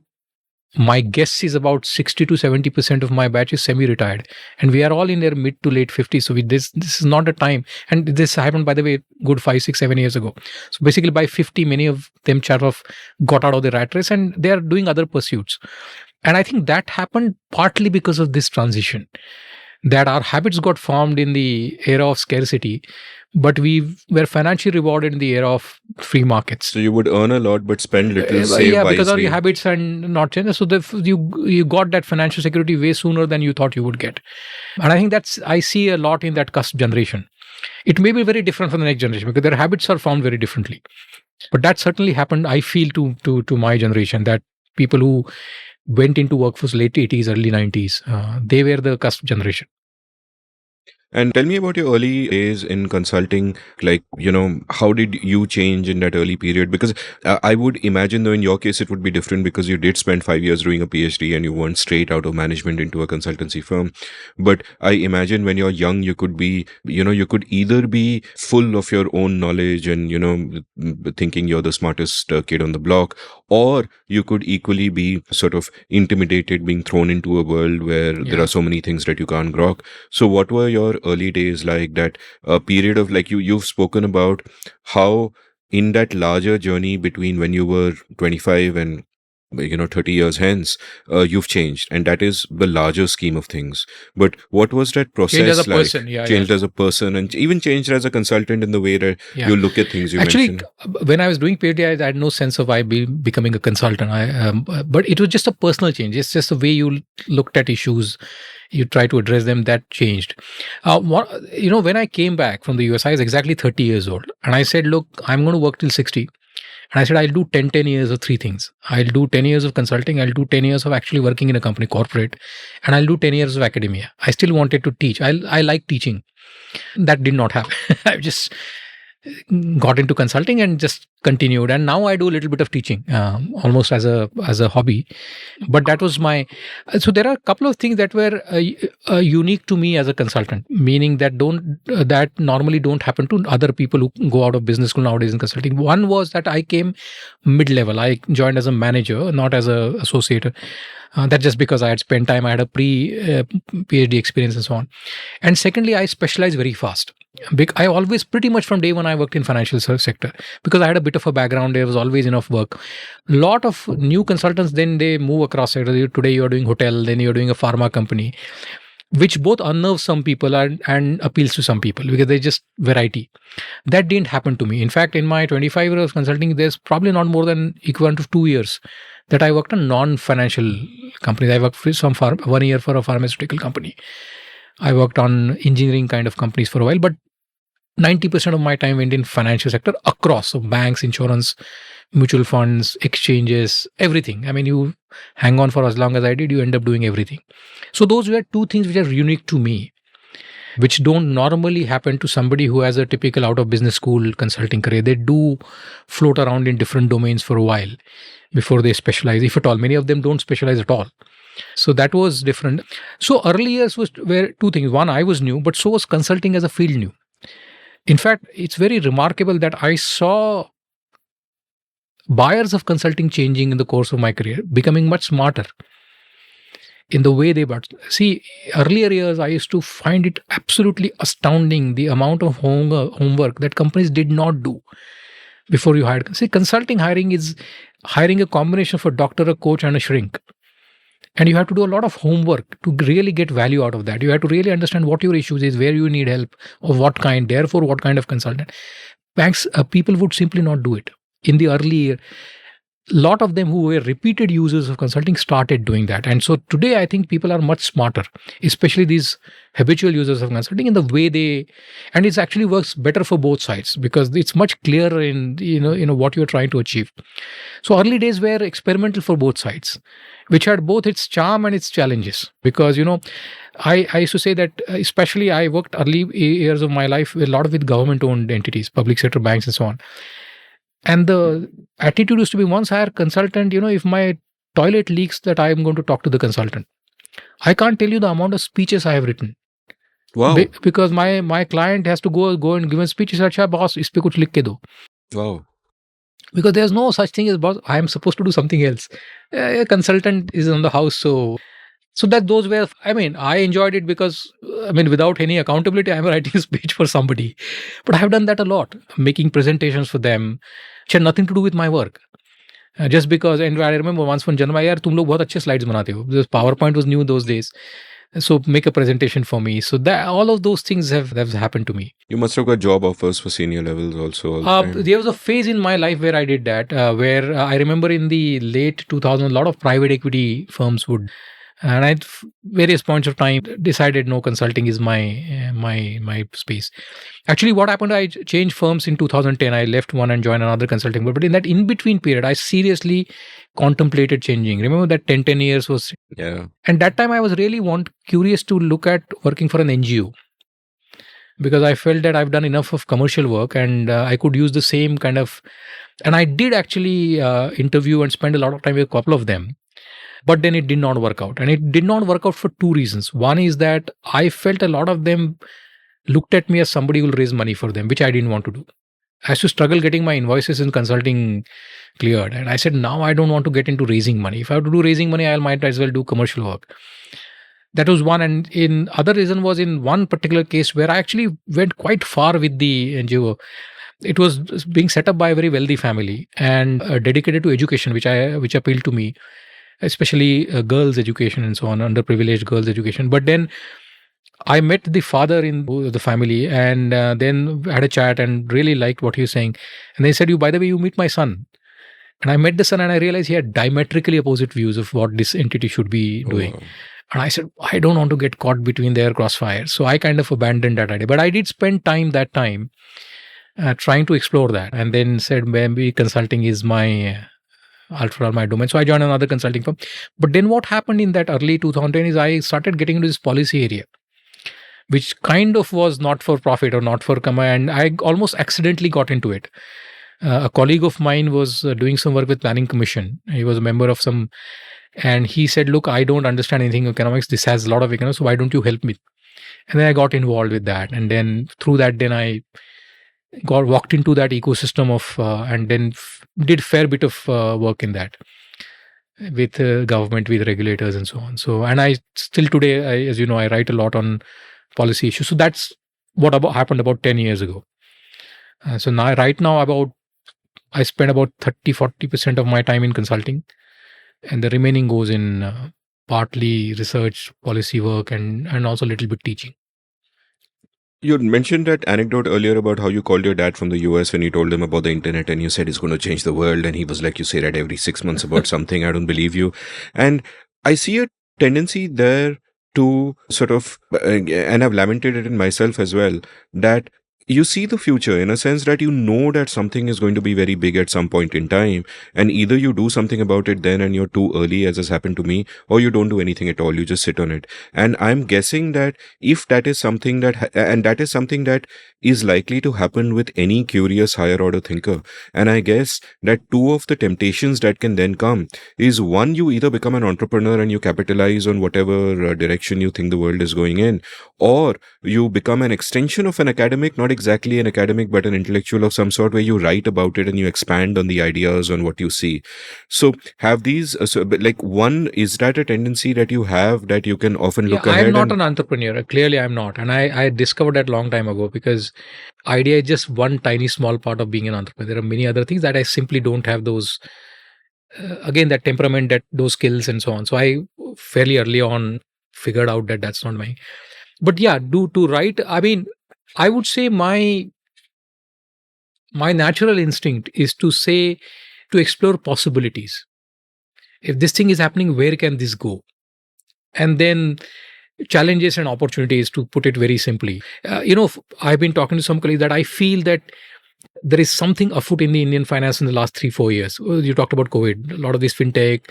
my guess is about 60 to 70% of my batch is semi-retired, and we are all in their mid to late 50s. So this is not a time, and this happened, by the way, good 5, 6, 7 years ago. So basically by 50, many of them sort of got out of the rat race and they are doing other pursuits. And I think that happened partly because of this transition, that our habits got formed in the era of scarcity, but we were financially rewarded in the era of free markets. So you would earn a lot but spend little, save wisely. Because of your habits and not change. So you got that financial security way sooner than you thought you would get. And I think I see a lot in that cusp generation. It may be very different from the next generation because their habits are formed very differently. But that certainly happened, I feel, to my generation, that people who went into workforce late 80s, early 90s, they were the cusp generation. And tell me about your early days in consulting. Like, how did you change in that early period? Because I would imagine, though, in your case, it would be different because you did spend 5 years doing a PhD and you weren't straight out of management into a consultancy firm. But I imagine when you're young, you could be, you could either be full of your own knowledge and, thinking you're the smartest kid on the block, or you could equally be sort of intimidated, being thrown into a world where there are so many things that you can't grok. So what were your early days like, that period of, like, you've spoken about how in that larger journey between when you were 25 and 30 years hence, you've changed, and that is the larger scheme of things. But what was that process changed as a like? Person, changed as a person, and even changed as a consultant in the way that you look at things. Actually, when I was doing PhD, I had no sense of becoming a consultant. But it was just a personal change. It's just the way you looked at issues, you try to address them, that changed. When I came back from the US, I was exactly 30 years old, and I said, look, I'm going to work till 60. And I said, I'll do 10 years of 3 things. I'll do 10 years of consulting. I'll do 10 years of actually working in a company, corporate. And I'll do 10 years of academia. I still wanted to teach. I like teaching. That did not happen. I just got into consulting and just continued. And now I do a little bit of teaching, almost as a hobby. But that was so there are a couple of things that were unique to me as a consultant, meaning that normally don't happen to other people who go out of business school nowadays in consulting. One was that I came mid-level. I joined as a manager, not as an associate. That's just because I had spent time, I had a pre-PhD experience and so on. And secondly, I specialized very fast. I always, pretty much from day one, I worked in financial sector because I had a bit of a background. There was always enough work. Lot of new consultants, then they move across sector. Today you are doing hotel, then you are doing a pharma company, which both unnerves some people and appeals to some people because they just variety. That didn't happen to me. In fact, in my 25 years of consulting, there's probably not more than equivalent to 2 years that I worked on non-financial companies. I worked for 1 year for a pharmaceutical company. I worked on engineering kind of companies for a while, but 90% of my time went in financial sector across. So banks, insurance, mutual funds, exchanges, everything. I mean, you hang on for as long as I did, you end up doing everything. So those were two things which are unique to me, which don't normally happen to somebody who has a typical out of business school consulting career. They do float around in different domains for a while before they specialize, if at all. Many of them don't specialize at all. So that was different. So early years were two things. One, I was new, but so was consulting as a field new. In fact, it's very remarkable that I saw buyers of consulting changing in the course of my career, becoming much smarter in the way they bought. See, earlier years, I used to find it absolutely astounding the amount of homework that companies did not do before you hired. See, consulting hiring is hiring a combination of a doctor, a coach, and a shrink. And you have to do a lot of homework to really get value out of that. You have to really understand what your issues is, where you need help, of what kind, therefore what kind of consultant. Banks, people would simply not do it. In the early year, a lot of them who were repeated users of consulting started doing that. And so today, I think people are much smarter, especially these habitual users of consulting in the way and it actually works better for both sides because it's much clearer in what you're trying to achieve. So early days were experimental for both sides, which had both its charm and its challenges. Because, I used to say that, especially I worked early years of my life a lot with government-owned entities, public sector banks and so on. And the attitude used to be once hire consultant, if my toilet leaks, that I am going to talk to the consultant. I can't tell you the amount of speeches I have written. Wow. Because my client has to go and give a speech. He said, "Acha boss, ispe kuch likh ke do." Wow. Because there's no such thing as boss. I am supposed to do something else. A consultant is on the house. So that those were, I enjoyed it because, without any accountability, I'm writing a speech for somebody. But I have done that a lot, making presentations for them, which had nothing to do with my work. Just because, and I remember once one Janma, yaar, tum log bahut achhe slides banate ho. Because PowerPoint was new those days. So make a presentation for me. So that all of those things have happened to me. You must have got job offers for senior levels also. There was a phase in my life where I did that, where I remember in the late 2000s, a lot of private equity firms would, and at various points of time decided no, consulting is my space. Actually, what happened, I changed firms in 2010. I left one and joined another consulting. But in that in-between period, I seriously contemplated changing. Remember that 10 years was... Yeah. And that time I was really curious to look at working for an NGO. Because I felt that I've done enough of commercial work and I could use the same kind of... And I did actually interview and spend a lot of time with a couple of them. But then it did not work out. And it did not work out for two reasons. One is that I felt a lot of them looked at me as somebody who will raise money for them, which I didn't want to do. I used to struggle getting my invoices in consulting cleared. And I said, now I don't want to get into raising money. If I have to do raising money, I might as well do commercial work. That was one. And in other reason was in one particular case where I actually went quite far with the NGO. It was being set up by a very wealthy family and dedicated to education, which appealed to me, especially girls' education and so on, underprivileged girls' education. But then I met the father in the family and then had a chat and really liked what he was saying. And they said, by the way, you meet my son. And I met the son and I realized he had diametrically opposite views of what this entity should be doing. Wow. And I said, I don't want to get caught between their crossfires. So I kind of abandoned that idea. But I did spend time trying to explore that, and then said maybe consulting is my domain. So I joined another consulting firm. But then what happened in that early 2010 is I started getting into this policy area, which kind of was not for profit or not for command. I almost accidentally got into it. A colleague of mine was doing some work with Planning Commission. He was a member of some, and he said, look, I don't understand anything in economics. This has a lot of economics, so why don't you help me? And then I got involved with that. And then through that, then I walked into that ecosystem of, and then did fair bit of work in that with government, with regulators and so on. So, and I still today, as you know, I write a lot on policy issues. So that's what happened about 10 years ago. So now, right now, I spend about 30-40% of my time in consulting, and the remaining goes in partly research, policy work, and also a little bit teaching. You had mentioned that anecdote earlier about how you called your dad from the US and you told him about the internet and you said it's going to change the world. And he was like, you say that every 6 months about something. I don't believe you. And I see a tendency there to sort of, and I've lamented it in myself as well, that you see the future in a sense that you know that something is going to be very big at some point in time. And either you do something about it then and you're too early, as has happened to me, or you don't do anything at all. You just sit on it. And I'm guessing that if that is something and that is something that is likely to happen with any curious higher order thinker. And I guess that two of the temptations that can then come is, one, you either become an entrepreneur and you capitalize on whatever direction you think the world is going in, or you become an extension of an academic, not exactly an academic, but an intellectual of some sort, where you write about it and you expand on the ideas on what you see. So have these, like, one, is that a tendency that you have that you can often look ahead? I'm not an entrepreneur. Clearly, I'm not. And I discovered that long time ago, because idea is just one tiny small part of being an entrepreneur. There are many other things that I simply don't have those, again, that temperament, those skills and so on. So I fairly early on figured out that that's not my, but yeah, to write. I mean, I would say my natural instinct is to explore possibilities. If this thing is happening, where can this go? And then challenges and opportunities, to put it very simply. I've been talking to some colleagues that I feel that there is something afoot in the Indian finance in the last 3-4 years. You talked about COVID. A lot of these fintech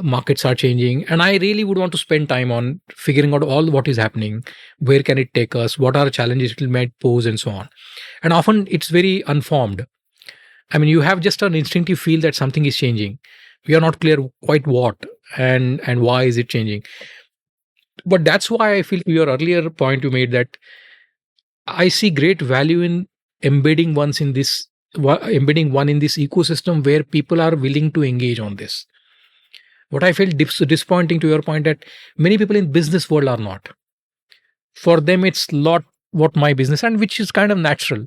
markets are changing, and I really would want to spend time on figuring out all what is happening, where can it take us, what are the challenges it might pose, and so on. And often it's very unformed. I mean, you have just an instinctive feel that something is changing. We are not clear quite what and why is it changing. But that's why I feel, to your earlier point you made, that I see great value in embedding one in this ecosystem where people are willing to engage on this. What I felt disappointing, to your point, that many people in business world are not. For them, it's lot what my business, and which is kind of natural.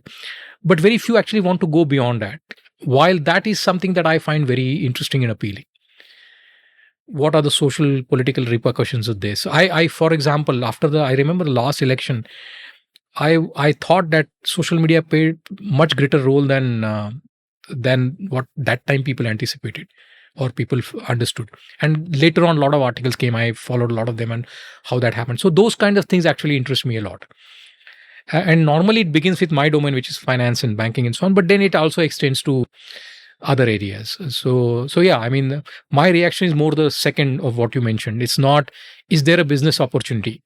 But very few actually want to go beyond that. While that is something that I find very interesting and appealing. What are the social political repercussions of this? I for example, I remember the last election, I thought that social media played much greater role than what that time people anticipated or people understood. And later on, a lot of articles came. I followed a lot of them and how that happened. So those kinds of things actually interest me a lot. And normally it begins with my domain, which is finance and banking and so on. But then it also extends to other areas. So yeah, I mean, my reaction is more the second of what you mentioned. It's not, is there a business opportunity?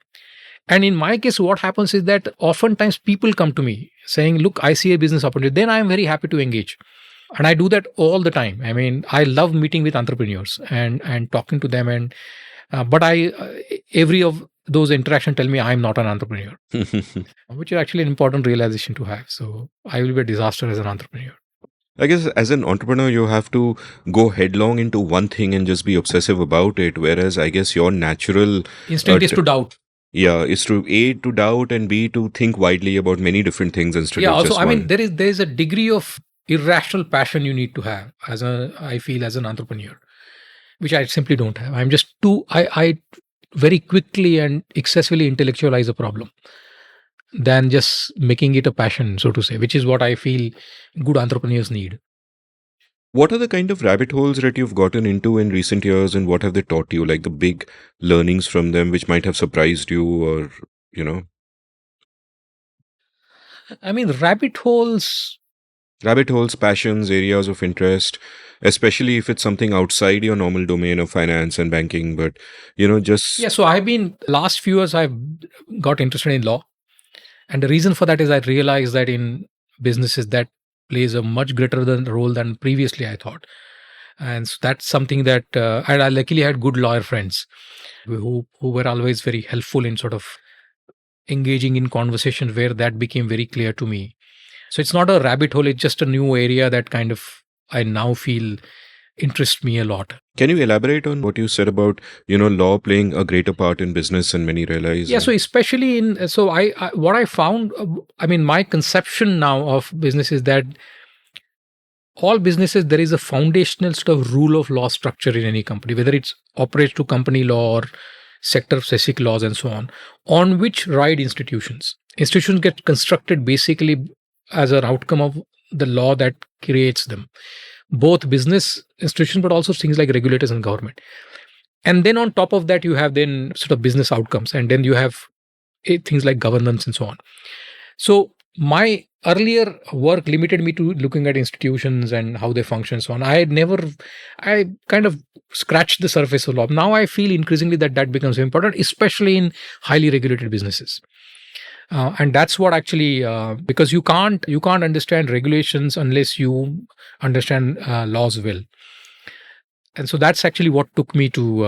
And in my case, what happens is that oftentimes people come to me saying, look, I see a business opportunity. Then I am very happy to engage. And I do that all the time. I mean, I love meeting with entrepreneurs and talking to them. And but every of those interactions tell me I'm not an entrepreneur, which is actually an important realization to have. So I will be a disaster as an entrepreneur. I guess as an entrepreneur, you have to go headlong into one thing and just be obsessive about it. Whereas I guess your natural instinct is to doubt. Yeah, is to A, to doubt, and B, to think widely about many different things instead of just one. I mean, there is a degree of irrational passion you need to have I feel as an entrepreneur, which I simply don't have. I'm just I very quickly and excessively intellectualize a problem than just making it a passion, so to say, which is what I feel good entrepreneurs need. What are the kind of rabbit holes that you've gotten into in recent years, and what have they taught you? Like the big learnings from them, which might have surprised you, or, I mean, rabbit holes, passions, areas of interest, especially if it's something outside your normal domain of finance and banking, but, just... Yeah, so last few years, I've got interested in law. And the reason for that is I realized that in businesses that plays a much greater role than previously I thought. And so that's something that, and I luckily had good lawyer friends who were always very helpful in sort of engaging in conversations where that became very clear to me. So it's not a rabbit hole, it's just a new area that kind of I now feel interest me a lot. Can you elaborate on what you said about, law playing a greater part in business and many realize? Yeah, so especially I what I found, my conception now of business is that all businesses, there is a foundational sort of rule of law structure in any company, whether it's operates to company law or sector specific laws and so on which ride institutions. Institutions get constructed basically as an outcome of the law that creates them, both business institutions, but also things like regulators and government. And then on top of that, you have then sort of business outcomes, and then you have things like governance and so on. So my earlier work limited me to looking at institutions and how they function and so on. I kind of scratched the surface a lot. Now I feel increasingly that becomes important, especially in highly regulated businesses. And that's what actually, because you can't understand regulations unless you understand laws well. And so that's actually what took me to,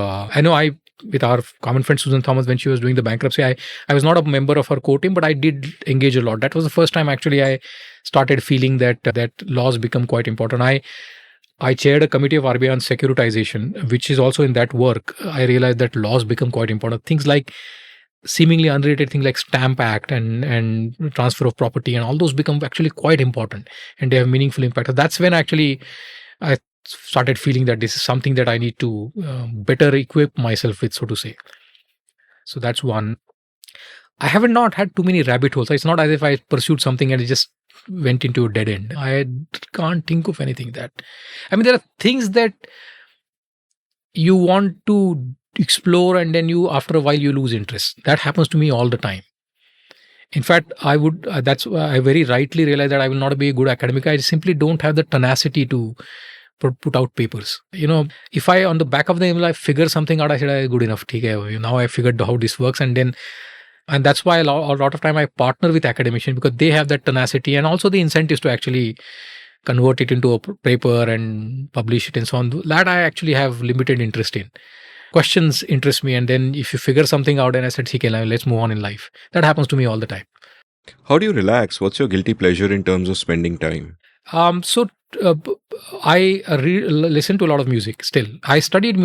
with our common friend Susan Thomas, when she was doing the bankruptcy, I was not a member of her core team, but I did engage a lot. That was the first time actually I started feeling that laws become quite important. I chaired a committee of RBI on securitization, which is also in that work. I realized that laws become quite important. Things like seemingly unrelated things like Stamp Act and transfer of property and all those become actually quite important, and they have meaningful impact. That's when actually I started feeling that this is something that I need to better equip myself with, so to say. So that's one. I haven't not had too many rabbit holes. It's not as if I pursued something and it just went into a dead end. I can't think of anything that. There are things that you want to explore and then after a while you lose interest. That happens to me all the time. In fact, I very rightly realize that I will not be a good academic. I simply don't have the tenacity to put out papers. If I on the back of the email I figure something out, I said, good enough. Now I figured how this works, and that's why a lot of time I partner with academicians, because they have that tenacity and also the incentives to actually convert it into a paper and publish it and so on. That I actually have limited interest in. Questions interest me, and then if you figure something out and I said, okay, let's move on in life. That happens to me all the time. How do you relax? What's your guilty pleasure in terms of spending time? I listen to a lot of music still. I learned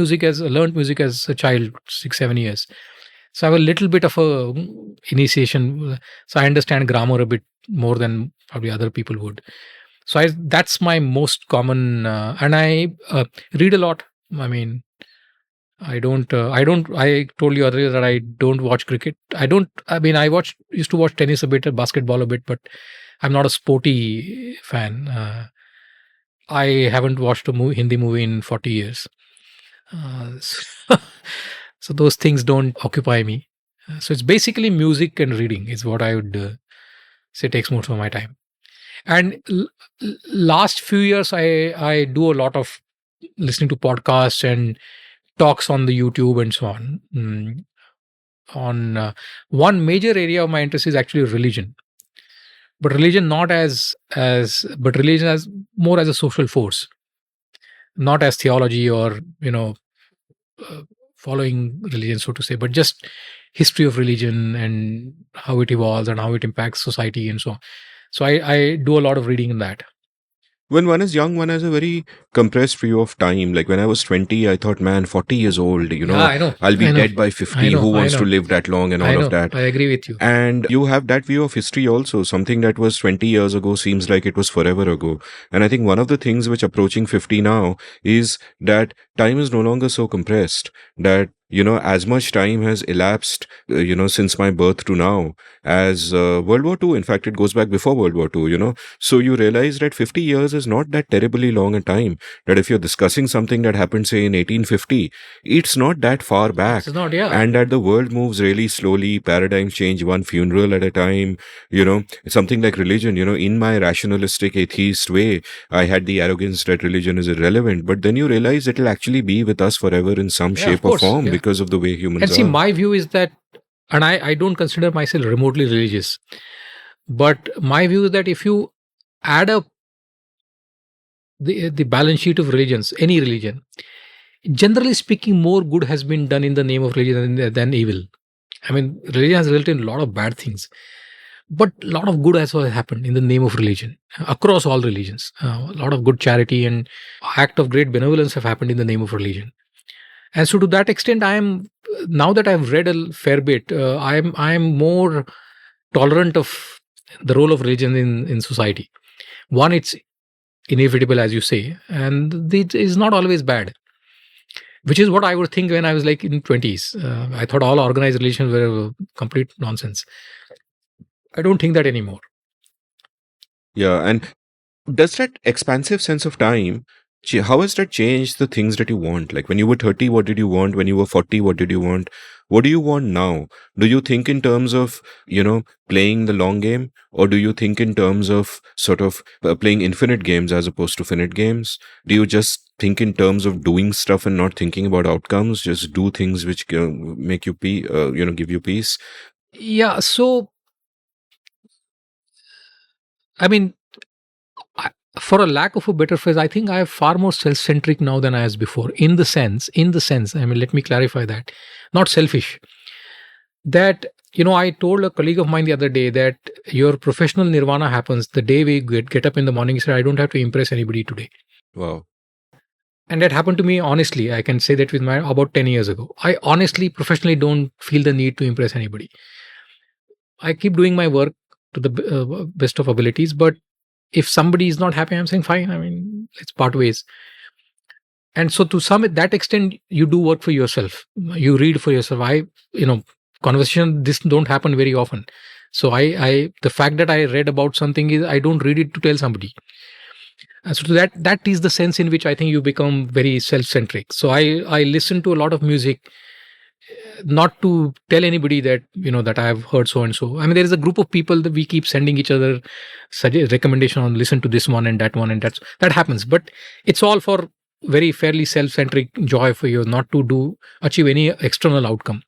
music as a child, 6-7 years. So I have a little bit of a initiation. So I understand grammar a bit more than probably other people would. So that's my most common, and I read a lot. I told you earlier that I don't watch cricket. I used to watch tennis a bit, basketball a bit, but I'm not a sporty fan. I haven't watched a Hindi movie in 40 years. So those things don't occupy me. So it's basically music and reading is what I would say takes most of my time. And last few years, I do a lot of listening to podcasts and talks on the YouTube and so on. One major area of my interest is actually religion. But religion not but religion as more as a social force, not as theology or following religion, so to say, but just history of religion and how it evolves and how it impacts society and so on. So I do a lot of reading in that. When one is young, one has a very compressed view of time. Like when I was 20, I thought, man, 40 years old, I know. I'll be dead by 50. Who wants to live that long and all of that? I agree with you. And you have that view of history also. Something that was 20 years ago seems like it was forever ago. And I think one of the things which approaching 50 now is that time is no longer so compressed, that as much time has elapsed, since my birth to now as World War II. In fact, it goes back before World War II, So you realize that 50 years is not that terribly long a time. That if you're discussing something that happened, say, in 1850, it's not that far back. It's not, yeah. And that the world moves really slowly, paradigms change one funeral at a time. It's something like religion. In my rationalistic atheist way, I had the arrogance that religion is irrelevant. But then you realize it'll actually be with us forever in some shape or form. Yeah. Because of the way humans are. And see, my view is that, and I don't consider myself remotely religious, but my view is that if you add up the balance sheet of religions, any religion, generally speaking, more good has been done in the name of religion than evil. Religion has resulted in a lot of bad things. But a lot of good has happened in the name of religion across all religions. A lot of good charity and act of great benevolence have happened in the name of religion. And so to that extent, I am, now that I've read a fair bit, I am more tolerant of the role of religion in society. One, it's inevitable, as you say, and it is not always bad, which is what I would think when I was like in 20s. I thought all organized religions were complete nonsense. I don't think that anymore. Yeah, and does that expansive sense of time, how has that changed the things that you want? Like when you were 30, what did you want? When you were 40, what did you want? What do you want now? Do you think in terms of, playing the long game? Or do you think in terms of sort of playing infinite games as opposed to finite games? Do you just think in terms of doing stuff and not thinking about outcomes? Just do things which make you give you peace? Yeah. So, I mean, for a lack of a better phrase, I think I am far more self-centric now than I was before. In the sense, I mean, let me clarify that. Not selfish. That, I told a colleague of mine the other day that your professional nirvana happens the day we get up in the morning and say, I don't have to impress anybody today. Wow. And that happened to me honestly. I can say that with my about 10 years ago. I honestly, professionally don't feel the need to impress anybody. I keep doing my work to the best of abilities, but if somebody is not happy, I'm saying fine. I mean, let's part ways. And so to some that extent, you do work for yourself. You read for yourself. Conversation this don't happen very often. So the fact that I read about something is I don't read it to tell somebody. And so that is the sense in which I think you become very self-centric. So I listen to a lot of music, not to tell anybody that that I have heard so and so. I mean, there is a group of people that we keep sending each other recommendation on listen to this one and that one, and that happens. But it's all for very fairly self-centric joy for you, not to achieve any external outcome.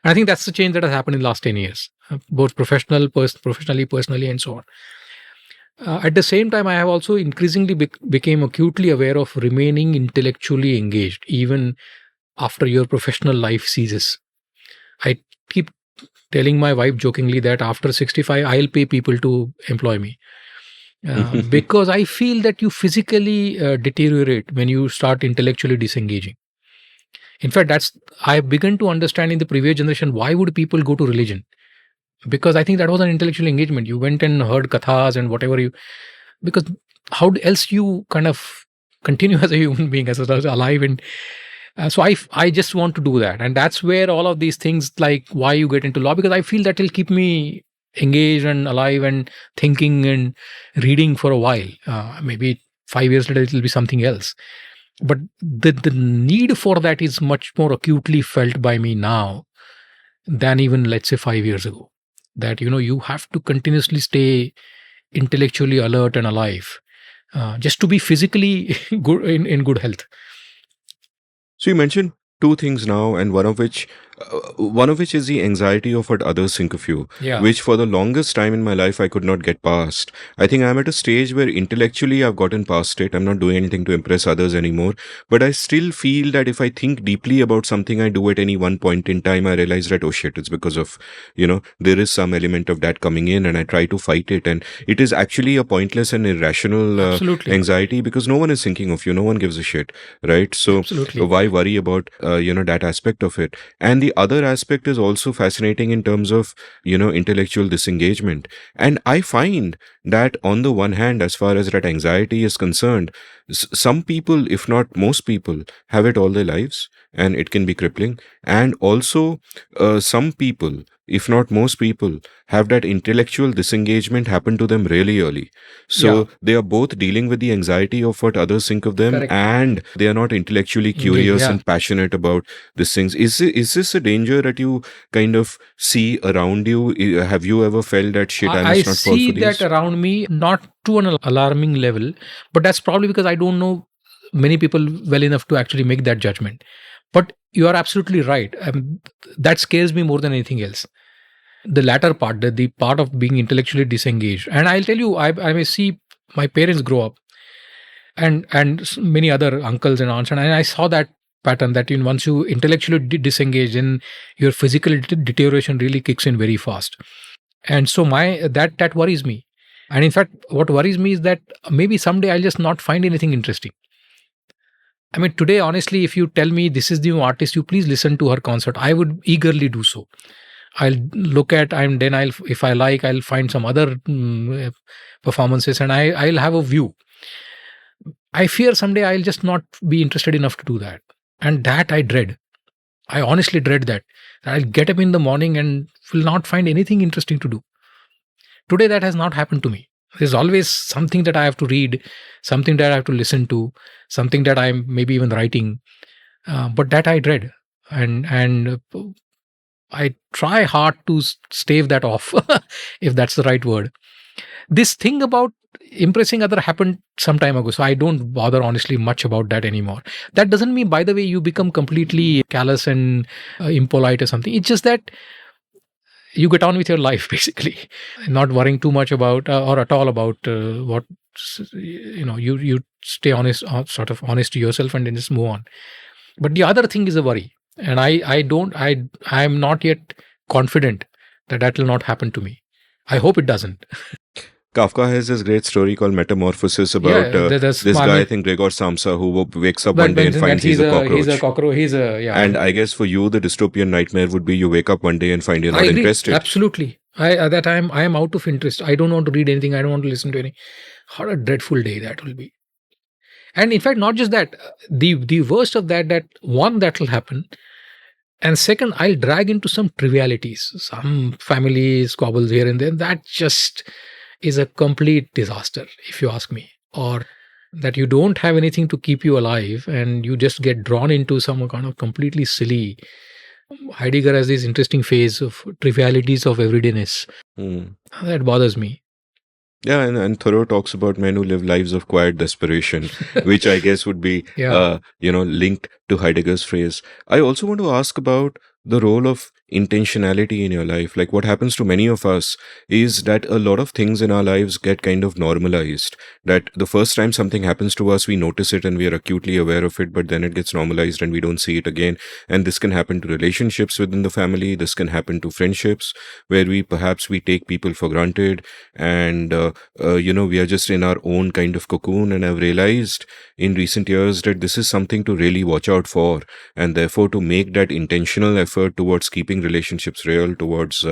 And I think that's the change that has happened in the last 10 years, both professionally, personally, and so on. At the same time, I have also increasingly became acutely aware of remaining intellectually engaged, even after your professional life ceases. I keep telling my wife jokingly that after 65, I'll pay people to employ me. Because I feel that you physically deteriorate when you start intellectually disengaging. In fact, I've begun to understand in the previous generation, why would people go to religion? Because I think that was an intellectual engagement. You went and heard kathas and whatever because how else you kind of continue as a human being, as alive. And so I just want to do that. And that's where all of these things, like why you get into law, because I feel that will keep me engaged and alive and thinking and reading for a while. Maybe 5 years later, it will be something else. But the need for that is much more acutely felt by me now than even, let's say, 5 years ago. That, you have to continuously stay intellectually alert and alive just to be physically good in good health. So you mentioned two things now, and one of which is the anxiety of what others think of you, which for the longest time in my life I could not get past. I think I'm at a stage where intellectually I've gotten past it. I'm not doing anything to impress others anymore, but I still feel that if I think deeply about something I do at any one point in time, I realize that, oh shit, it's because of, there is some element of that coming in, and I try to fight it, and it is actually a pointless and irrational anxiety, because no one is thinking of you, no one gives a shit, right? So why worry about that aspect of it? And the other aspect is also fascinating in terms of intellectual disengagement. And I find that on the one hand, as far as that anxiety is concerned, some people, if not most people, have it all their lives, and it can be crippling. And also some people, if not most people, have that intellectual disengagement happen to them really early. So they are both dealing with the anxiety of what others think of them. Correct. And they are not intellectually curious and passionate about these things. Is this a danger that you kind of see around you? Have you ever felt that shit, I must not fall for these? I see that around me, not to an alarming level, but that's probably because I don't know many people well enough to actually make that judgment. But you are absolutely right. That scares me more than anything else. The latter part, the part of being intellectually disengaged. And I'll tell you, I may see my parents grow up and many other uncles and aunts. And I saw that pattern that once you intellectually disengage, then your physical deterioration really kicks in very fast. And so that worries me. And in fact, what worries me is that maybe someday I'll just not find anything interesting. I mean, today, honestly, if you tell me this is the new artist, you please listen to her concert, I would eagerly do so. I'll look at, and then if I like, I'll find some other performances, and I'll have a view. I fear someday I'll just not be interested enough to do that. And that I dread. I honestly dread that. I'll get up in the morning and will not find anything interesting to do. Today, that has not happened to me. There's always something that I have to read, something that I have to listen to, something that I'm maybe even writing. But that I dread. And I try hard to stave that off, if that's the right word. This thing about impressing other happened some time ago, so I don't bother honestly much about that anymore. That doesn't mean, by the way, you become completely callous and impolite or something. It's just that you get on with your life, basically, not worrying too much about or at all about what you stay honest, sort of honest to yourself, and then just move on. But the other thing is a worry, and I'm not yet confident that will not happen to me. I hope it doesn't. Kafka has this great story called Metamorphosis about this guy, I think Gregor Samsa, who wakes up one day and finds he's a cockroach. He's a cockroach. And I guess for you, the dystopian nightmare would be you wake up one day and find you're not interested. Absolutely. I am out of interest. I don't want to read anything. I don't want to listen to any. What a dreadful day that will be. And in fact, not just that. The worst of that one, that will happen. And second, I'll drag into some trivialities, some family squabbles here and there. That just is a complete disaster, if you ask me. Or that you don't have anything to keep you alive and you just get drawn into some kind of completely silly. Heidegger has this interesting phase of trivialities of everydayness. That bothers me. Yeah, and Thoreau talks about men who live lives of quiet desperation, which I guess would be, linked to Heidegger's phrase. I also want to ask about the role of intentionality in your life. Like, what happens to many of us is that a lot of things in our lives get kind of normalized. That the first time something happens to us, we notice it and we are acutely aware of it, but then it gets normalized and we don't see it again. And this can happen to relationships within the family. This can happen to friendships, where we take people for granted, and we are just in our own kind of cocoon. And I've realized in recent years that this is something to really watch out for, and therefore to make that intentional effort towards keeping relationships real, towards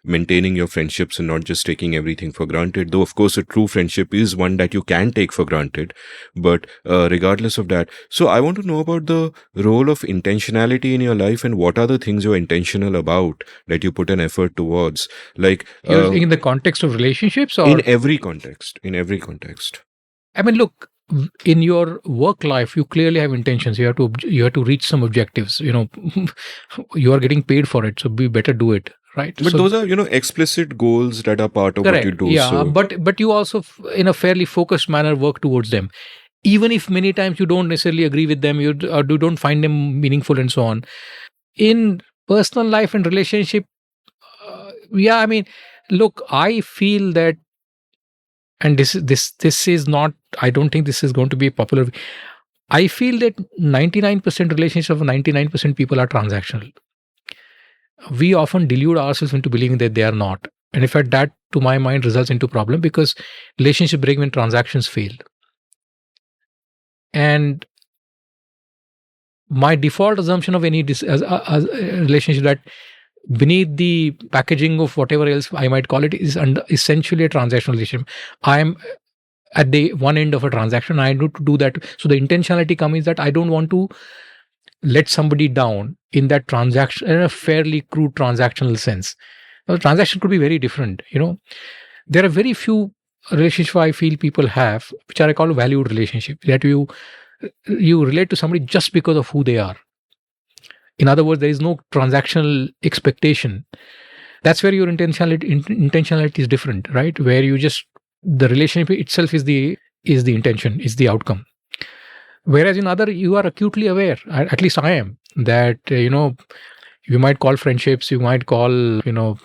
maintaining your friendships and not just taking everything for granted. Though, of course, a true friendship is one that you can take for granted, but regardless of that. So I want to know about the role of intentionality in your life, and what are the things you're intentional about that you put an effort towards. Like, you're in the context of relationships, or in every context. I mean, look, in your work life, you clearly have intentions. You have to reach some objectives. You are getting paid for it, so we better do it, right? But those are explicit goals that are part of correct. What you do. Yeah, so. but you also, in a fairly focused manner, work towards them. Even if many times you don't necessarily agree with them, you don't find them meaningful and so on. In personal life and relationship, I mean, look, I feel that. And this is not, I don't think this is going to be popular. I feel that 99% relationships of 99% people are transactional. We often delude ourselves into believing that they are not. And in fact, that, to my mind, results into problem, because relationships break when transactions fail. And my default assumption of any relationship, that beneath the packaging of whatever else I might call it, is essentially a transactional relationship. I'm at the one end of a transaction. I need to do that. So the intentionality comes is that I don't want to let somebody down in that transaction, in a fairly crude transactional sense. Now, transaction could be very different. There are very few relationships I feel people have, which I call valued relationship, that you relate to somebody just because of who they are. In other words, there is no transactional expectation. That's where your intentionality is different, right? Where the relationship itself is the intention, is the outcome. Whereas in other, you are acutely aware, at least I am, that, you might call friendships, you might call,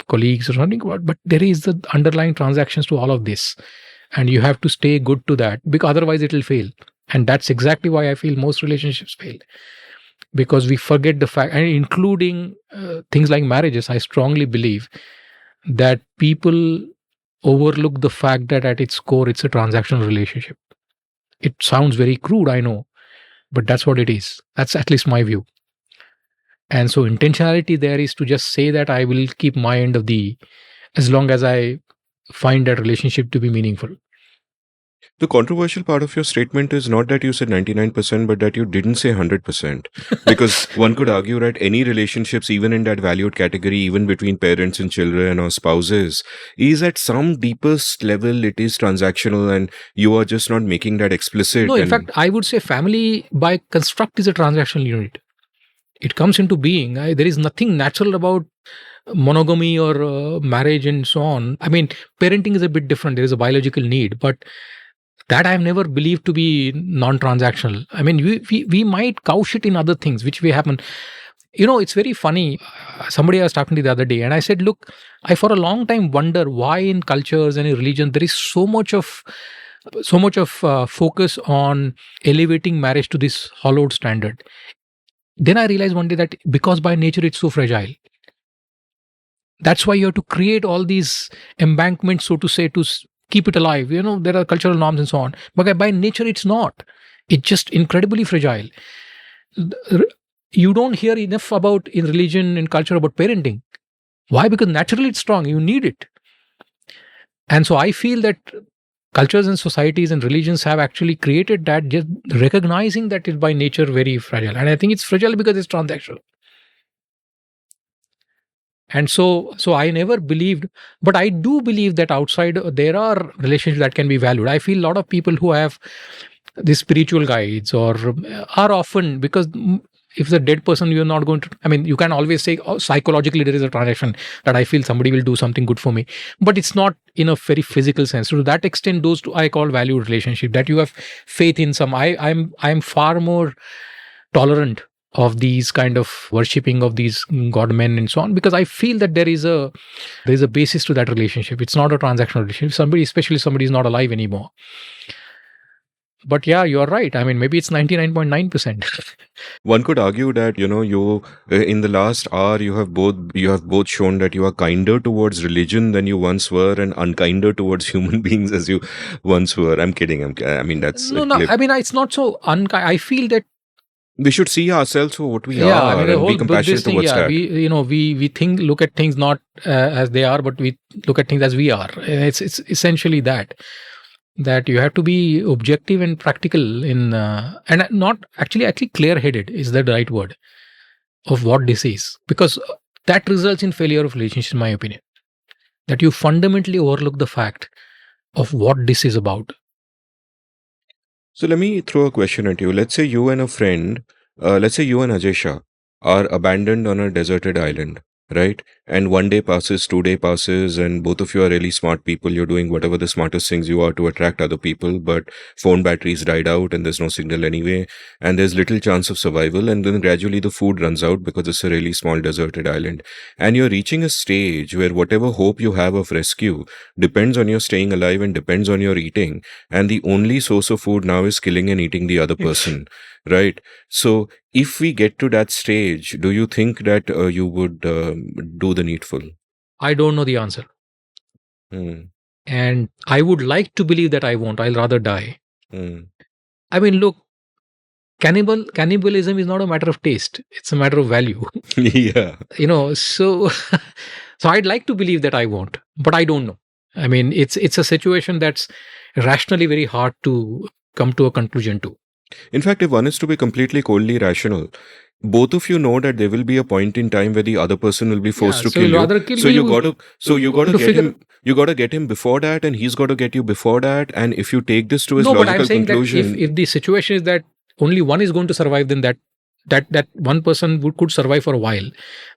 colleagues or something, but there is the underlying transactions to all of this. And you have to stay good to that, because otherwise it will fail. And that's exactly why I feel most relationships fail. Because we forget the fact, and including things like marriages, I strongly believe that people overlook the fact that at its core, it's a transactional relationship. It sounds very crude, I know, but that's what it is. That's at least my view. And so intentionality there is to just say that I will keep my end of as long as I find that relationship to be meaningful. The controversial part of your statement is not that you said 99%, but that you didn't say 100%. Because one could argue that any relationships, even in that valued category, even between parents and children or spouses, is at some deepest level, it is transactional and you are just not making that explicit. No, in fact, I would say family by construct is a transactional unit. It comes into being. There is nothing natural about monogamy or marriage and so on. I mean, parenting is a bit different. There is a biological need, but that I've never believed to be non-transactional. I mean, we might couch it in other things, which we happen. It's very funny. Somebody I was talking to the other day, and I said, look, I for a long time wonder why in cultures and in religion there is so much of focus on elevating marriage to this hollowed standard. Then I realized one day that because by nature it's so fragile. That's why you have to create all these embankments, so to say, to keep it alive. There are cultural norms and so on. But by nature, it's not. It's just incredibly fragile. You don't hear enough about in religion and culture about parenting. Why? Because naturally it's strong. You need it. And so I feel that cultures and societies and religions have actually created that, just recognizing that it's by nature very fragile. And I think it's fragile because it's transactional. And so I never believed, but I do believe that outside there are relationships that can be valued. I feel a lot of people who have these spiritual guides or are often, because if the dead person, you're not going to, I mean, you can always say, oh, psychologically there is a transaction that I feel somebody will do something good for me, but it's not in a very physical sense. So to that extent, those two I call valued relationship, that you have faith in some. I'm far more tolerant of these kind of worshipping of these god men and so on, because I feel that there is a basis to that relationship. It's not a transactional relationship. Especially somebody is not alive anymore. But yeah, you're right. I mean, maybe it's 99.9%. One could argue that, you in the last hour, you have both shown that you are kinder towards religion than you once were and unkinder towards human beings as you once were. I'm kidding. I mean, that's no. I mean, it's not so unkind. I feel that we should see ourselves for what we are, I mean, and be compassionate towards that. We look at things not as they are, but we look at things as we are. It's essentially that you have to be objective and practical in, and not actually clear-headed is the right word of what this is, because that results in failure of relationship, in my opinion. That you fundamentally overlook the fact of what this is about. So let me throw a question at you. Let's say you and a friend, let's say you and Ajay Shah are abandoned on a deserted island, right? And 1 day passes, 2 day passes, and both of you are really smart people. You're doing whatever the smartest things you are to attract other people, but phone batteries died out and there's no signal anyway, and there's little chance of survival. And then gradually the food runs out because it's a really small deserted island. And you're reaching a stage where whatever hope you have of rescue depends on your staying alive and depends on your eating. And the only source of food now is killing and eating the other person. Right. So if we get to that stage, do you think that you would do the needful? I don't know the answer. And I would like to believe that I won't. I'll rather die. I mean, look, cannibalism is not a matter of taste. It's a matter of value. Yeah. So I'd like to believe that I won't, but I don't know. I mean, it's a situation that's rationally very hard to come to a conclusion to. In fact, if one is to be completely coldly rational, both of you know that there will be a point in time where the other person will be forced to kill you. So you got to get him. You got to get him before that, and he's got to get you before that. And if you take this to his logical but I'm saying conclusion, that if the situation is that only one is going to survive, then that one person could survive for a while,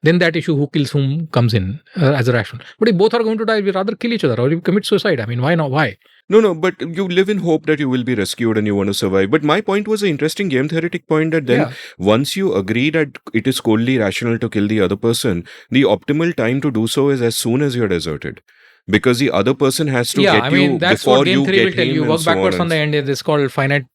then that issue who kills whom comes in as a rational. But if both are going to die, we rather kill each other or you commit suicide. I mean, why not? Why? No, but you live in hope that you will be rescued and you want to survive. But my point was an interesting game theoretic point that then once you agree that it is coldly rational to kill the other person, the optimal time to do so is as soon as you're deserted. Because the other person has to get you that's before what game you theory get will tell him. You work backwards on the end. It's called finite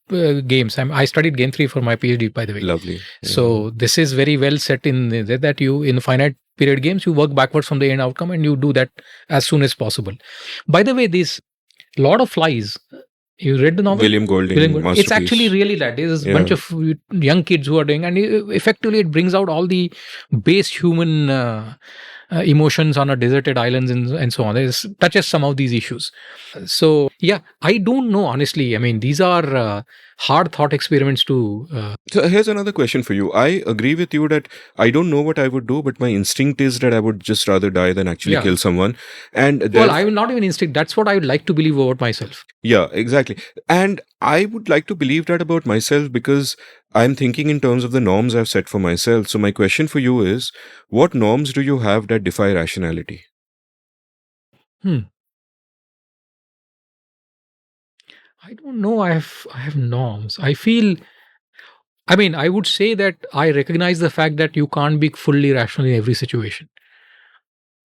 games. I studied game theory for my PhD, by the way. Lovely. So this is very well set in that you in finite period games. You work backwards from the end outcome and you do that as soon as possible. By the way, this Lord of Flies, you read the novel? William Golding, masterpiece. It's actually really that. There's a bunch of young kids who are doing, and effectively it brings out all the base human emotions on a deserted islands and so on. It touches some of these issues. So yeah, I don't know, honestly. I mean, these are hard thought experiments to... So here's another question for you. I agree with you that I don't know what I would do, but my instinct is that I would just rather die than actually kill someone. And well, I will not even instinct. That's what I would like to believe about myself. Yeah, exactly. And I would like to believe that about myself because I'm thinking in terms of the norms I've set for myself. So my question for you is, what norms do you have that defy rationality? I don't know. I have norms. I feel, I mean, I would say that I recognize the fact that you can't be fully rational in every situation.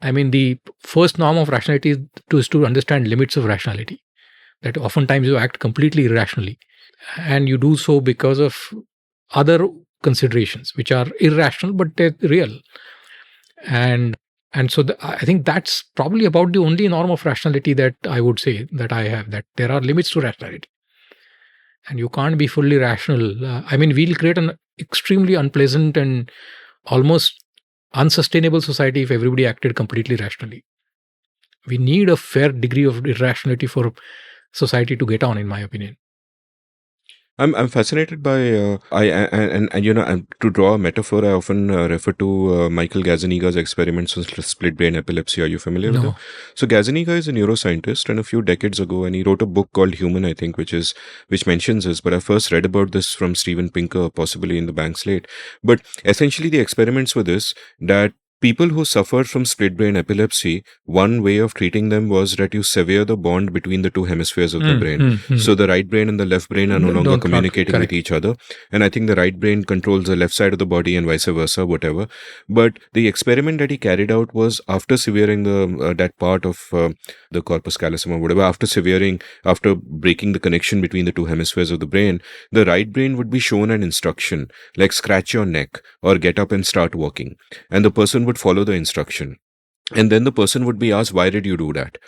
I mean, the first norm of rationality is to understand limits of rationality. That oftentimes you act completely irrationally, and you do so because of other considerations which are irrational but they're real. And so I think that's probably about the only norm of rationality that I would say that I have, that there are limits to rationality. And you can't be fully rational. I mean, we'll create an extremely unpleasant and almost unsustainable society if everybody acted completely rationally. We need a fair degree of irrationality for society to get on, in my opinion. I'm fascinated by and you know, and to draw a metaphor, I often refer to Michael Gazzaniga's experiments on split brain epilepsy. Are you familiar with him? So Gazzaniga is a neuroscientist, and a few decades ago, and he wrote a book called Human, I think, which mentions this. But I first read about this from Steven Pinker, possibly in the Bank Slate. But essentially, the experiments were this: that people who suffered from split brain epilepsy, one way of treating them was that you sever the bond between the two hemispheres of the brain. So the right brain and the left brain are no longer communicating with each other. And I think the right brain controls the left side of the body and vice versa, whatever. But the experiment that he carried out was after severing that part of the corpus callosum or whatever, after breaking the connection between the two hemispheres of the brain, the right brain would be shown an instruction like scratch your neck or get up and start walking. And the person would follow the instruction, and then the person would be asked, why did you do that?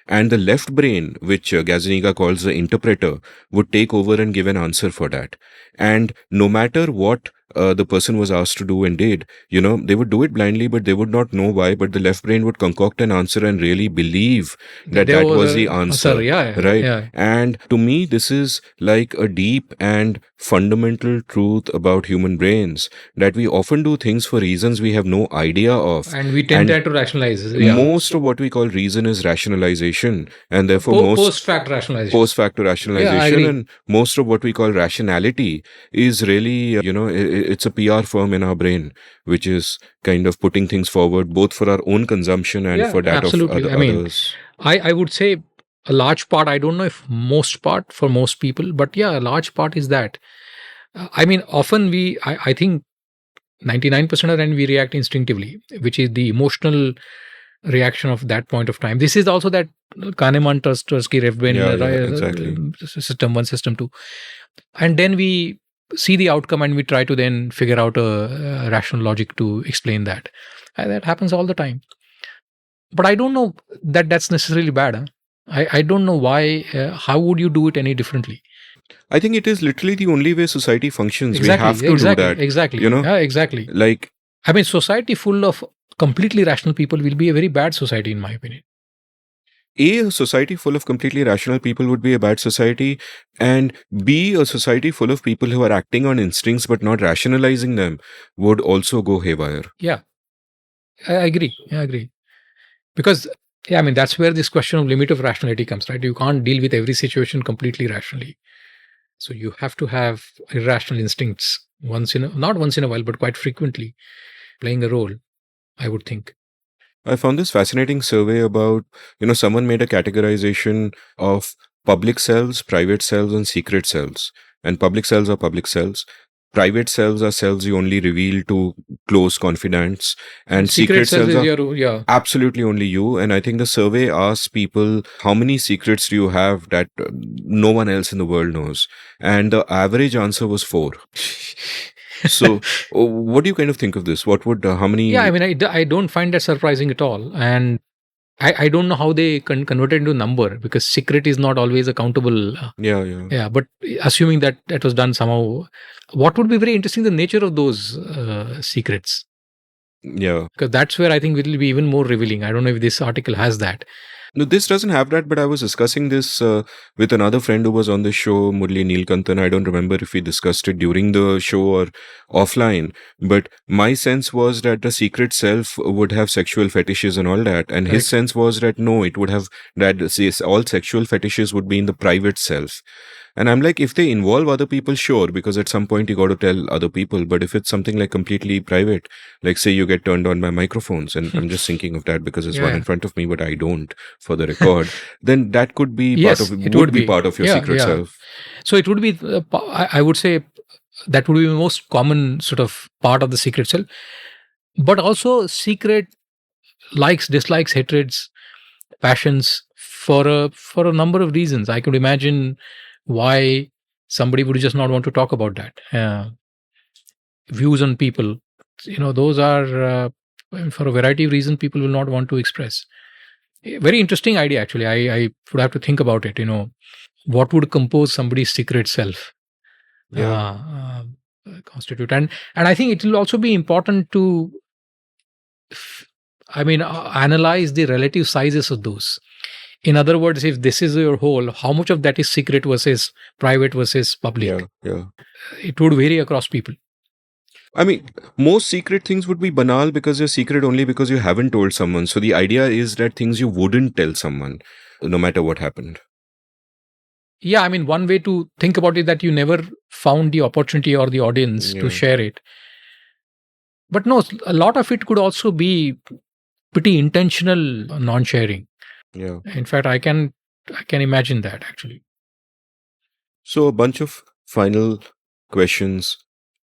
And the left brain, which Gazzaniga calls the interpreter, would take over and give an answer for that. And no matter what the person was asked to do and did, you know, they would do it blindly, but they would not know why. But the left brain would concoct an answer and really believe that was the answer. Right? Yeah. And to me, this is like a deep and fundamental truth about human brains, that we often do things for reasons we have no idea of. And we tend to rationalize. Most of what we call reason is rationalization. And therefore post-fact rationalization. Post-factor rationalization. And most of what we call rationality is really, you know, it's a PR firm in our brain, which is kind of putting things forward both for our own consumption and for that of others. I would say a large part, I don't know if most part for most people, but yeah, a large part is that. I mean, often I think 99% of the time we react instinctively, which is the emotional reaction of that point of time. This is also that Kahneman Tversky exactly. System 1, system 2. And then we see the outcome and we try to then figure out a rational logic to explain that. And that happens all the time. But I don't know that that's necessarily bad. Huh? I don't know why. How would you do it any differently? I think it is literally the only way society functions. We have to do that. Exactly. You know? Yeah, exactly. Like, I mean, society full of completely rational people will be a very bad society, in my opinion. A society full of completely rational people would be a bad society, and B, a society full of people who are acting on instincts but not rationalizing them would also go haywire. Yeah, I agree. Because, I mean, that's where this question of limit of rationality comes, right? You can't deal with every situation completely rationally. So you have to have irrational instincts not once in a while, but quite frequently playing a role, I would think. I found this fascinating survey about, someone made a categorization of public selves, private selves, and secret selves. And public selves are public selves. Private selves are selves you only reveal to close confidants. And secret selves are absolutely only you. And I think the survey asks people, how many secrets do you have that no one else in the world knows? And the average answer was 4. So, what do you kind of think of this? What would, how many? Yeah, I mean, I don't find that surprising at all. And I don't know how they convert it into number, because secret is not always accountable. Yeah. Yeah, but assuming that that was done somehow, what would be very interesting, the nature of those secrets. Yeah. Because that's where I think it will be even more revealing. I don't know if this article has that. No, this doesn't have that, but I was discussing this with another friend who was on the show, Murli Neelkantan. I don't remember if we discussed it during the show or offline, but my sense was that the secret self would have sexual fetishes and all that. And his sense was that no, it would have that all sexual fetishes would be in the private self. And I'm like, if they involve other people, sure, because at some point you got to tell other people. But if it's something like completely private, like say you get turned on by microphones, and I'm just thinking of that because there's one in front of me, but I don't for the record, then that could be Yes, part of it would be part of your secret self. So it would be, I would say, that would be the most common sort of part of the secret self. But also secret likes, dislikes, hatreds, passions for a number of reasons. I could imagine why somebody would just not want to talk about that. Views on people, those are for a variety of reasons people will not want to express. Very interesting idea, actually. I would have to think about it. What would compose somebody's secret self? Constitute, and I think it will also be important to analyze the relative sizes of those. In other words, if this is your whole, how much of that is secret versus private versus public? Yeah. It would vary across people. I mean, most secret things would be banal because you're secret only because you haven't told someone. So the idea is that things you wouldn't tell someone, no matter what happened. Yeah, I mean, one way to think about it that you never found the opportunity or the audience to share it. But no, a lot of it could also be pretty intentional non-sharing. Yeah. In fact, I can imagine that, actually. So a bunch of final questions.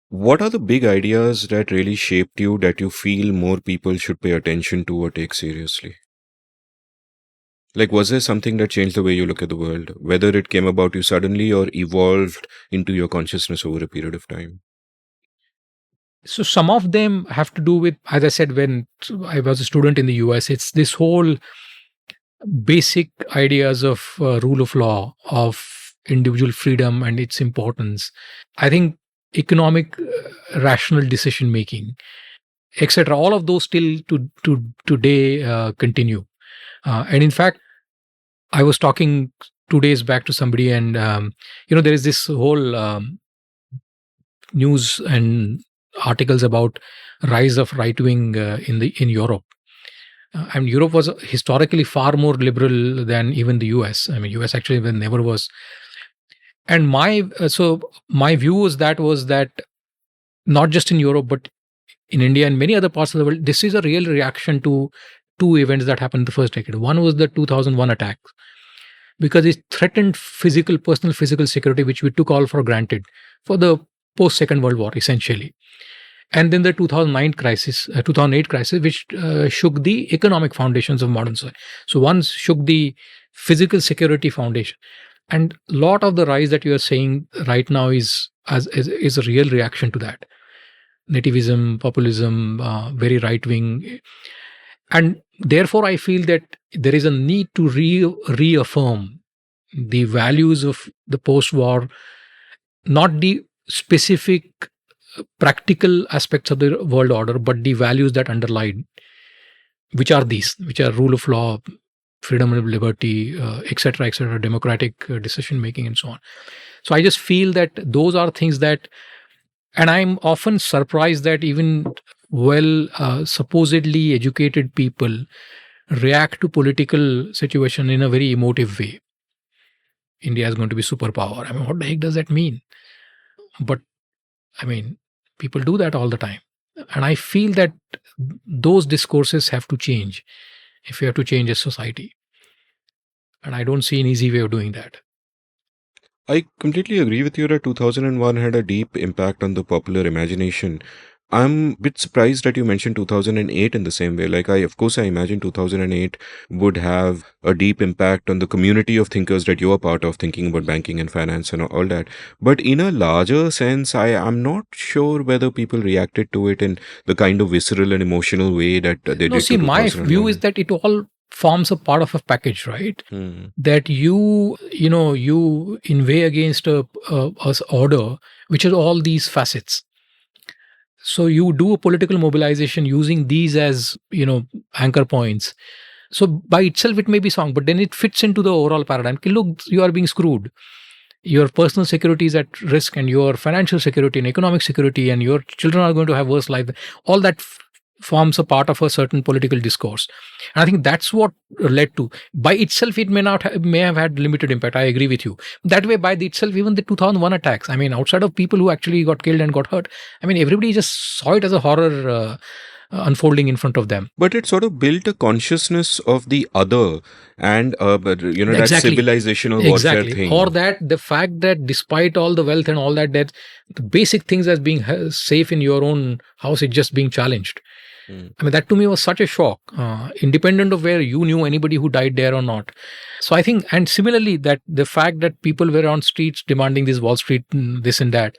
What are the big ideas that really shaped you that you feel more people should pay attention to or take seriously? Like, was there something that changed the way you look at the world, whether it came about you suddenly or evolved into your consciousness over a period of time? So some of them have to do with, as I said, when I was a student in the US, it's this whole basic ideas of rule of law, of individual freedom and its importance. I think economic rational decision making, etc. All of those still to today continue. And in fact, I was talking 2 days back to somebody, and there is this whole news and articles about rise of right wing in Europe. And Europe was historically far more liberal than even the US. I mean, US actually never was. And my view was that not just in Europe, but in India and many other parts of the world, this is a real reaction to two events that happened in the first decade. One was the 2001 attack, because it threatened personal physical security, which we took all for granted for the post-Second World War, essentially. And then the 2008 crisis, which shook the economic foundations of modern society. So one shook the physical security foundation. And a lot of the rise that you are saying right now is a real reaction to that. Nativism, populism, very right-wing. And therefore, I feel that there is a need to reaffirm the values of the post-war, not the specific practical aspects of the world order, but the values that underlie, which are rule of law, freedom and liberty, etc., democratic decision making, and so on. So I just feel that those are things that, and I'm often surprised that even supposedly educated people react to political situation in a very emotive way. India is going to be superpower. I mean, what the heck does that mean? But I mean, people do that all the time. And I feel that those discourses have to change if we have to change a society. And I don't see an easy way of doing that. I completely agree with you that 2001 had a deep impact on the popular imagination. I'm a bit surprised that you mentioned 2008 in the same way. Like, of course, I imagine 2008 would have a deep impact on the community of thinkers that you are part of, thinking about banking and finance and all that. But in a larger sense, I'm not sure whether people reacted to it in the kind of visceral and emotional way that they No, did see, to my view is 2001. that it all forms a part of a package, right? That you inveigh against a order which has all these facets. So you do a political mobilization using these as anchor points. So by itself it may be strong, but then it fits into the overall paradigm. Okay, look, you are being screwed. Your personal security is at risk, and your financial security and economic security, and your children are going to have worse life. All that forms a part of a certain political discourse, and I think that's what led to. By itself, it may have had limited impact. I agree with you. That way, by itself, even the 2001 attacks. I mean, outside of people who actually got killed and got hurt, I mean, everybody just saw it as a horror. Unfolding in front of them. But it sort of built a consciousness of the other, and that Exactly. civilizational warfare thing. Or that the fact that despite all the wealth and all that, that the basic things as being safe in your own house is just being challenged. I mean, that to me was such a shock, independent of where you knew anybody who died there or not. So I think, and similarly, that the fact that people were on streets demanding this Wall Street, this and that,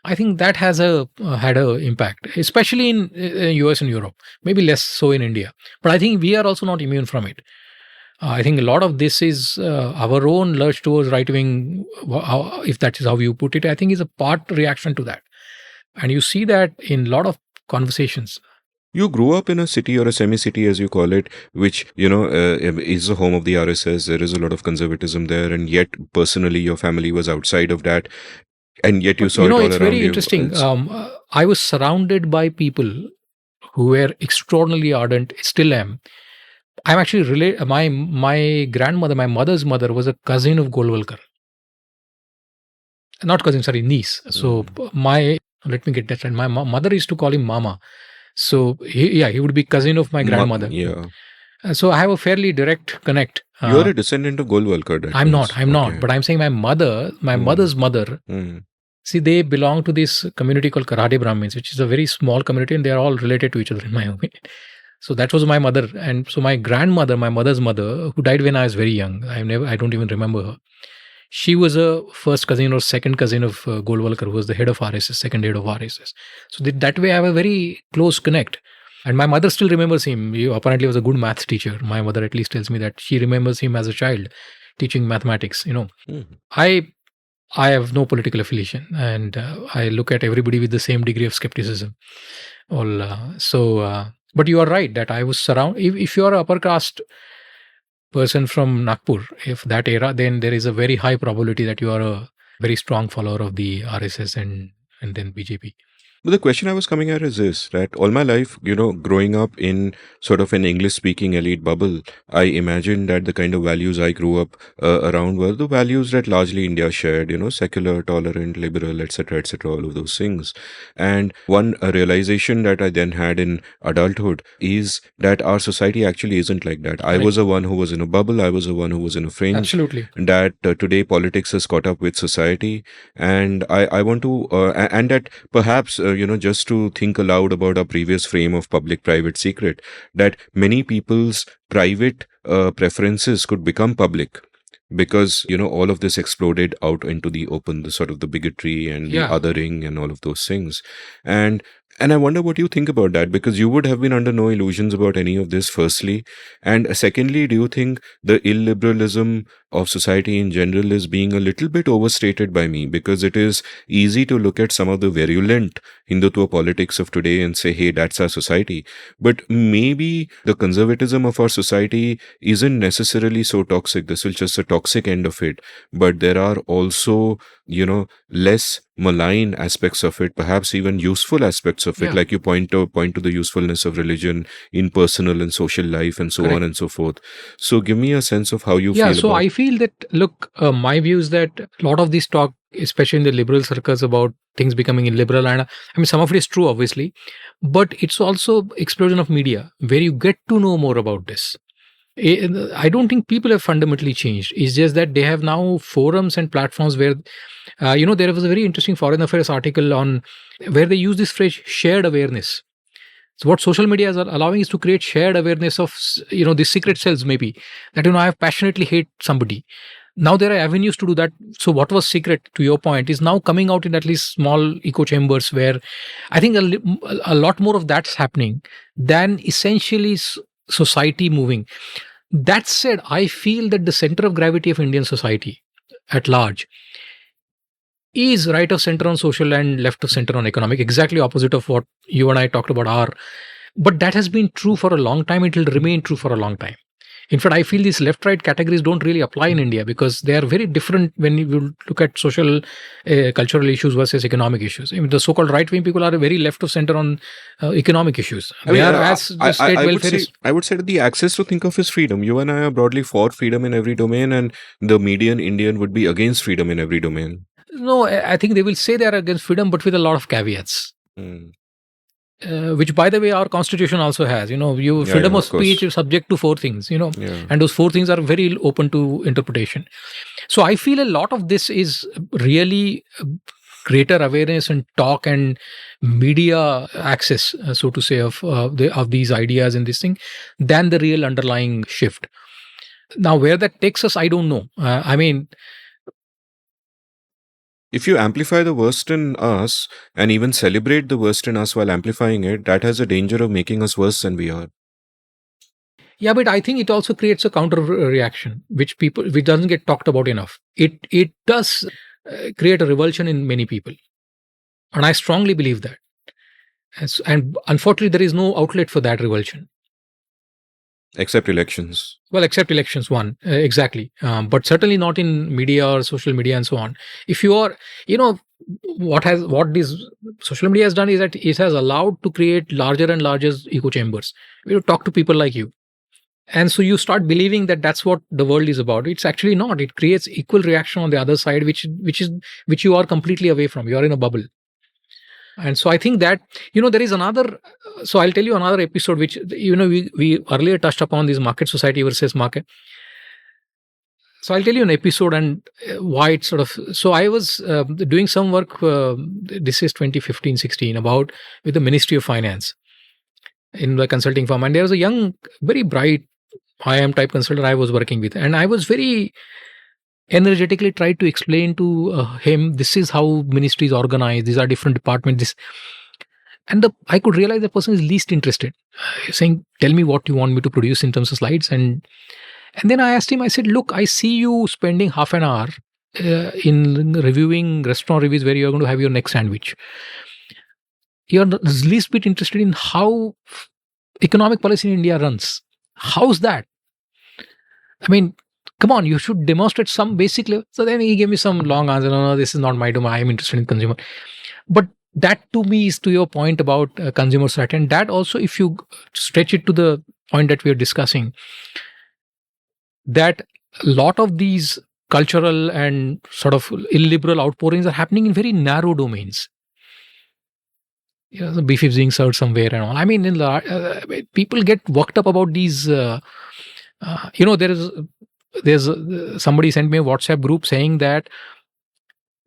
I think that has had a impact, especially in US and Europe, maybe less so in India. But I think we are also not immune from it. I think a lot of this is our own lurch towards right wing, if that is how you put it. I think is a part reaction to that, and you see that in a lot of conversations. You grew up in a city or a semi-city, as you call it, which, is the home of the RSS. There is a lot of conservatism there, and yet personally your family was outside of that, and yet you saw it all it's around very you. interesting. I was surrounded by people who were extraordinarily ardent, still am. I'm actually my grandmother, my mother's mother, was a cousin of Golwalkar. Not cousin, sorry, niece. So let me get that right. My mother used to call him Mama. So he would be cousin of my grandmother. So I have a fairly direct connect. You're a descendant of Golwalkar. I'm not. But I'm saying my mother's mother. See, they belong to this community called Karade Brahmins, which is a very small community, and they are all related to each other, in my opinion. So that was my mother, and so my grandmother, my mother's mother, who died when I was very young. I don't even remember her. She was a first cousin or second cousin of Golwalkar, who was the head of RSS, second head of RSS. So that way I have a very close connect. And my mother still remembers him. He apparently was a good maths teacher. My mother at least tells me that she remembers him as a child teaching mathematics. I have no political affiliation, and I look at everybody with the same degree of skepticism. But you are right that I was surrounded. If you are an upper caste person from Nagpur, if that era, then there is a very high probability that you are a very strong follower of the RSS and then BJP. But the question I was coming at is this, that all my life, growing up in sort of an English-speaking elite bubble, I imagined that the kind of values I grew up around were the values that largely India shared, secular, tolerant, liberal, etc., all of those things. And one realization that I then had in adulthood is that our society actually isn't like that. I was the one who was in a bubble. I was the one who was in a fringe. Absolutely. That today politics has caught up with society. And I want to, and that perhaps, just to think aloud about our previous frame of public-private secret, that many people's private preferences could become public because, all of this exploded out into the open, the sort of the bigotry and the othering and all of those things. And I wonder what you think about that, because you would have been under no illusions about any of this, firstly. And secondly, do you think the illiberalism of society in general is being a little bit overstated by me? Because it is easy to look at some of the virulent Hindutva politics of today and say, hey, that's our society. But maybe the conservatism of our society isn't necessarily so toxic. This is just a toxic end of it. But there are also, less malign aspects of it, perhaps even useful aspects of it, like you point to the usefulness of religion in personal and social life and so on and so forth. So give me a sense of how you feel so I feel that, look, my view is that a lot of this talk, especially in the liberal circles, about things becoming illiberal, and I mean, some of it is true, obviously, but it's also explosion of media where you get to know more about this. I don't think people have fundamentally changed. It's just that they have now forums and platforms where, there was a very interesting foreign affairs article on where they use this phrase shared awareness. So what social media is allowing is to create shared awareness of, the secret selves, maybe that, I passionately hate somebody. Now there are avenues to do that. So what was secret, to your point, is now coming out in at least small echo chambers where I think a lot more of that's happening than essentially society moving. That said, I feel that the center of gravity of Indian society at large is right of center on social and left of center on economic, exactly opposite of what you and I talked about are. But that has been true for a long time. It will remain true for a long time. In fact, I feel these left-right categories don't really apply in India because they are very different when you look at social, cultural issues versus economic issues. I mean, the so-called right-wing people are very left of center on economic issues. I mean, I would say that the access to think of is freedom. You and I are broadly for freedom in every domain, and the median Indian would be against freedom in every domain. No, I think they will say they are against freedom, but with a lot of caveats. Which, by the way, our constitution also has. Freedom of speech is subject to 4 things. And those 4 things are very open to interpretation. So I feel a lot of this is really greater awareness and talk and media access, so to say, of these ideas and this thing, than the real underlying shift. Now, where that takes us, I don't know. If you amplify the worst in us and even celebrate the worst in us while amplifying it, that has a danger of making us worse than we are. Yeah, but I think it also creates a counter reaction, which doesn't get talked about enough. It does create a revulsion in many people, and I strongly believe that. And unfortunately, there is no outlet for that revulsion. Except elections. Well, except elections, one, exactly. But certainly not in media or social media and so on. If you are, what this social media has done is that it has allowed to create larger and larger echo chambers. You talk to people like you. And so you start believing that that's what the world is about. It's actually not. It creates equal reaction on the other side, which you are completely away from. You are in a bubble. And so I think that, there is another, so I'll tell you another episode, which, we earlier touched upon this market society versus market. So I'll tell you an episode and why it's sort of, so I was doing some work, this is 2015-16, with the Ministry of Finance in the consulting firm. And there was a young, very bright IIM type consultant I was working with. And I was very energetically tried to explain to him, this is how ministry is organized, these are different departments. And I could realize the person is least interested, saying, tell me what you want me to produce in terms of slides. And then I asked him, I said, look, I see you spending half an hour in reviewing restaurant reviews where you're going to have your next sandwich. You're least bit interested in how economic policy in India runs. How's that? I mean, come on, you should demonstrate some basic level. So then he gave me some long answer. No, this is not my domain. I am interested in consumer. But that to me is to your point about consumer society. And that also, if you stretch it to the point that we are discussing, that a lot of these cultural and sort of illiberal outpourings are happening in very narrow domains. The beef is being served somewhere and all. I mean, people get worked up about these, there's somebody sent me a WhatsApp group saying that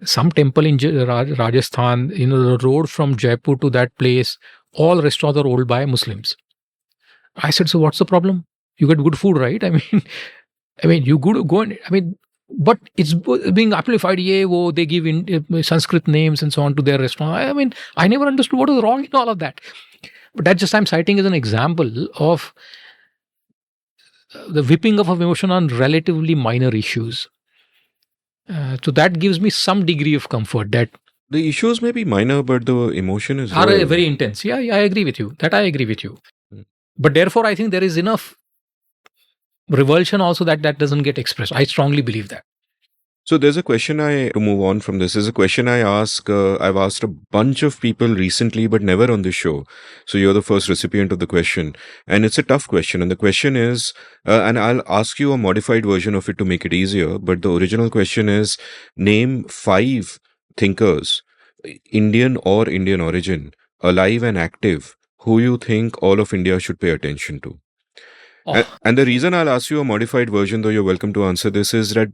some temple in Rajasthan, the road from Jaipur to that place, all restaurants are owned by Muslims. I said, so what's the problem? You get good food, right? I mean, you go and, but it's being amplified. Yeah, they give in Sanskrit names and so on to their restaurant. I never understood what was wrong in all of that. But that's just I'm citing as an example of the whipping up of emotion on relatively minor issues. So that gives me some degree of comfort that the issues may be minor, but the emotion is very intense. Yeah, I agree with you. That I agree with you. But therefore, I think there is enough revulsion also that doesn't get expressed. I strongly believe that. So there's a question to move on from this, there's a question I ask, I've asked a bunch of people recently, but never on this show. So you're the first recipient of the question. And it's a tough question. And the question is, and I'll ask you a modified version of it to make it easier. But the original question is, name 5 thinkers, Indian or Indian origin, alive and active, who you think all of India should pay attention to. And the reason I'll ask you a modified version, though you're welcome to answer this, is that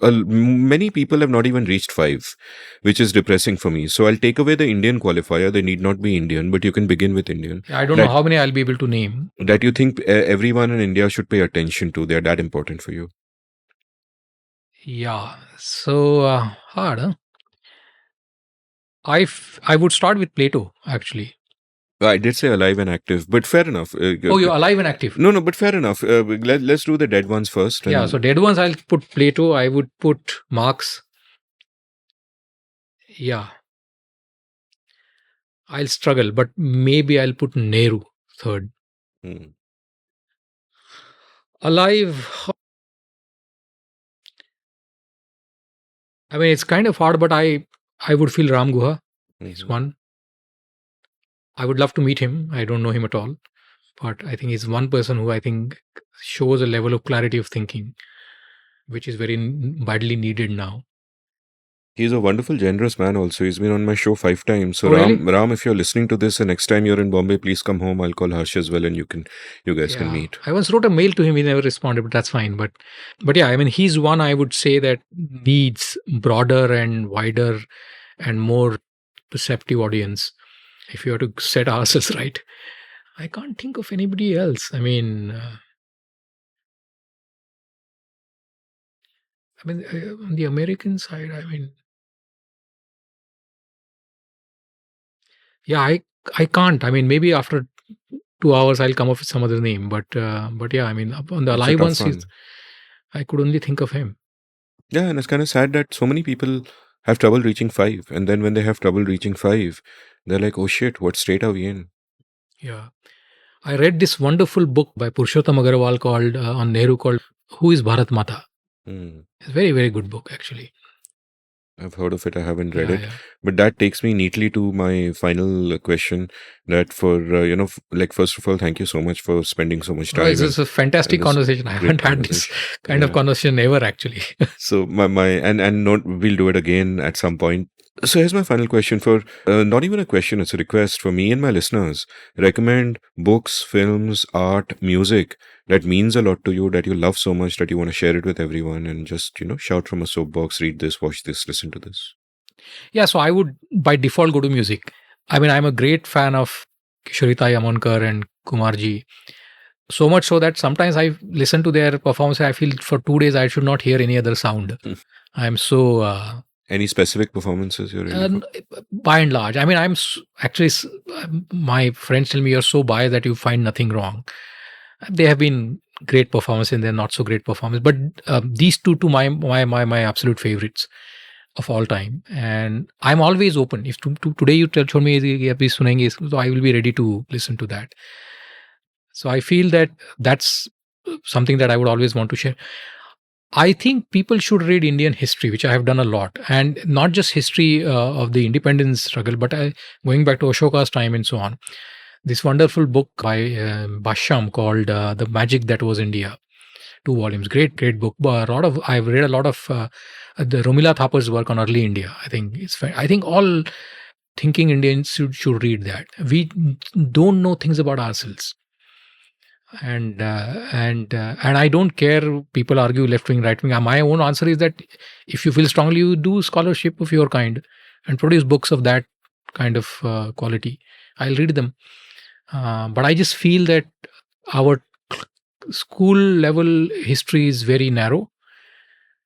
many people have not even reached 5, which is depressing for me. So I'll take away the Indian qualifier. They need not be Indian, but you can begin with Indian. I don't know how many I'll be able to name. That you think everyone in India should pay attention to. They're that important for you. Yeah. So hard, huh? I would start with Plato, actually. I did say alive and active, but fair enough. You're alive and active. No, but fair enough. Let's do the dead ones first. Yeah, so dead ones, I'll put Plato. I would put Marx. Yeah. I'll struggle, but maybe I'll put Nehru third. Alive. I mean, it's kind of hard, but I would feel Ram Guha is one. I would love to meet him. I don't know him at all, but I think he's one person who I think shows a level of clarity of thinking, which is very badly needed now. He's a wonderful, generous man also. He's been on my show 5 times. So really? Ram, if you're listening to this and next time you're in Bombay, please come home. I'll call Harsh as well and you guys can meet. I once wrote a mail to him. He never responded, but that's fine. But yeah, I mean, he's one I would say that needs broader and wider and more perceptive audience. If you have to set ourselves right. I can't think of anybody else. I mean, on the American side, I mean, yeah, I can't. I mean, maybe after 2 hours I'll come up with some other name, but yeah, I mean, on the alive ones, I could only think of him. Yeah, and it's kind of sad that so many people have trouble reaching 5, and then when they have trouble reaching 5, they're like, oh shit, what state are we in? Yeah. I read this wonderful book by Purushottam Agarwal called on Nehru called Who is Bharat Mata? It's a very, very good book, actually. I've heard of it. I haven't read it. But that takes me neatly to my final question that for, first of all, thank you so much for spending so much time. This is a fantastic conversation. I haven't had this kind of conversation ever, actually. So we'll do it again at some point. So here's my final question for, not even a question, it's a request for me and my listeners. Recommend books, films, art, music that means a lot to you, that you love so much that you want to share it with everyone and just, shout from a soapbox, read this, watch this, listen to this. Yeah, so I would by default go to music. I mean, I'm a great fan of Kishorita Yamonkar and Kumarji. So much so that sometimes I listen to their performance. I feel for 2 days I should not hear any other sound. I'm so... Any specific performances you're in? By and large. I mean, I'm actually... my friends tell me you're so biased that you find nothing wrong. They have been great performances and they're not so great performances. But these two my absolute favorites of all time. And I'm always open. If today you tell me, so I will be ready to listen to that. So I feel that that's something that I would always want to share. I think people should read Indian history, which I have done a lot, and not just history of the independence struggle, but going back to Ashoka's time and so on. This wonderful book by Basham called The Magic That Was India. 2 volumes, great book. I've read a lot of the Romila Thapar's work on early India. I think all thinking Indians should read that. We don't know things about ourselves. And I don't care people argue left wing, right wing. My own answer is that if you feel strongly, you do scholarship of your kind and produce books of that kind of quality. I'll read them. But I just feel that our school level history is very narrow.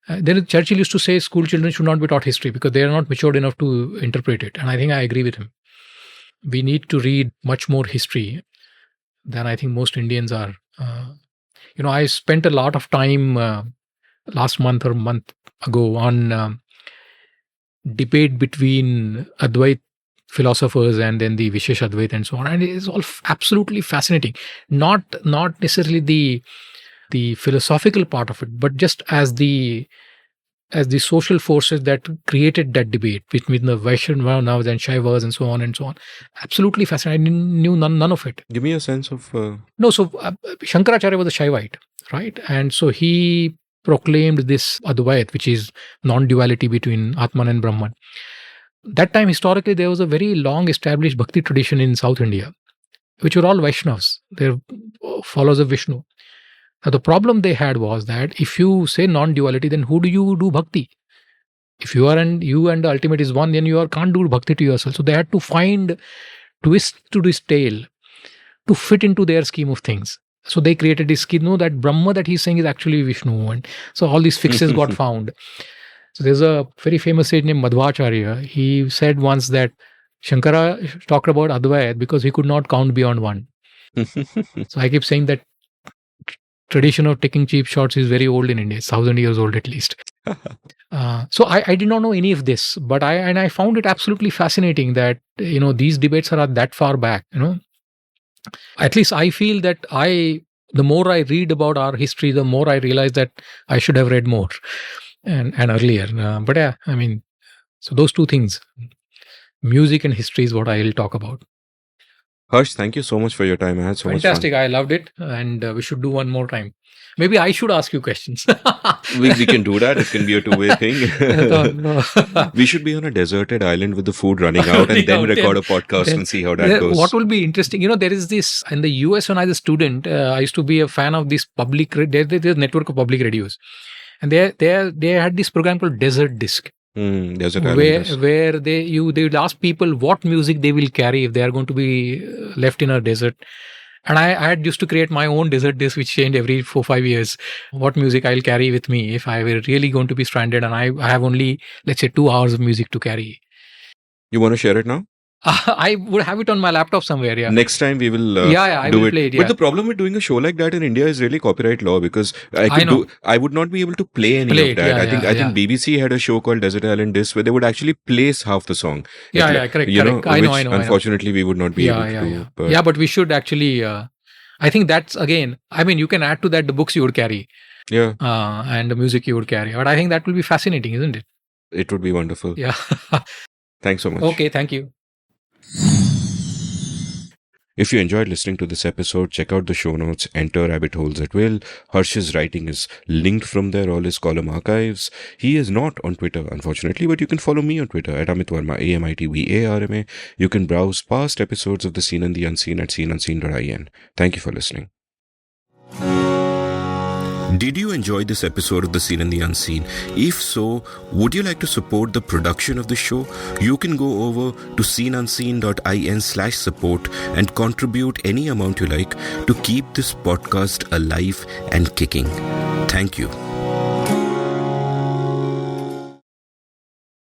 Then Churchill used to say school children should not be taught history because they are not matured enough to interpret it. And I think I agree with him. We need to read much more history than I think most Indians are. I spent a lot of time last month or a month ago on debate between Advait philosophers and then the Vishesh Advait and so on. And it is all absolutely fascinating. Not necessarily the philosophical part of it, but just as the social forces that created that debate between the Vaishnavas and Shaivas and so on and so on. Absolutely fascinating. I knew none of it. Give me a sense of... No, so Shankaracharya was a Shaivite, right? And so he proclaimed this Advait, which is non-duality between Atman and Brahman. That time, historically, there was a very long established Bhakti tradition in South India, which were all Vaishnavas. They're followers of Vishnu. Now, the problem they had was that if you say non-duality, then who do you do bhakti? If you are and you and the ultimate is one, then you can't do bhakti to yourself. So they had to find twist to this tale to fit into their scheme of things. So they created this scheme, no, that Brahma that he's saying is actually Vishnu. And so all these fixes got found. So there's a very famous sage named Madhvacharya. He said once that Shankara talked about Advait because he could not count beyond one. So I keep saying that tradition of taking cheap shots is very old in India. It's 1,000 years old at least. So I did not know any of this, but I found it absolutely fascinating that, these debates are that far back, At least I feel that the more I read about our history, the more I realize that I should have read more and earlier. But yeah, so those two things, music and history, is what I will talk about. Harsh, thank you so much for your time. I had so Fantastic. much fun. I loved it. And we should do one more time. Maybe I should ask you questions. we can do that. It can be a two-way thing. No. We should be on a deserted island with the food running out and then record a podcast and see how that goes. What will be interesting, there is this, in the US when I was a student, I used to be a fan of this there's a network of public radios. And they had this program called Desert Disc. Where they would ask people what music they will carry if they are going to be left in a desert. And I had used to create my own desert disc, which changed every 4-5 years. What music I'll carry with me if I were really going to be stranded and I have only, let's say, 2 hours of music to carry. You want to share it now? I would have it on my laptop somewhere, yeah. Next time we will I will play it, yeah. But the problem with doing a show like that in India is really copyright law, because I would not be able to play any of that. I think BBC had a show called Desert Island Disc where they would actually place half the song. Correct. I know. Unfortunately, we would not be able to. But we should actually, I think that's, again, you can add to that the books you would carry. Yeah. And the music you would carry. But I think that will be fascinating, isn't it? It would be wonderful. Yeah. Thanks so much. Okay, thank you. If you enjoyed listening to this episode, check out the show notes, enter rabbit holes at will. Harsh's writing is linked from there, all his column archives. He is not on Twitter, unfortunately, but you can follow me on Twitter at Amit Varma, AMITVARMA. You can browse past episodes of The Seen and the Unseen at seenunseen.in. Thank you for listening. Did you enjoy this episode of The Seen and the Unseen? If so, would you like to support the production of the show? You can go over to seenunseen.in/support and contribute any amount you like to keep this podcast alive and kicking. Thank you.